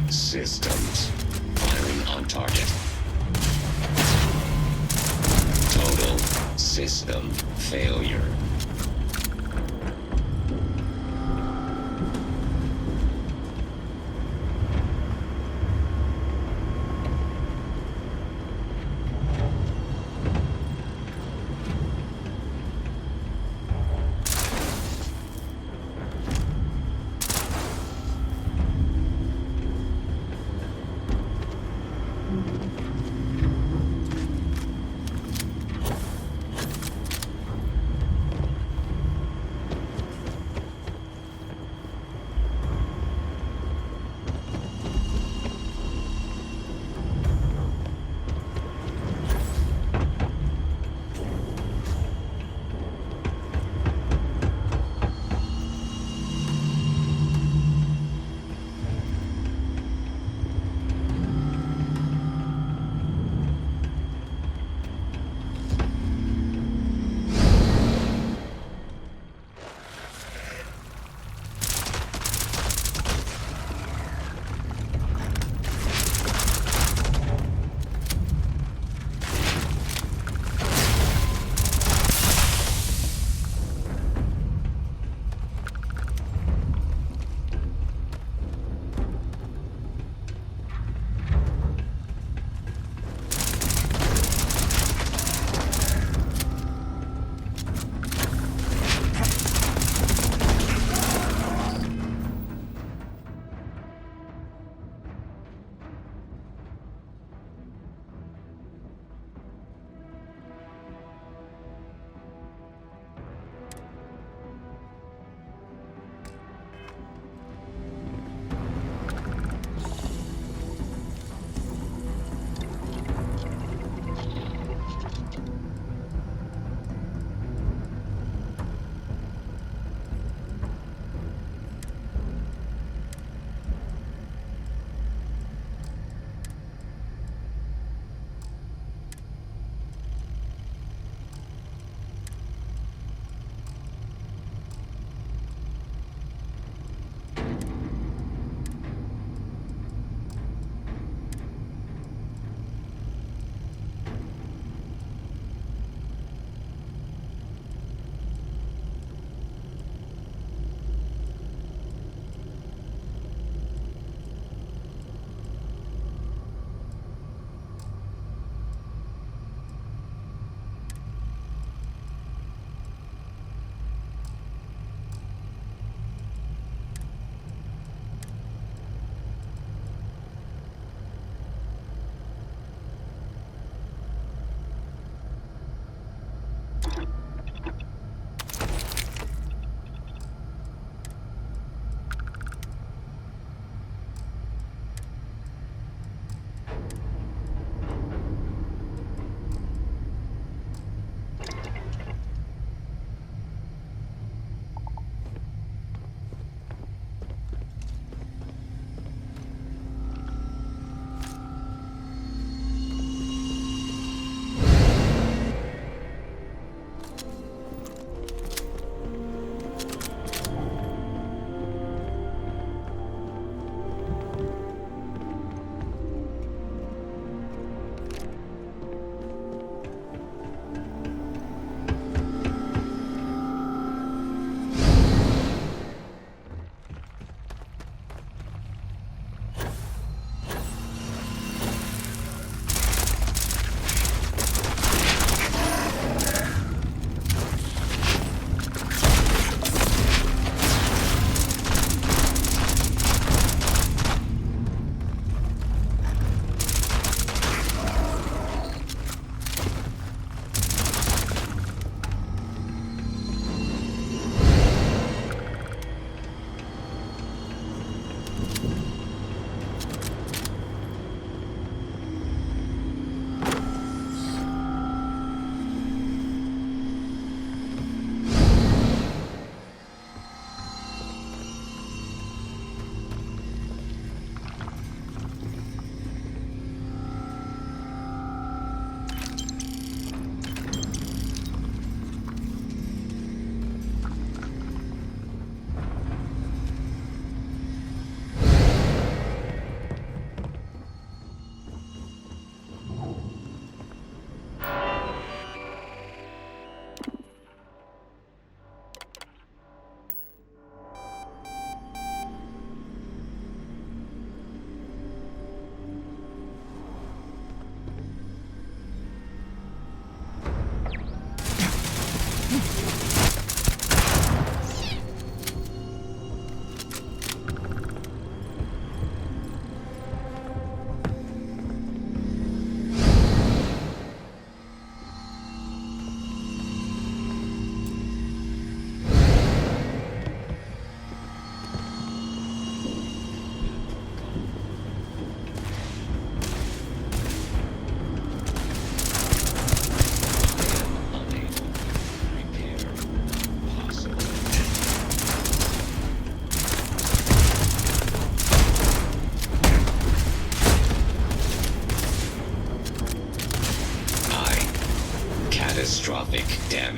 Systems firing on target. Total system failure.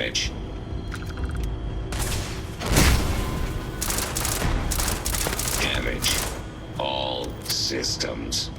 Damage. Damage. All systems.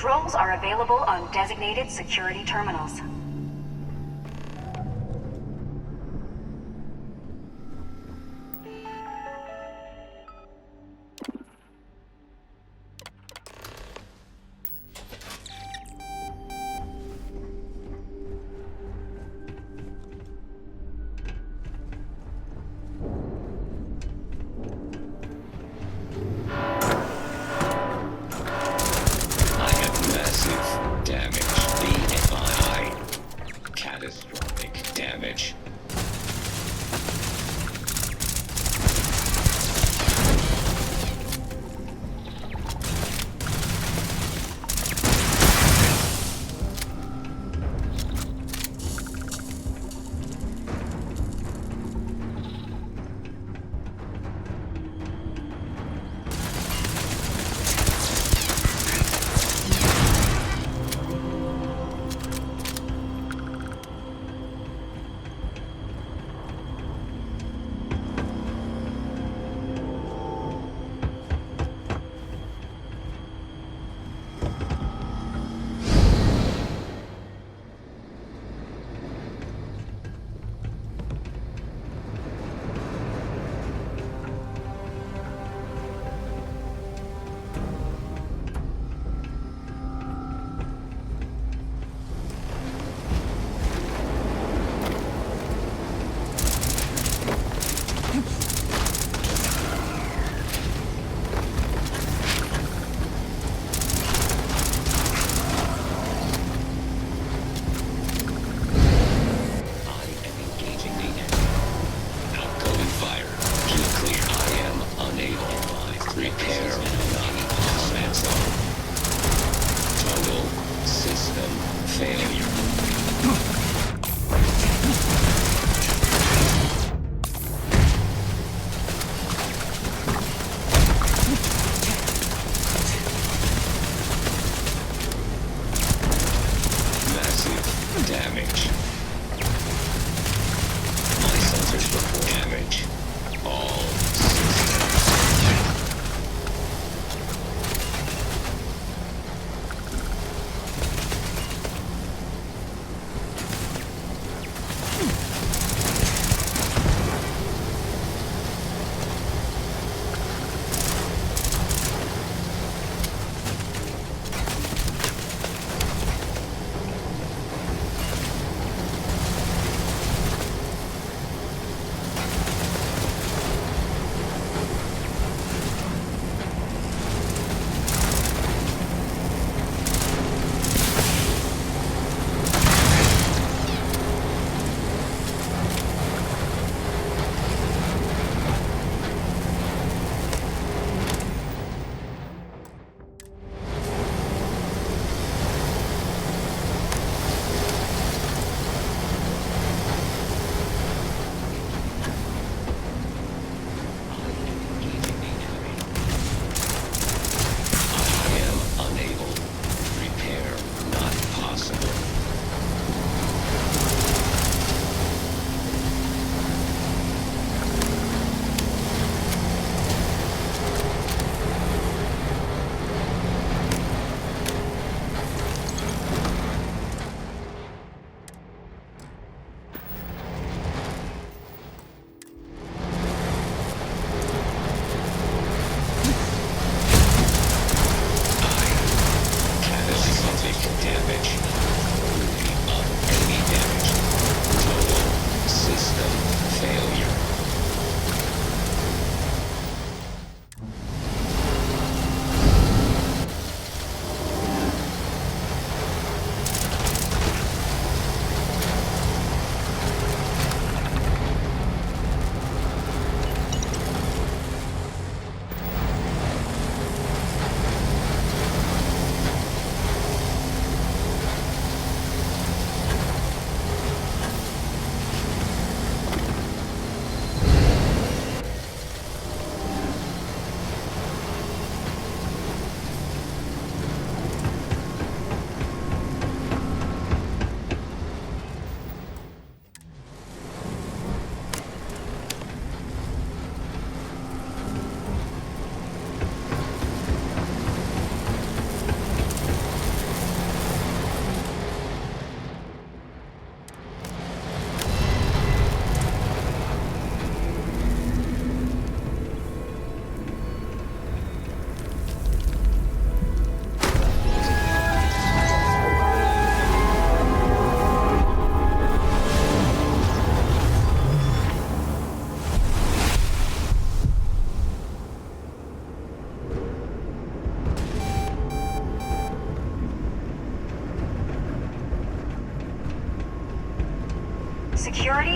Controls are available on designated security terminals.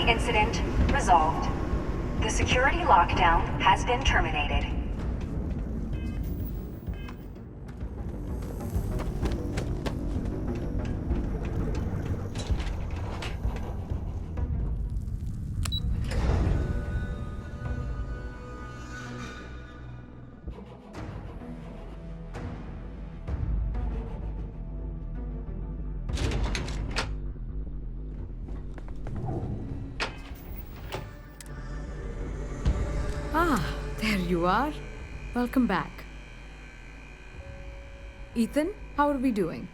incident resolved. The security lockdown has been terminated. Ah, there you are. Welcome back. Ethan, how are we doing?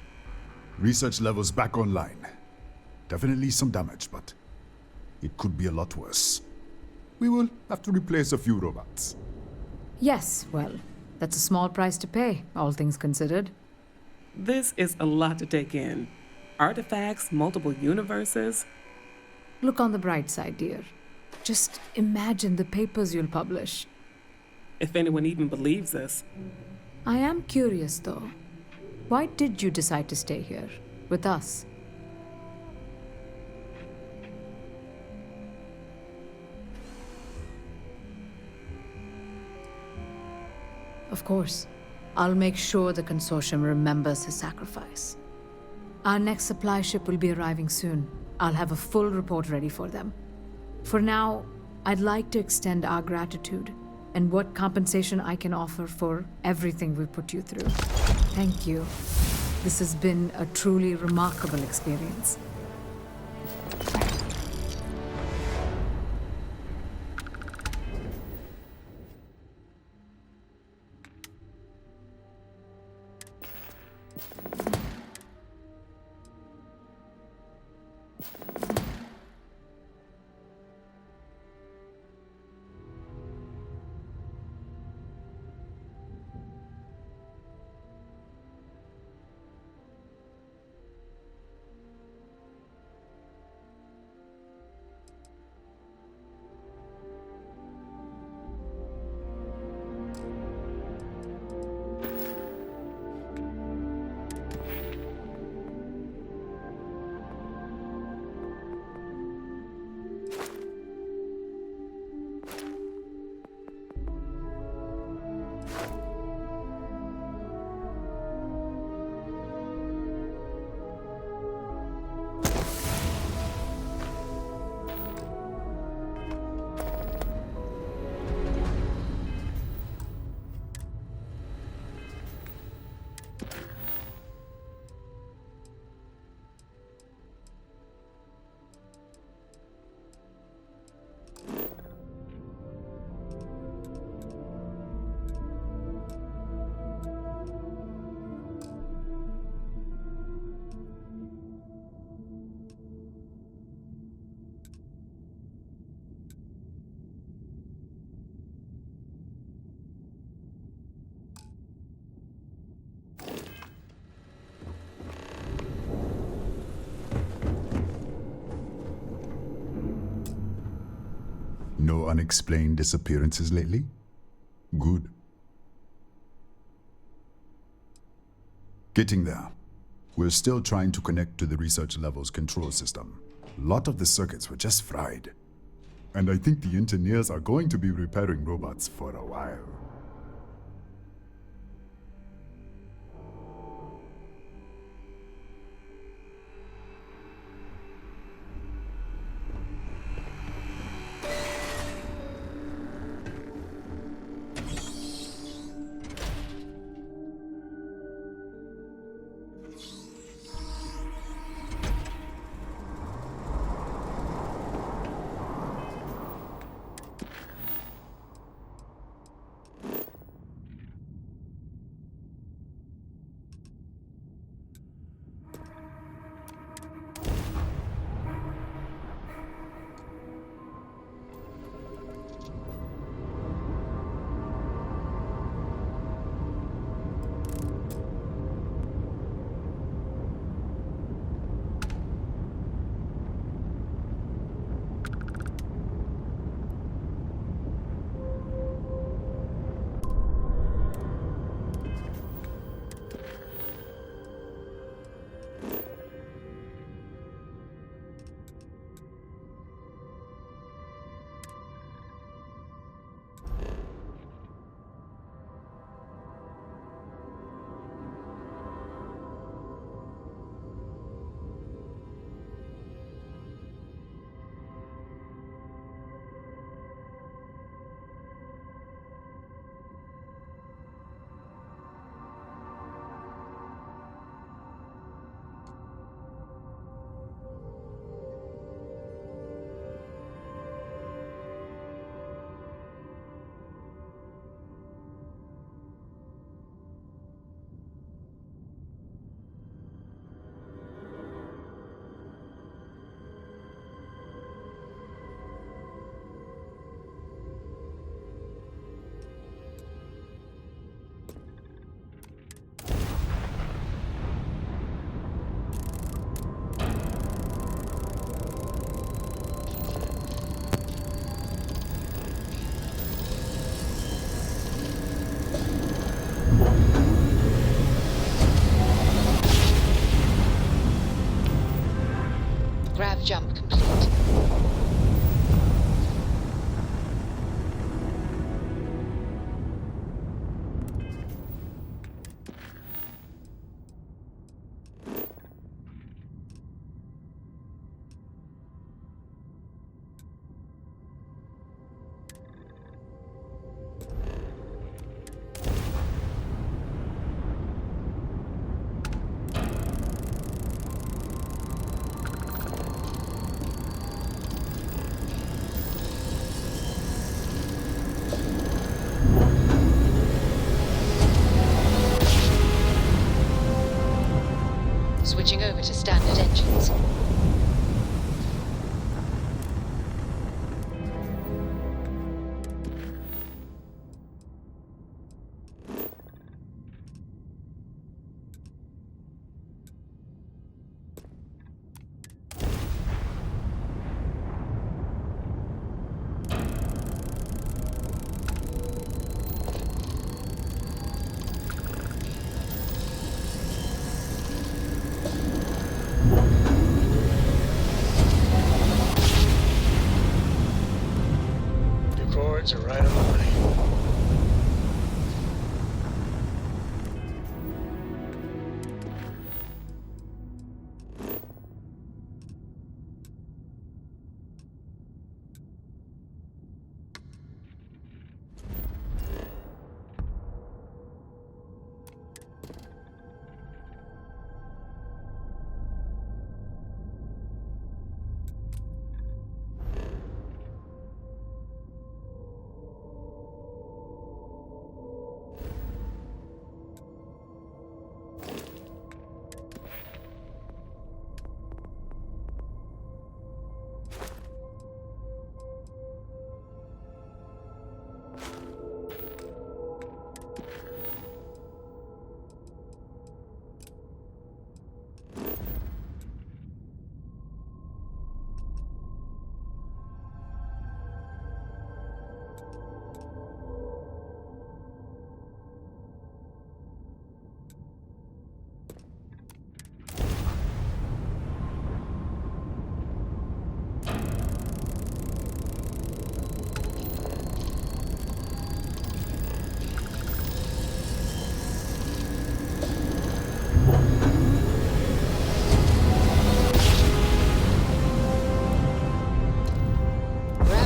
Research levels back online. Definitely some damage, but it could be a lot worse. We will have to replace a few robots. Yes, well, that's a small price to pay, all things considered. This is a lot to take in. Artifacts, multiple universes. Look on the bright side, dear. Just imagine the papers you'll publish. If anyone even believes us. I am curious, though. Why did you decide to stay here, with us? Of course. I'll make sure the consortium remembers his sacrifice. Our next supply ship will be arriving soon. I'll have a full report ready for them. For now, I'd like to extend our gratitude and what compensation I can offer for everything we've put you through. Thank you. This has been a truly remarkable experience. No unexplained disappearances lately? Good. Getting there. We're still trying to connect to the research level's control system. A lot of the circuits were just fried. And I think the engineers are going to be repairing robots for a while. switching over to standard engines. Are right on the money.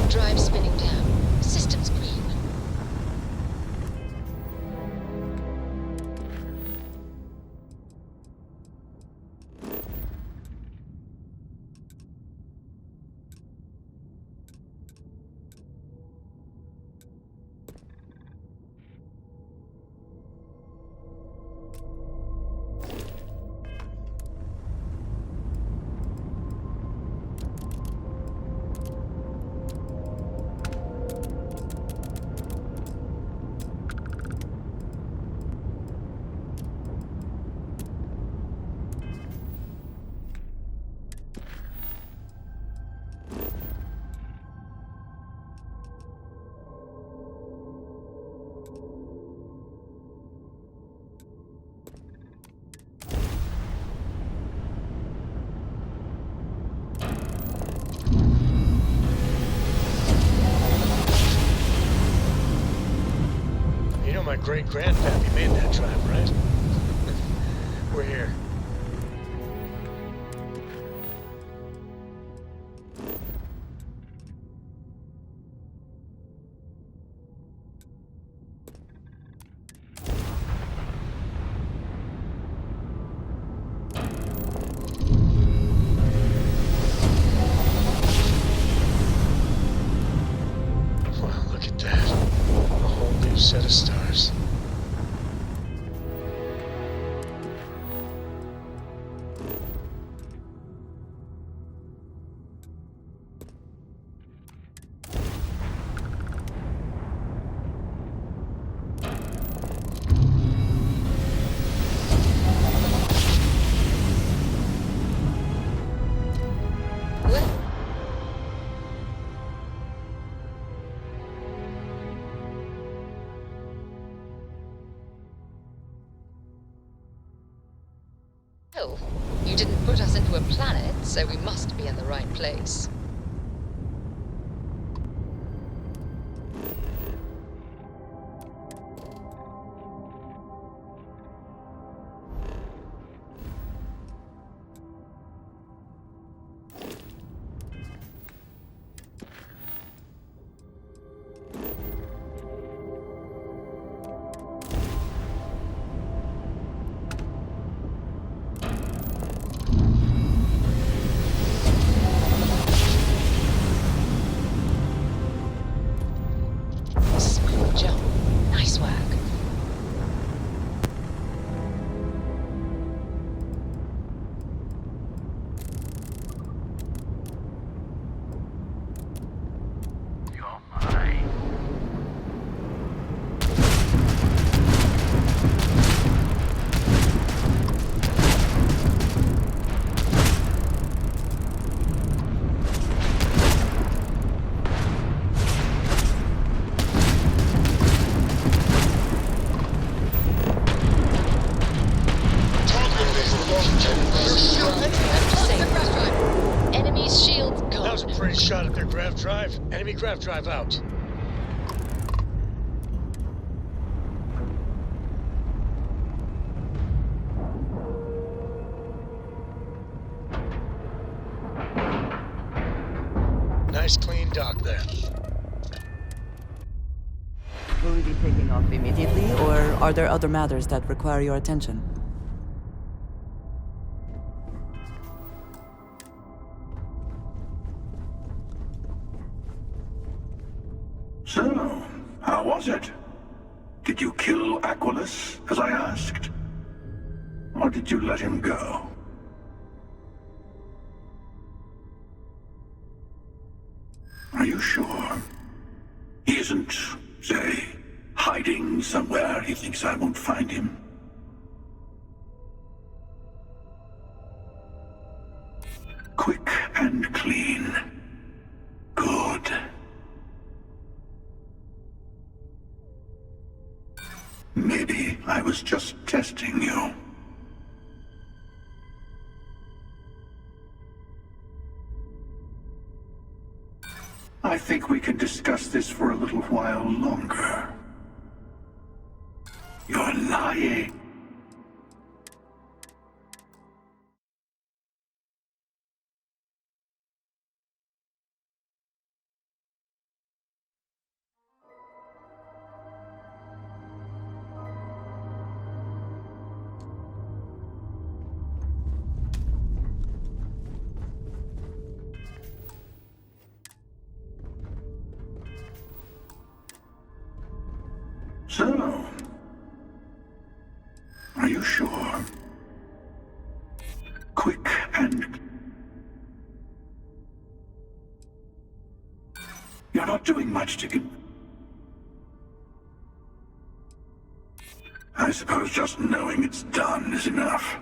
Drive spinning down. Systems green. My great-grandpappy made that drive, right? We're here. Wow, look at that. A whole new set of stars. Well, you didn't put us into a planet, so we must be in the right place. Enemy craft drive out. Nice clean dock there. Will we be taking off immediately, or are there other matters that require your attention? So, how was it? Did you kill Aquilus, as I asked? Or did you let him go? Are you sure? He isn't, say, hiding somewhere he thinks I won't find him? Quick and clean. Good. Maybe I was just testing you. I think we can discuss this for a little while longer. You're lying. So, are you sure? Quick and... You're not doing much to get... I suppose just knowing it's done is enough.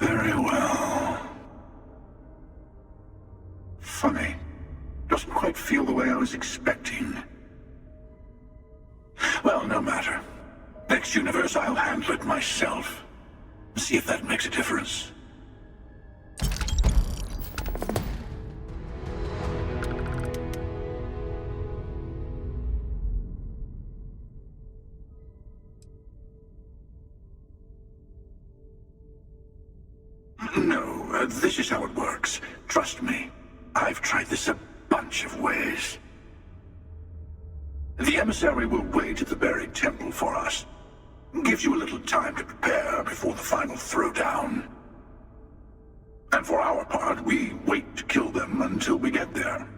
Very well. Funny. Doesn't quite feel the way I was expecting. Well, no matter. Next universe, I'll handle it myself. See if that makes a difference. No, this is how it works. Trust me. I've tried this a bunch of ways. The emissary will wait at the buried temple for us. Gives you a little time to prepare before the final throwdown. And for our part, we wait to kill them until we get there.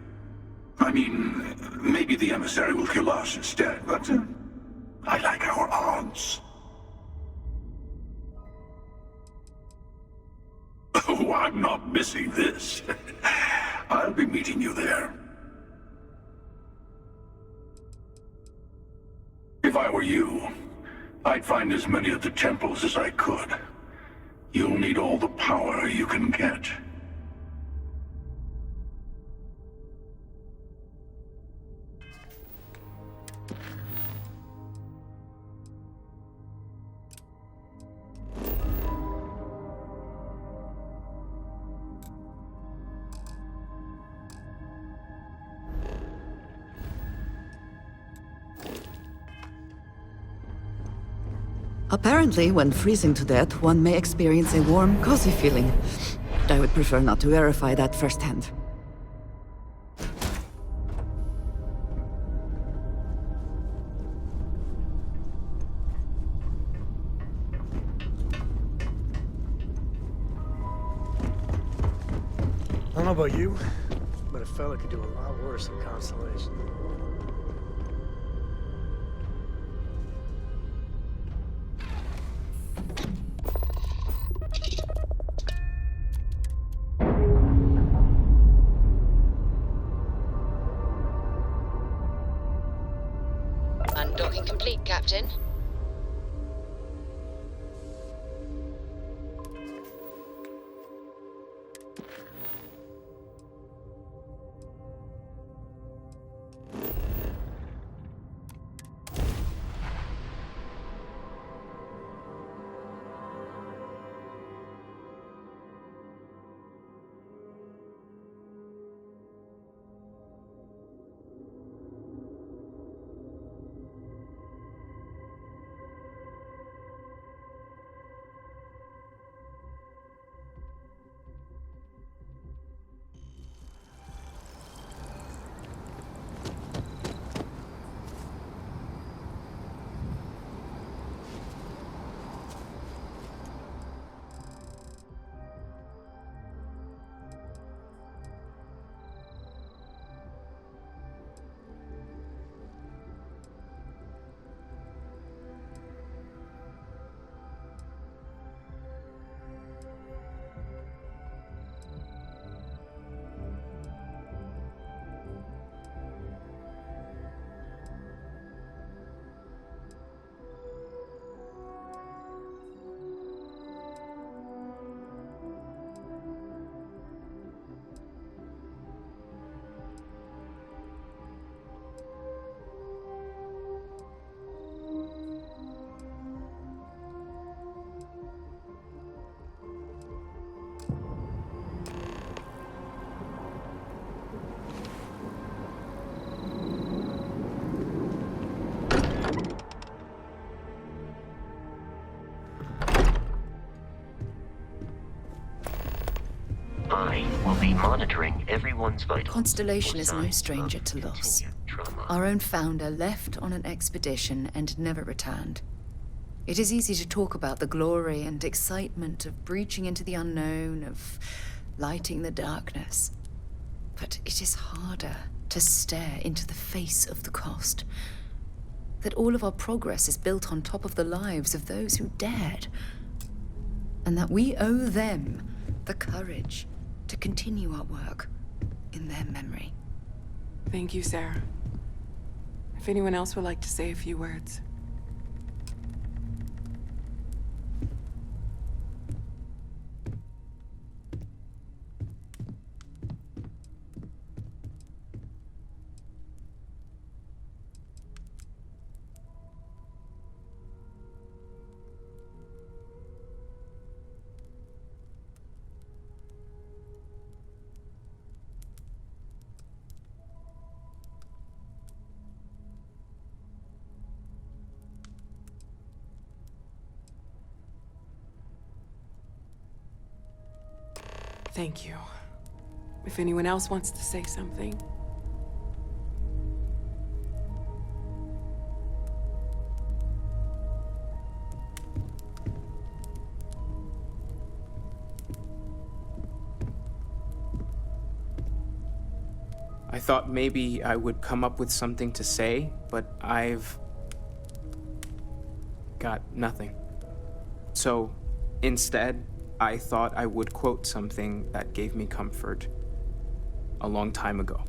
I mean, maybe the emissary will kill us instead, but I like our odds. Oh, I'm not missing this. I'll be meeting you there. If I were you, I'd find as many of the temples as I could. You'll need all the power you can get. Apparently, when freezing to death, one may experience a warm, cozy feeling. I would prefer not to verify that firsthand. I don't know about you, but a fella could do a lot worse than Constellation. Undocking complete, Captain. monitoring everyone's vitals. Constellation for is no signs stranger of to loss. continued trauma. Our own founder left on an expedition and never returned. It is easy to talk about the glory and excitement of breaching into the unknown, of lighting the darkness. But it is harder to stare into the face of the cost. That all of our progress is built on top of the lives of those who dared. And that we owe them the courage to continue our work in their memory. Thank you, Sarah. If anyone else would like to say a few words. Thank you. If anyone else wants to say something. I thought maybe I would come up with something to say, but I've got nothing. So, instead, I thought I would quote something that gave me comfort a long time ago.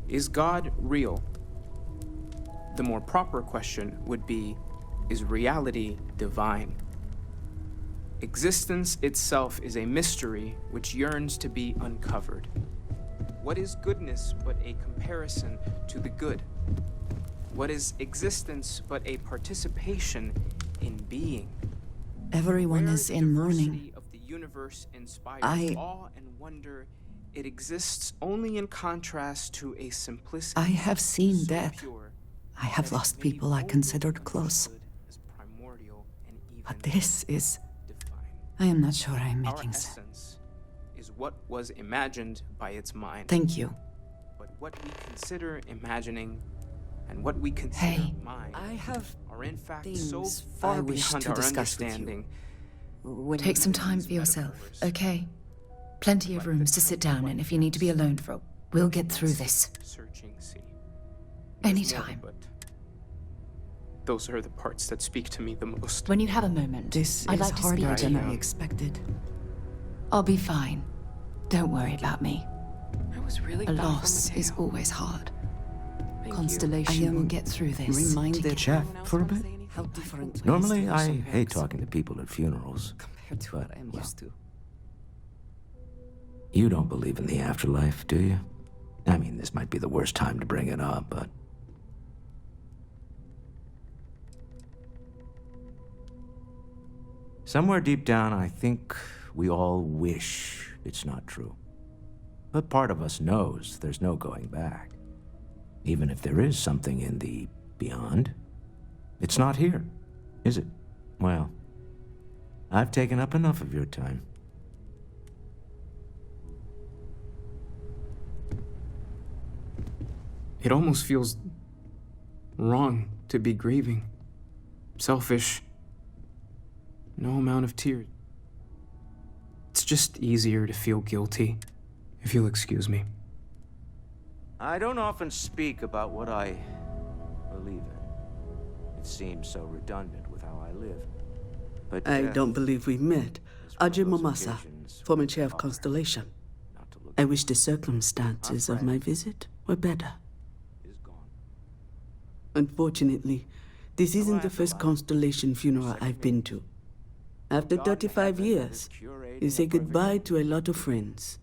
Is God real? The more proper question would be, is reality divine? Existence itself is a mystery which yearns to be uncovered. What is goodness but a comparison to the good? What is existence but a participation in being? Everyone is in mourning. Universe inspires awe and wonder. It exists only in contrast to a simplicity. I have seen so death. Pure, I have lost people I considered close. But this is... I am not sure I am making Our sense. essence is what was imagined by its mind. Thank you. But what we consider imagining and what we consider mind I have are in fact things so I far wish beyond to our discuss with you. understanding. Take some time for yourself, okay? Plenty of rooms to sit down in if you need to be alone for a... We'll get through this. Searching sea. Anytime. But those are the parts that speak to me the most. When you have a moment, This I'd is like to speak harder to than you. I expected. I'll be fine. Don't worry about me. I was really A thoughtful, loss Mateo. is always hard. Thank Constellation I will get through this. reminded Chat for a bit? how different Normally, I hate talking to people at funerals. compared to what I'm used to. You don't believe in the afterlife, do you? I mean, this might be the worst time to bring it up, but... Somewhere deep down, I think we all wish it's not true. But part of us knows there's no going back. Even if there is something in the beyond, it's not here, is it? Well, I've taken up enough of your time. It almost feels wrong to be grieving. Selfish. No amount of tears. It's just easier to feel guilty, if you'll excuse me. I don't often speak about what I believe in. It seems so redundant with how I live. But I don't believe we've met. Ajay Mamasa, former chair of Constellation. I wish the circumstances of my visit were better. Unfortunately, this isn't the first Constellation funeral I've been to. After 35 years, you say goodbye to a lot of friends.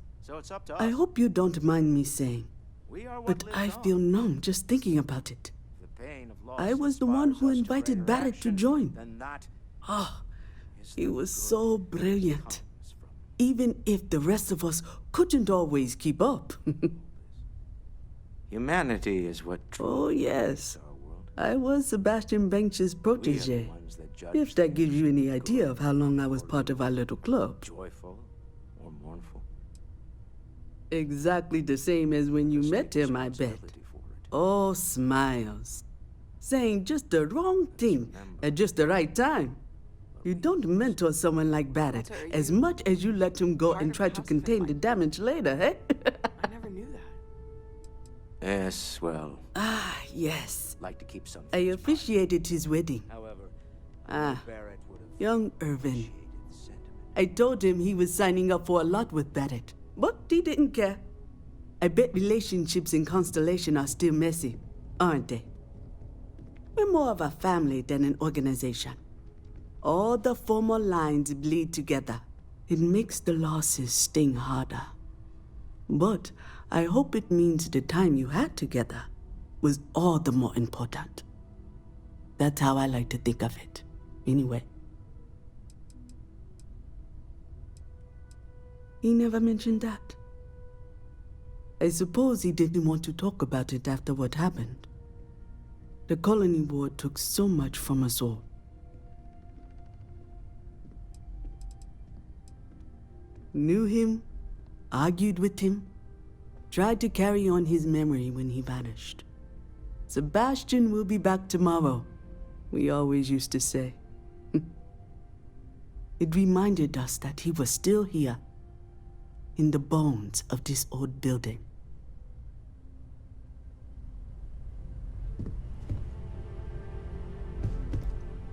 I hope you don't mind me saying, but I feel numb just thinking about it. I was the one who invited Barrett to join. Oh, he was so brilliant. Even if the rest of us couldn't always keep up. Humanity is what... Oh, yes. I was Sebastian Banks's protege. If that gives you any idea of how long I was part of our little club. Joyful or mournful. Exactly the same as when you met him, I bet. All smiles. Saying just the wrong thing at just the right time. You don't mentor someone like Barrett as much as you let him go and try to contain the damage later, eh? I never knew that. Yes, well, Ah, yes. like to keep some. I officiated his wedding. However, Ah, Barrett would have young Irvin. I told him he was signing up for a lot with Barrett, but he didn't care. I bet relationships in Constellation are still messy, aren't they? We're more of a family than an organization. All the former lines bleed together. It makes the losses sting harder. But I hope it means the time you had together was all the more important. That's how I like to think of it, anyway. He never mentioned that. I suppose he didn't want to talk about it after what happened. The colony war took so much from us all. Knew him, argued with him, tried to carry on his memory when he vanished. Sebastian will be back tomorrow, we always used to say. It reminded us that he was still here, in the bones of this old building.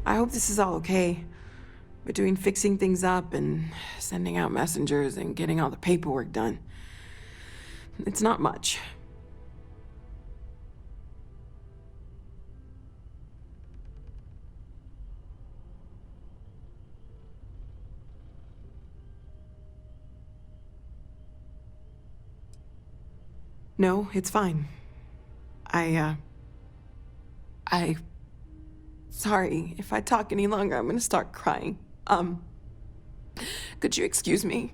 I hope this is all okay. Between fixing things up and sending out messengers and getting all the paperwork done. It's not much. No, it's fine. Sorry, if I talk any longer, I'm gonna start crying. Could you excuse me?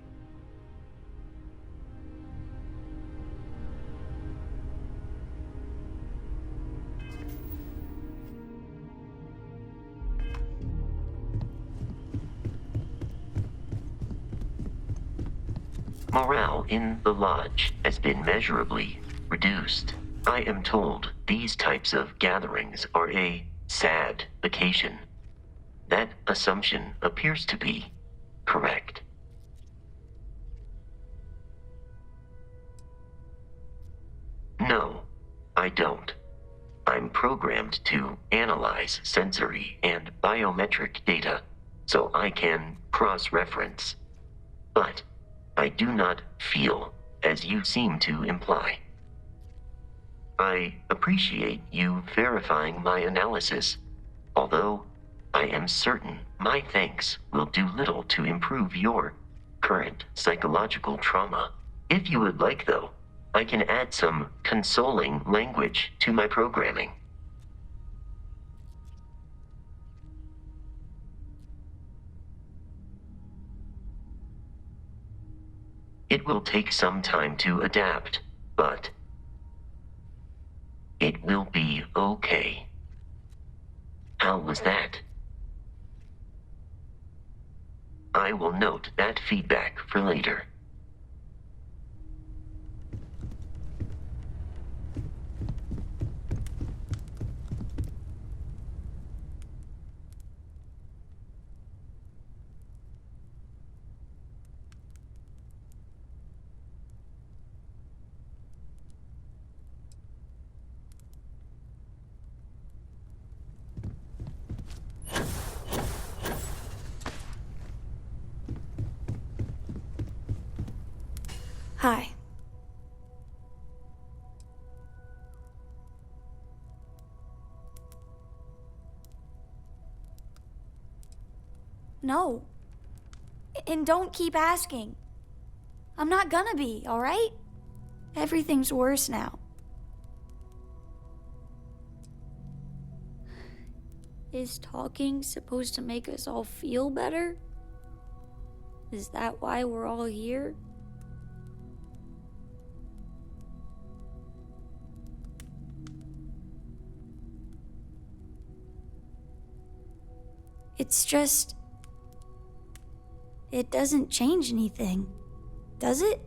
Morale in the lodge has been measurably reduced. I am told these types of gatherings are a sad occasion. That assumption appears to be correct. No, I don't. I'm programmed to analyze sensory and biometric data so I can cross-reference. But I do not feel as you seem to imply. I appreciate you verifying my analysis, although I am certain my thanks will do little to improve your current psychological trauma. If you would like, though, I can add some consoling language to my programming. It will take some time to adapt, but it will be okay. How was that? I will note that feedback for later. Hi. No. And don't keep asking. I'm not gonna be, all right? Everything's worse now. Is talking supposed to make us all feel better? Is that why we're all here? It's just... it doesn't change anything, does it?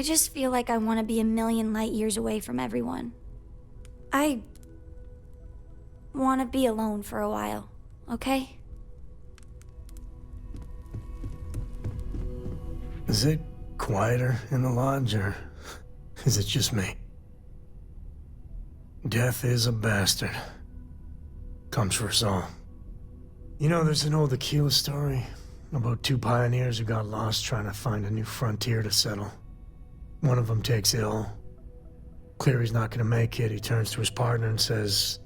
I just feel like I want to be a million light years away from everyone. I want to be alone for a while, okay? Is it quieter in the lodge, or is it just me? Death is a bastard. Comes for us all. You know, there's an old Aquila story about two pioneers who got lost trying to find a new frontier to settle. One of them takes ill. Clear he's not gonna make it, he turns to his partner and says,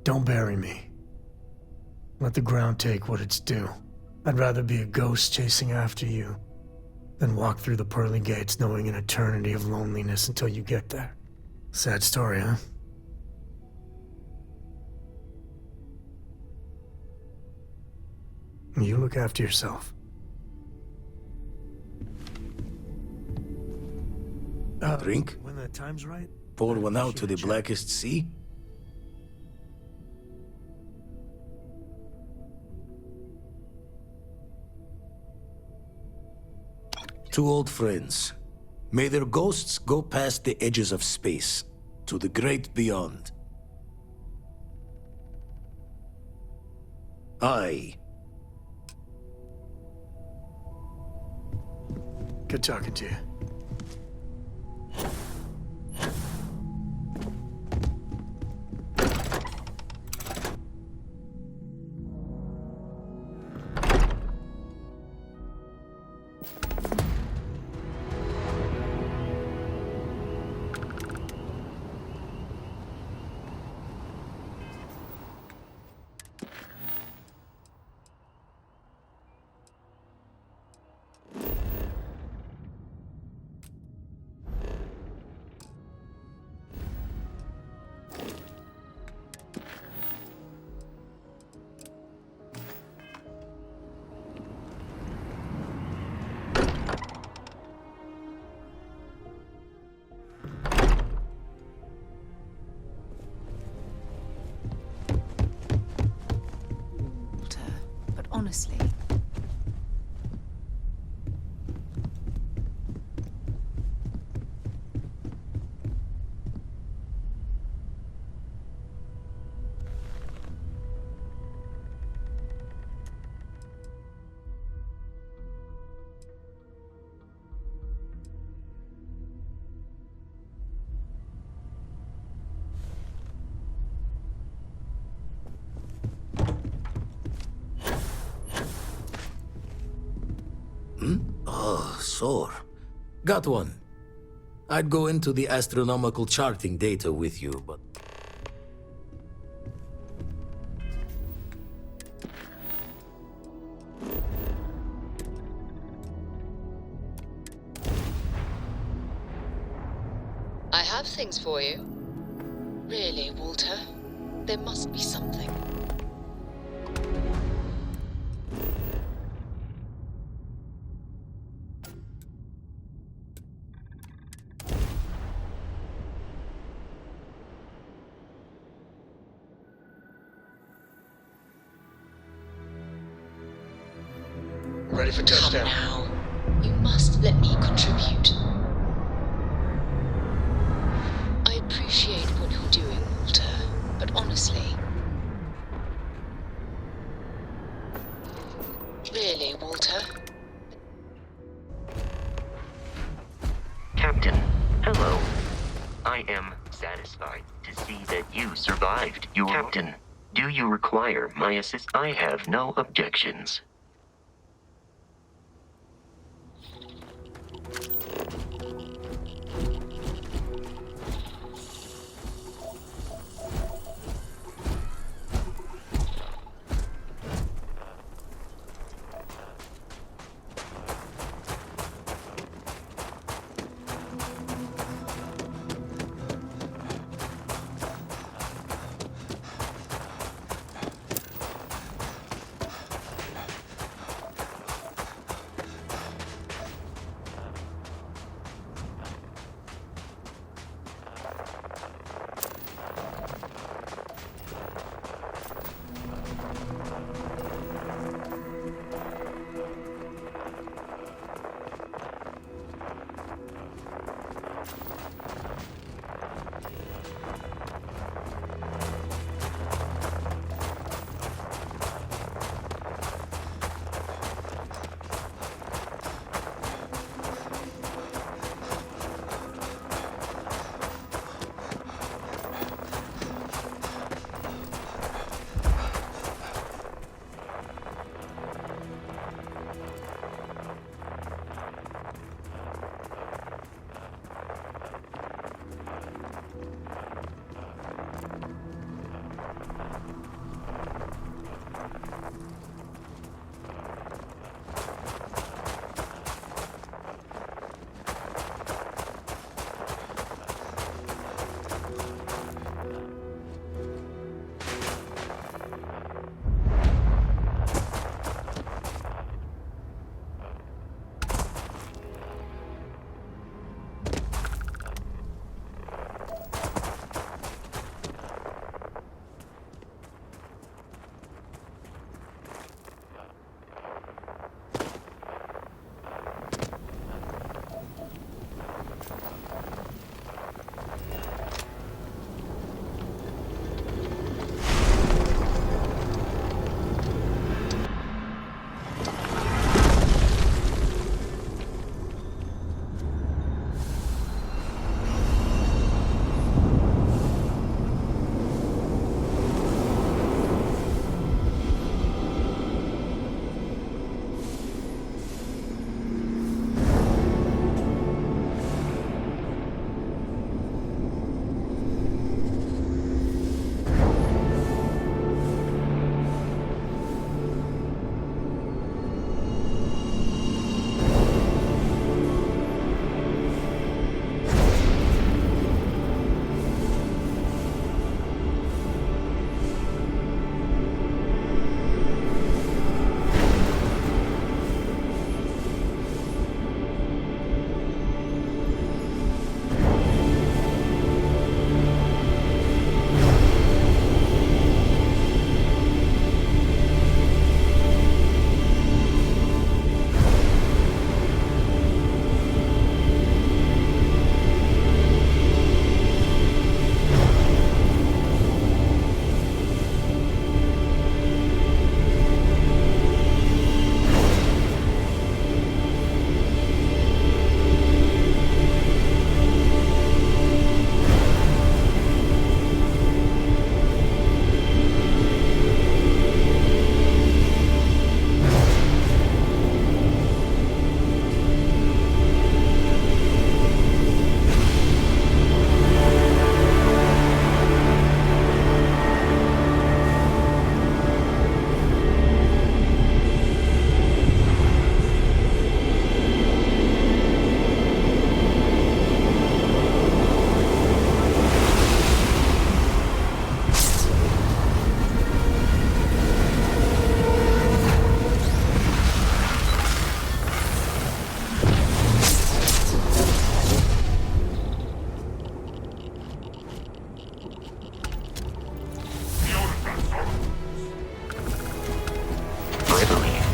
"Don't bury me. Let the ground take what it's due. I'd rather be a ghost chasing after you than walk through the pearly gates knowing an eternity of loneliness until you get there." Sad story, huh? You look after yourself. Drink? When the time's right? Pour one out to the blackest sea? Two old friends. May their ghosts go past the edges of space, to the great beyond. I. Good talking to you. But honestly, Oh, sore. Got one. I'd go into the astronomical charting data with you, but... I have things for you. Really, Walter? There must be something. Ready for touchdown. Come now. You must let me contribute. I appreciate what you're doing, Walter, but honestly... Really, Walter? Captain, hello. I am satisfied to see that you survived. Captain, do you require my assist? I have no objections.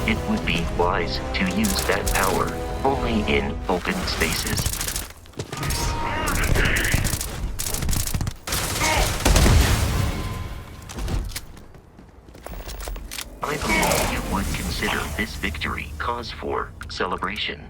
it would be wise to use that power only in open spaces. I believe you would consider this victory cause for celebration.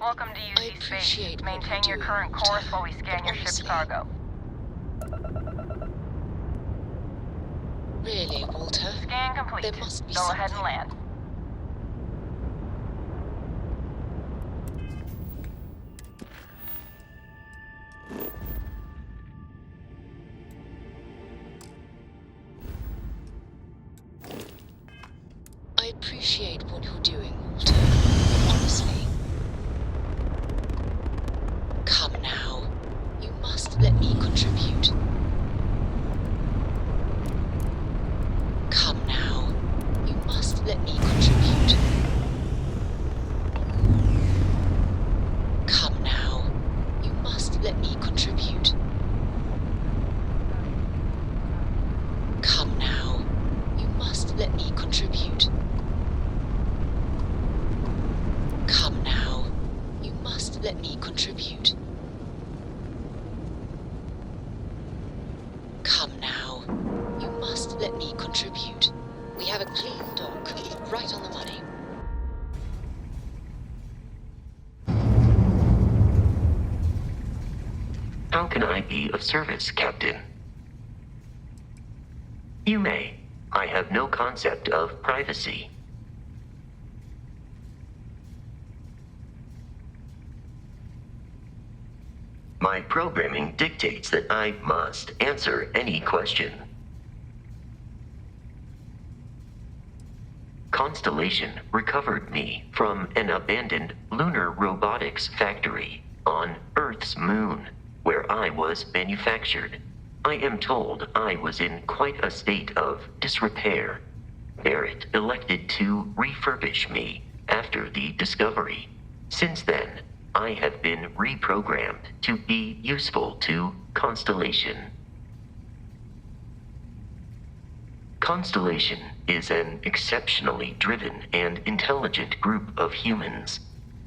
Welcome to UC Space. Maintain your current course while we scan your ship's cargo. Really, Walter? Scan complete. There must be Go something. ahead and land. I appreciate what you're doing, Walter. Honestly. Come now. You must let me contribute. Come now. You must let me contribute. Come now. You must let me contribute. Come now. You must let me contribute. Come now. You must let me contribute. Come now. You must let me contribute. We have a clean dock, right on the money. How can I be of service, Captain? You may. I have no concept of privacy. My programming dictates that I must answer any question. Constellation recovered me from an abandoned lunar robotics factory on Earth's moon, where I was manufactured. I am told I was in quite a state of disrepair. Barrett elected to refurbish me after the discovery. Since then, I have been reprogrammed to be useful to Constellation. Constellation is an exceptionally driven and intelligent group of humans.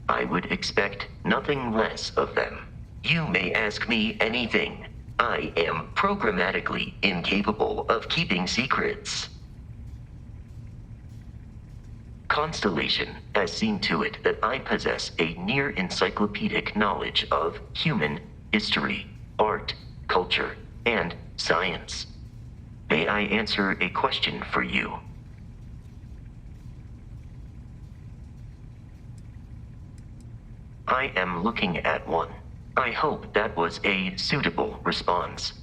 I would expect nothing less of them. You may ask me anything. I am programmatically incapable of keeping secrets. Constellation has seen to it that I possess a near-encyclopedic knowledge of human history, art, culture, and science. May I answer a question for you? I am looking at one. I hope that was a suitable response.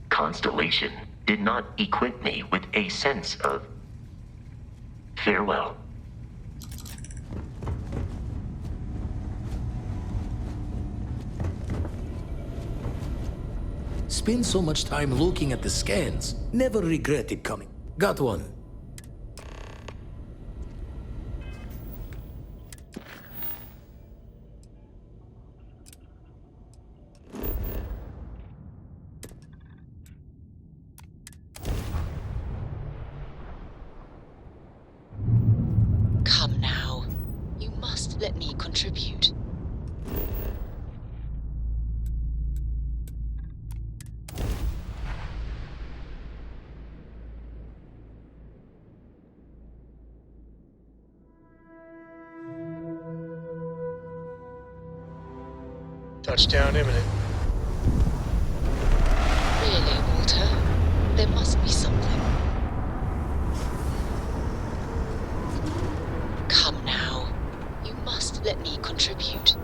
Constellation did not equip me with a sense of farewell. Spend so much time looking at the scans. Never regret it coming. Got one. Come now. You must let me contribute. Touchdown imminent. Really, Walter? There must be something. Come now. You must let me contribute.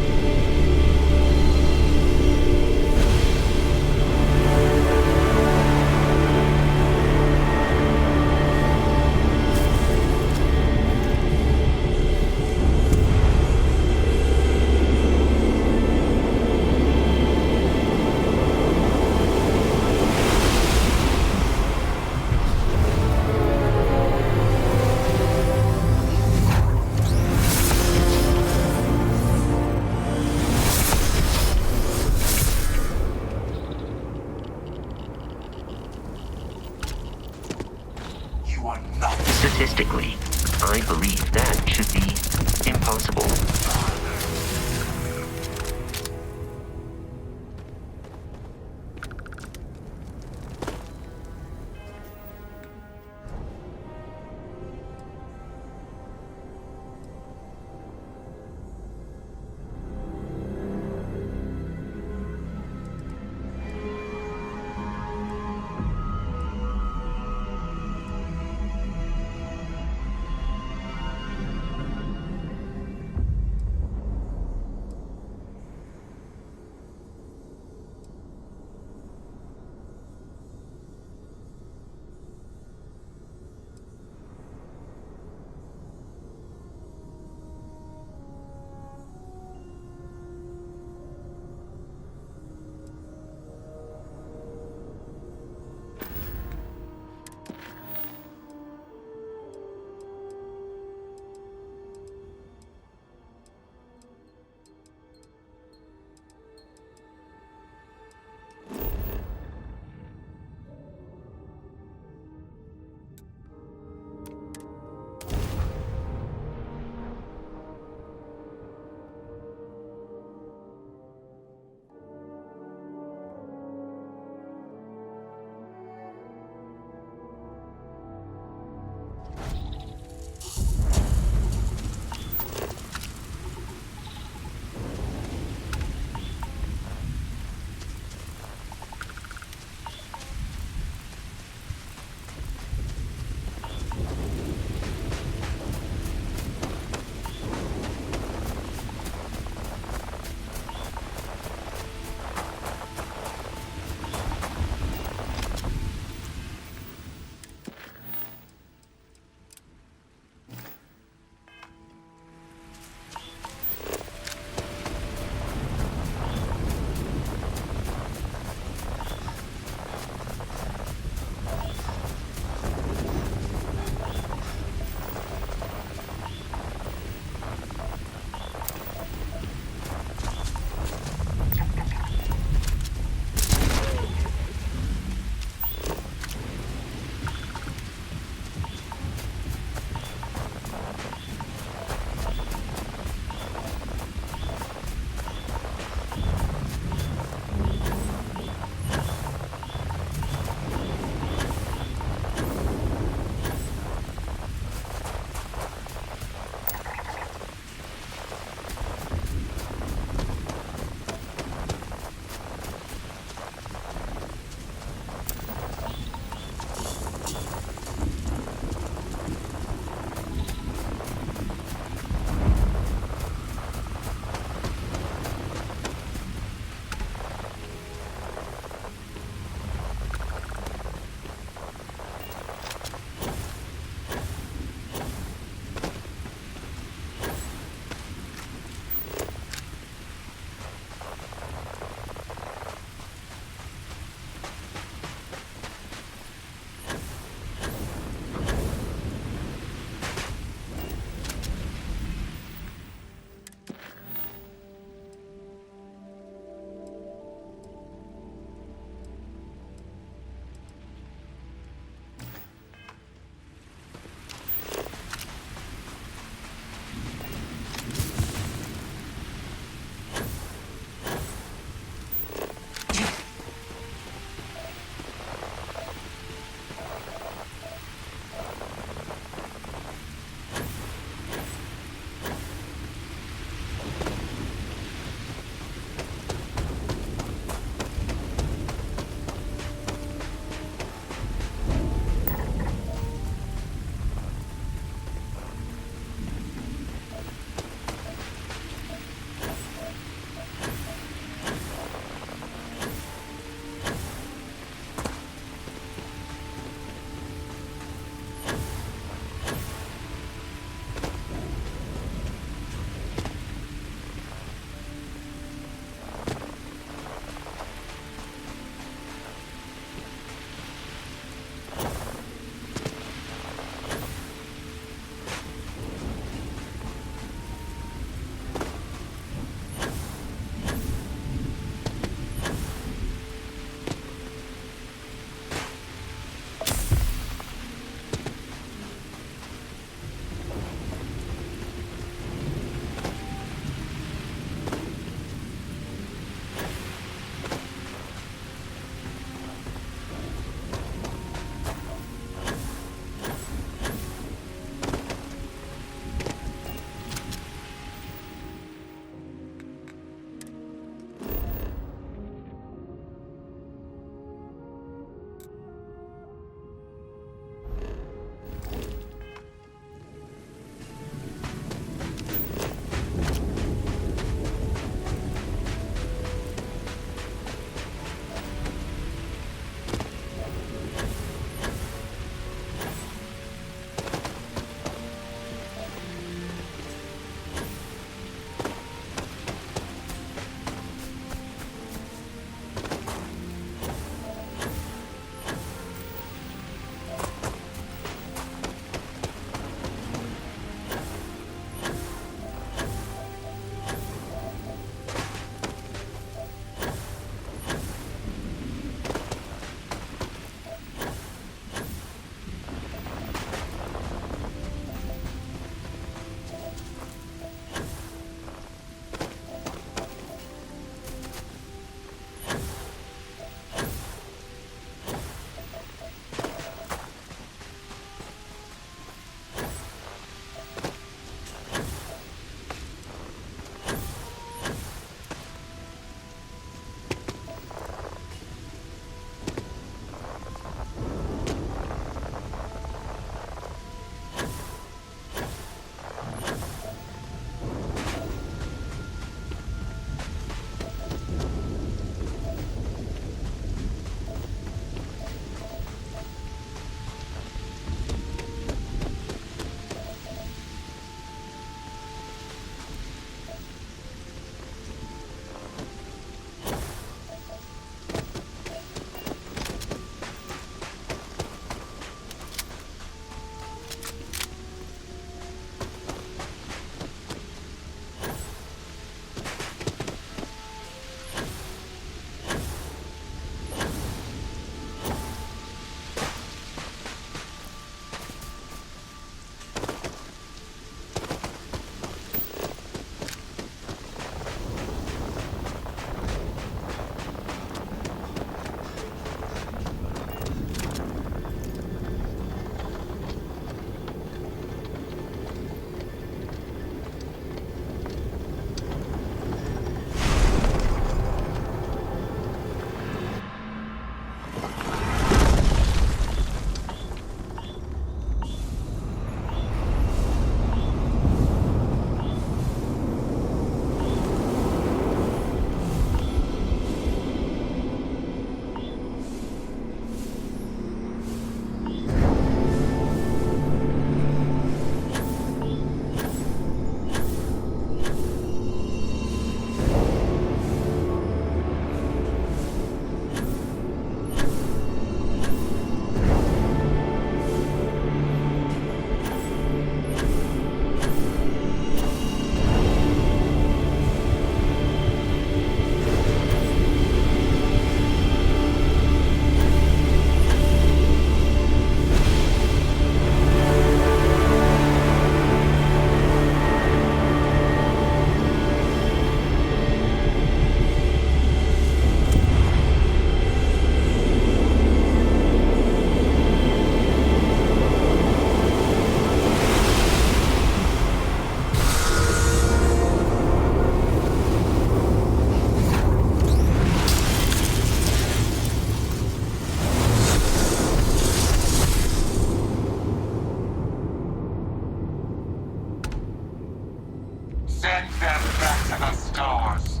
Send them back to the stars.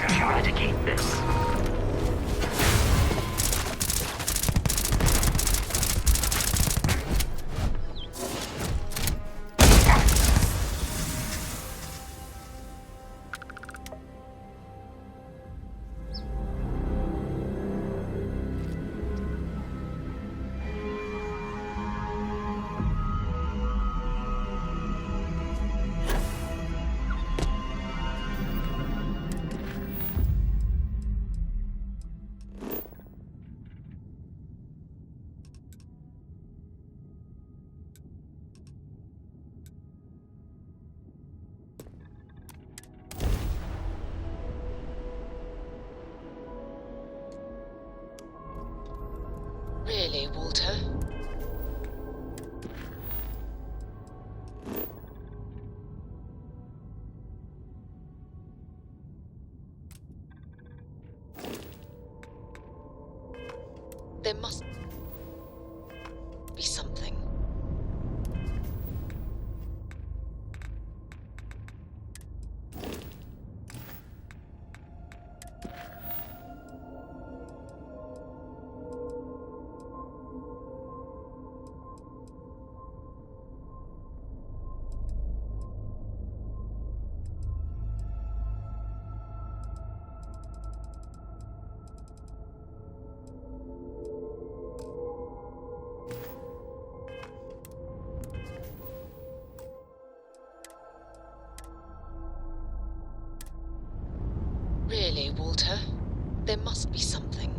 Eradicate this. Really, Walter? There must be something. Really, Walter? There must be something.